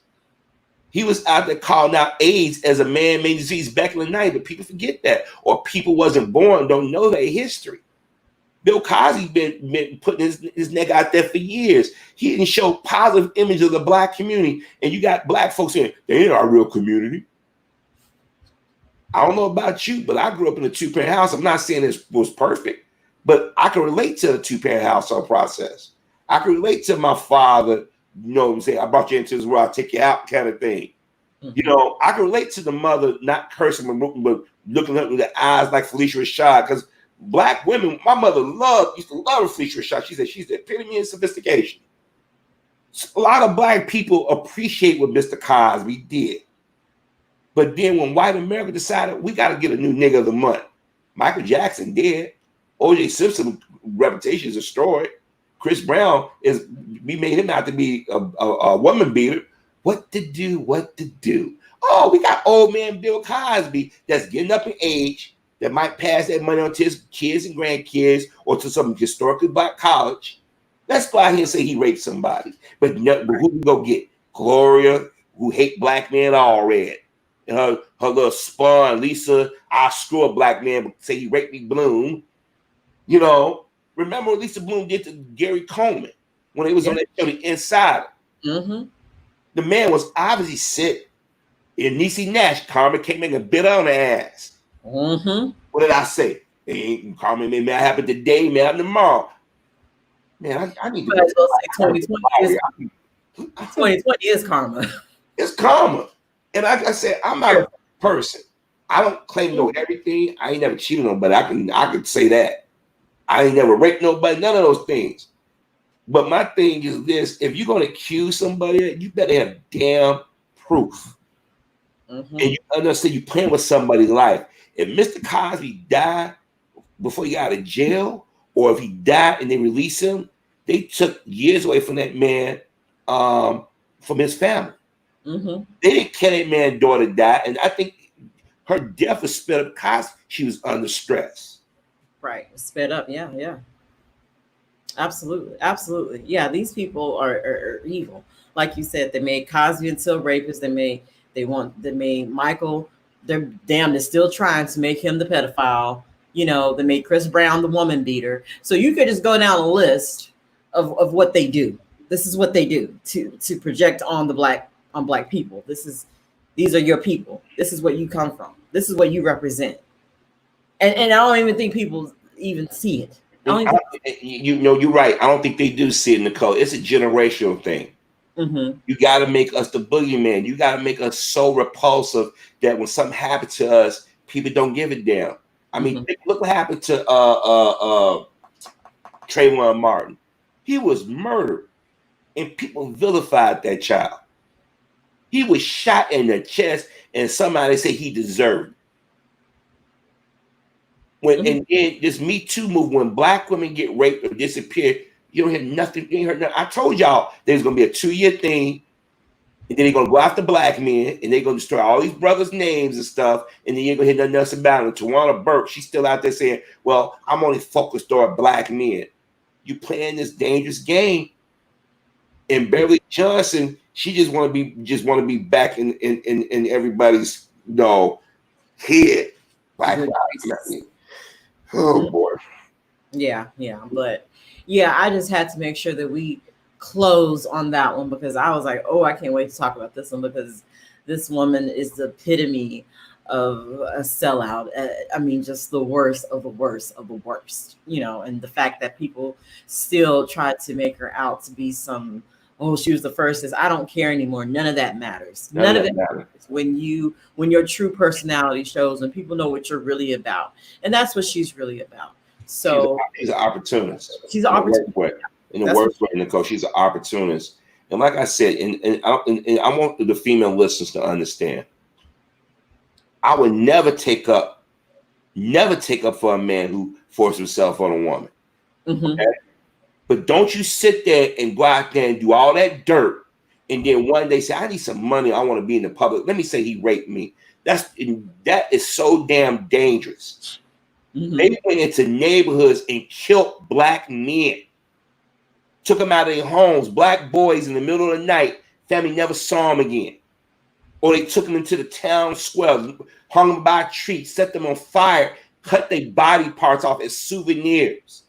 He was out there calling out AIDS as a man-made disease back in the night, but people forget that. Or people wasn't born, don't know their history. Bill Cosby been putting his neck out there for years. He didn't show positive image of the black community. And you got black folks saying, they ain't our real community. I don't know about you, but I grew up in a two-parent house. I'm not saying this was perfect, but I can relate to the two-parent household process. I can relate to my father, saying, I brought you into this world, I'll take you out kind of thing. Mm-hmm. I can relate to the mother not cursing, but looking up with the eyes like Felicia Rashad, because black women, my mother used to love Felicia Rashad. She said she's the epitome of sophistication. A lot of black people appreciate what Mr. Cosby did. But then when white America decided we got to get a new nigga of the month, Michael Jackson did. O.J. Simpson's reputation is destroyed. Chris Brown we made him out to be a woman beater. What to do? Oh, we got old man Bill Cosby that's getting up in age that might pass that money on to his kids and grandkids or to some historically black college. Let's go out here and say he raped somebody. But who we go get? Gloria, who hate black men already. And her little spawn, Lisa, I'll screw a black man, but say he raped me, Bloom. Remember what Lisa Bloom did to Gary Coleman when he was on that show, The Insider. Mm-hmm. The man was obviously sick. And Niecy Nash, Carmen came in and bit on the ass. Mm-hmm. What did I say? Carmen may not happen today, may happen tomorrow. Man, I need to go. 2020 is karma. It's karma. And like I said, I'm not a person. I don't claim to know everything. I ain't never cheated on nobody. I can say that. I ain't never raped nobody, none of those things. But my thing is this: if you're gonna accuse somebody, you better have damn proof. Mm-hmm. And you understand you're playing with somebody's life. If Mr. Cosby died before he got out of jail, or if he died and they released him, they took years away from that man, from his family. Mm-hmm. They didn't kill that man's daughter died, and I think her death was sped up because she was under stress. Right, sped up, yeah. Absolutely. Yeah, these people are evil. Like you said, they made Cosby into a rapist. They made Michael. They're still trying to make him the pedophile. They made Chris Brown the woman beater. So you could just go down a list of what they do. This is what they do to project on black people. These are your people. This is what you come from. This is what you represent. And I don't even think people even see it. You know, you're right. I don't think they do see it, Nicole. It's a generational thing. Mm-hmm. You got to make us the boogeyman. You got to make us so repulsive that when something happens to us, people don't give a damn. I mean, look what happened to Trayvon Martin. He was murdered, and people vilified that child. He was shot in the chest, and somebody said he deserved it. And this Me Too movement, when black women get raped or disappear, you don't hear nothing. You ain't heard nothing. I told y'all there's gonna be a 2-year thing, and then they're gonna go after black men, and they're gonna destroy all these brothers' names and stuff, and then you ain't gonna hear nothing else about it. Tawana Burke, she's still out there saying, "Well, I'm only focused on black men." You playing this dangerous game. And Beverly Johnson, she just want to be back in everybody's head. Black lives matter. Oh boy. Yeah, but yeah, I just had to make sure that we close on that one because I was like, oh, I can't wait to talk about this one because this woman is the epitome of a sellout. I mean, just the worst of the worst of the worst, and the fact that people still try to make her out to be some, oh, she was the first. I don't care anymore. None of that matters. None of it matters when your true personality shows and people know what you're really about. And that's what she's really about. So she's an opportunist. She's an opportunist. In the worst way, Nicole, she's an opportunist. And like I said, and I want the female listeners to understand, I would never take up for a man who forced himself on a woman. Okay? But don't you sit there and go out there and do all that dirt, and then one day say, I need some money, I want to be in the public. Let me say he raped me. That is so damn dangerous. They went into neighborhoods and killed black men, took them out of their homes, black boys in the middle of the night, family never saw them again. Or they took them into the town square, hung them by a tree, set them on fire, cut their body parts off as souvenirs.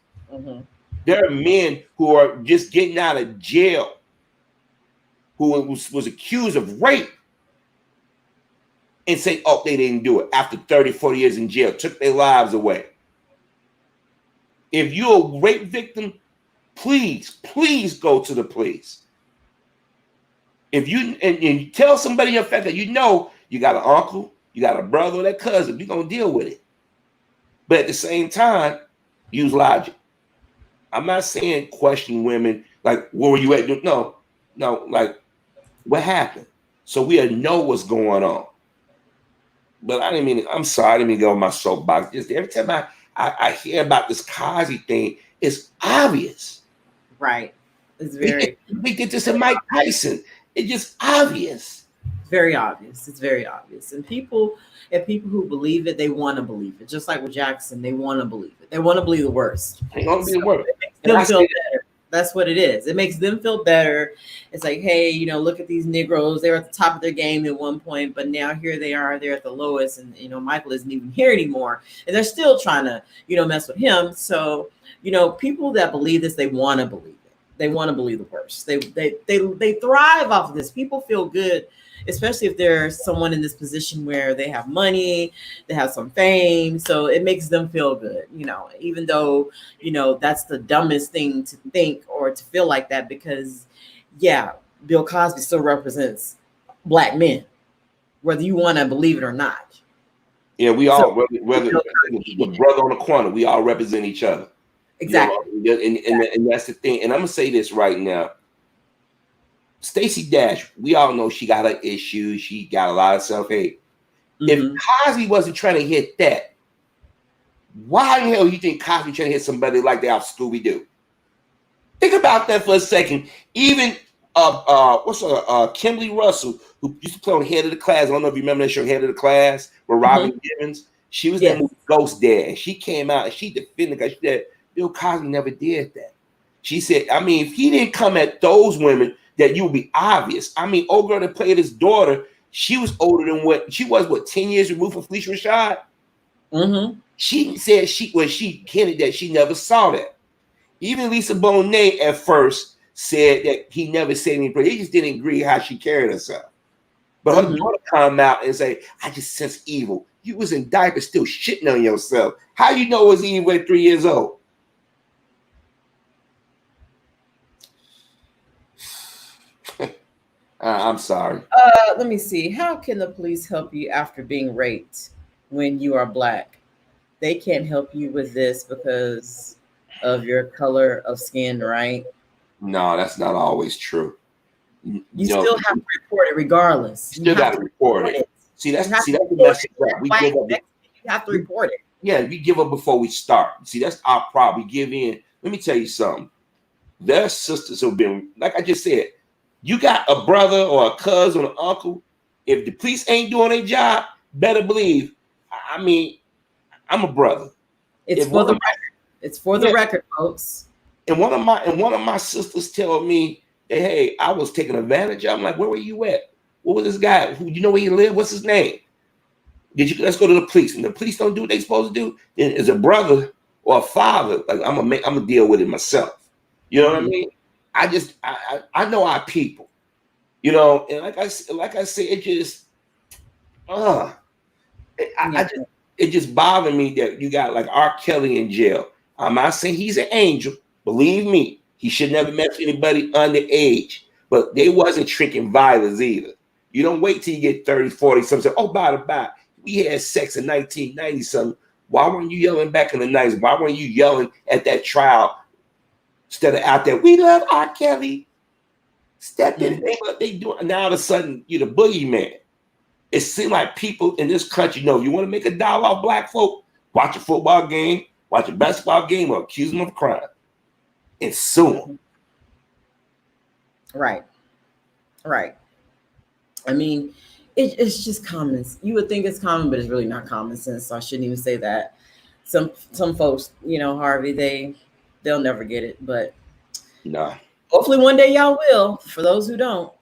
There are men who are just getting out of jail who was accused of rape and say, oh, they didn't do it after 30, 40 years in jail, took their lives away. If you're a rape victim, please go to the police. If you and you tell somebody in fact that you got an uncle, you got a brother or that cousin, you're gonna deal with it. But at the same time, use logic. I'm not saying question women like, where were you at? No, like what happened? So we know what's going on. But I'm sorry, I didn't mean to go on my soapbox. Just every time I hear about this Cosby thing, it's obvious. Right. It's very we did this in Mike Tyson. It's just obvious. Very obvious. It's very obvious. And people who believe it, they want to believe it. Just like with Jackson, they want to believe it. They want to believe the worst. They want to be the worst. It makes them feel better. That's what it is. It makes them feel better. It's like, hey, look at these Negroes. They were at the top of their game at one point, but now here they are. They're at the lowest, and Michael isn't even here anymore, and they're still trying to mess with him. So people that believe this, they want to believe it. They want to believe the worst. They thrive off of this. People feel good, especially if there's someone in this position where they have money, they have some fame. So it makes them feel good, even though, that's the dumbest thing to think or to feel like that, because Bill Cosby still represents black men, whether you want to believe it or not. Yeah, we all, whether the brother on the corner, we all represent each other. Exactly. And that's the thing. And I'm gonna say this right now. Stacey Dash, we all know she got her issues. She got a lot of self-hate. If Cosby wasn't trying to hit that, why in the hell you think Cosby trying to hit somebody like that off Scooby-Doo? Think about that for a second. Even Kimberly Russell, who used to play on Head of the Class. I don't know if you remember that show, Head of the Class, with Robin Givens. She was that movie Ghost Dad, and she came out and she defended the guy. She said, Bill Cosby never did that. She said, if he didn't come at those women, that you would be obvious. Old girl that played his daughter, she was older than she was 10 years removed from Felicia Rashad? She said she hinted that she never saw that. Even Lisa Bonet at first said that he never said anything. He just didn't agree how she carried herself. But her daughter come out and say, I just sense evil. You was in diapers still shitting on yourself. How you know it was evil at 3 years old? I'm sorry. Let me see. How can the police help you after being raped when you are black? They can't help you with this because of your color of skin, right? No, that's not always true. You You know, still have to report it regardless. you still got to report it. See, that's the mess up. We give up. You have to report it. Yeah, we give up before we start. See, that's our problem. We give in. Let me tell you something. Their sisters have been, like I just said, you got a brother or a cousin or uncle. If the police ain't doing their job, better believe. I mean, I'm a brother. It's for the record. It's for the record, folks. And one of my sisters tell me that, hey, I was taken advantage of. I'm like, where were you at? What was this guy? Who you know where he lived? What's his name? Let's go to the police. And the police don't do what they supposed to do, then as a brother or a father, like I'm gonna deal with it myself. You know what I mean? I know our people. You know, and like I said, it just it just bothered me that you got like R. Kelly in jail. I'm not saying he's an angel. Believe me, he should never mess with anybody underage. But they wasn't tricking violence either. You don't wait till you get 30, 40, something. Oh, by the by, we had sex in 1990 something. Why weren't you yelling back in the 90s? Why weren't you yelling at that trial instead of out there? We love R. Kelly. Step in. They do it. Now all of a sudden you're the boogeyman. It seems like people in this country know if you want to make a dollar off black folk, watch a football game, watch a basketball game, or accuse them of crime and sue them. Right. I mean, it's just common. You would think it's common, but it's really not common sense. So I shouldn't even say that. Some folks, you know, Harvey, they'll never get it. But no. Hopefully one day y'all will. For those who don't,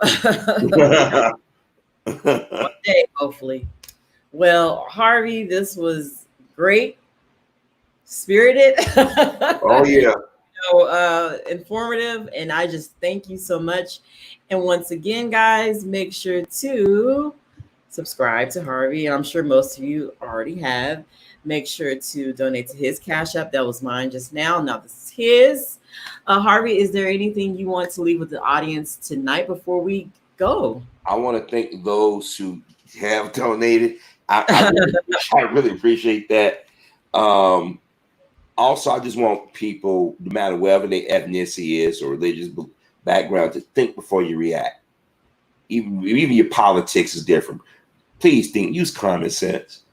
one day, hopefully. Well, Harvey, this was great, spirited. Oh yeah. Informative, and I just thank you so much. And once again, guys, make sure to subscribe to Harvey, and I'm sure most of you already have. Make sure to donate to his Cash App. That was mine just now. Now this is his. Harvey, is there anything you want to leave with the audience tonight before we go? I want to thank those who have donated. I really appreciate that. Also, I just want people, no matter wherever their ethnicity is or religious background, to think before you react. Even your politics is different. Please think, use common sense.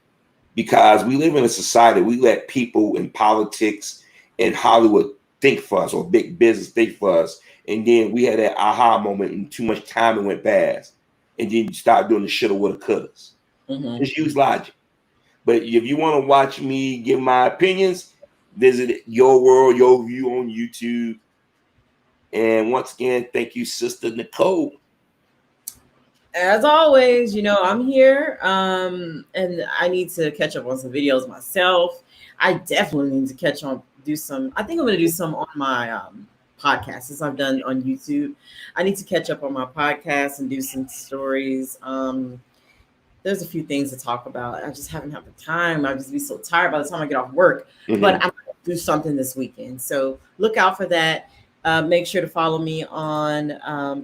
Because we live in a society, we let people in politics and Hollywood think for us, or big business think for us. And then we had that aha moment and too much time and went past. And then you start doing the shoulda, woulda, couldas. Just use logic. But if you want to watch me give my opinions, visit Your World, Your View on YouTube. And once again, thank you, Sister Nicole. As always, you know, I'm here. And I need to catch up on some videos myself. I definitely need to I think I'm going to do some on my podcast, as I've done on YouTube. I need to catch up on my podcast and do some stories. There's a few things to talk about. I just haven't had the time. I just be so tired by the time I get off work. But I'm going to do something this weekend. So look out for that. Make sure to follow me on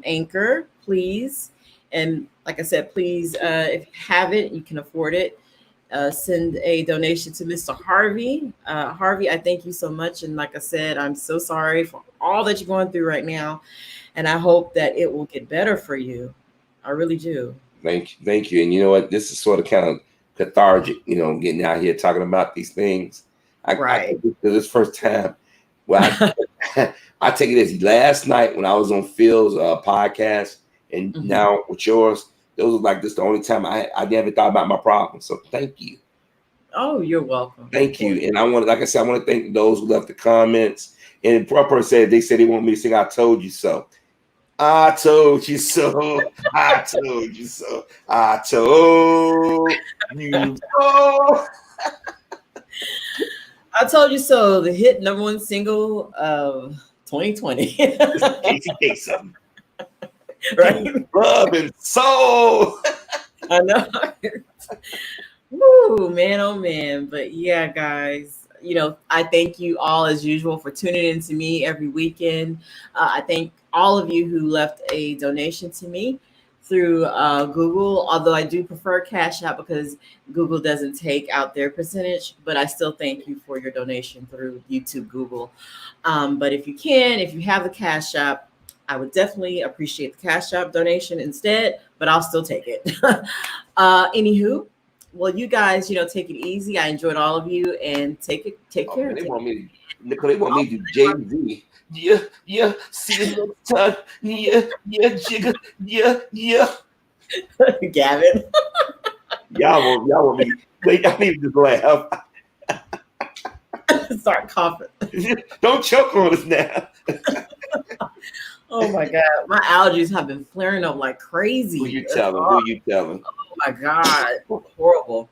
Anchor, please. And like I said, please, if you have it, you can afford it, send a donation to Mr. Harvey. Harvey, I thank you so much. And like I said, I'm so sorry for all that you're going through right now. And I hope that it will get better for you. I really do. Thank you. And you know what? This is sort of kind of cathartic, you know, getting out here talking about these things. I this first time. Well, I take it as last night when I was on Phil's podcast, and now with yours, those are like this the only time I never thought about my problem. So thank you. Oh, you're welcome. Thank you. And I want, like I said, I want to thank those who left the comments. And the person said they want me to sing "I Told You So." I told you so. I told you so. I told you so. I told you so. The hit #1 single of 2020. KCK something. Right? Love and soul. I know. Woo, man, oh man. But yeah, guys, you know, I thank you all as usual for tuning in to me every weekend. I thank all of you who left a donation to me through Google, although I do prefer Cash App because Google doesn't take out their percentage, but I still thank you for your donation through YouTube Google. But if you have the Cash App, I would definitely appreciate the Cash App donation instead, but I'll still take it. Anywho, well, you guys, take it easy. I enjoyed all of you, and take care. Man, they want me to do Jay-Z. Yeah, see you next time. Yeah, jigga, yeah. Gavin. Y'all want me. Wait, I need to just laugh. Start coughing. Don't choke on us now. Oh my God, my allergies have been flaring up like crazy. Who you telling? Oh my God, horrible.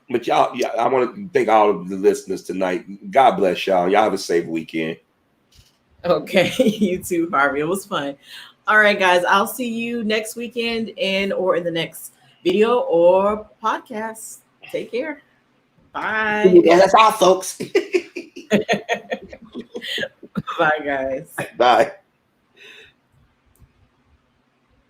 But y'all, I want to thank all of the listeners tonight. God bless y'all. Y'all have a safe weekend. Okay, you too, Harvey. It was fun. All right, guys, I'll see you next weekend or in the next video or podcast. Take care. Bye. Yeah, that's all, folks. Bye, guys. Bye.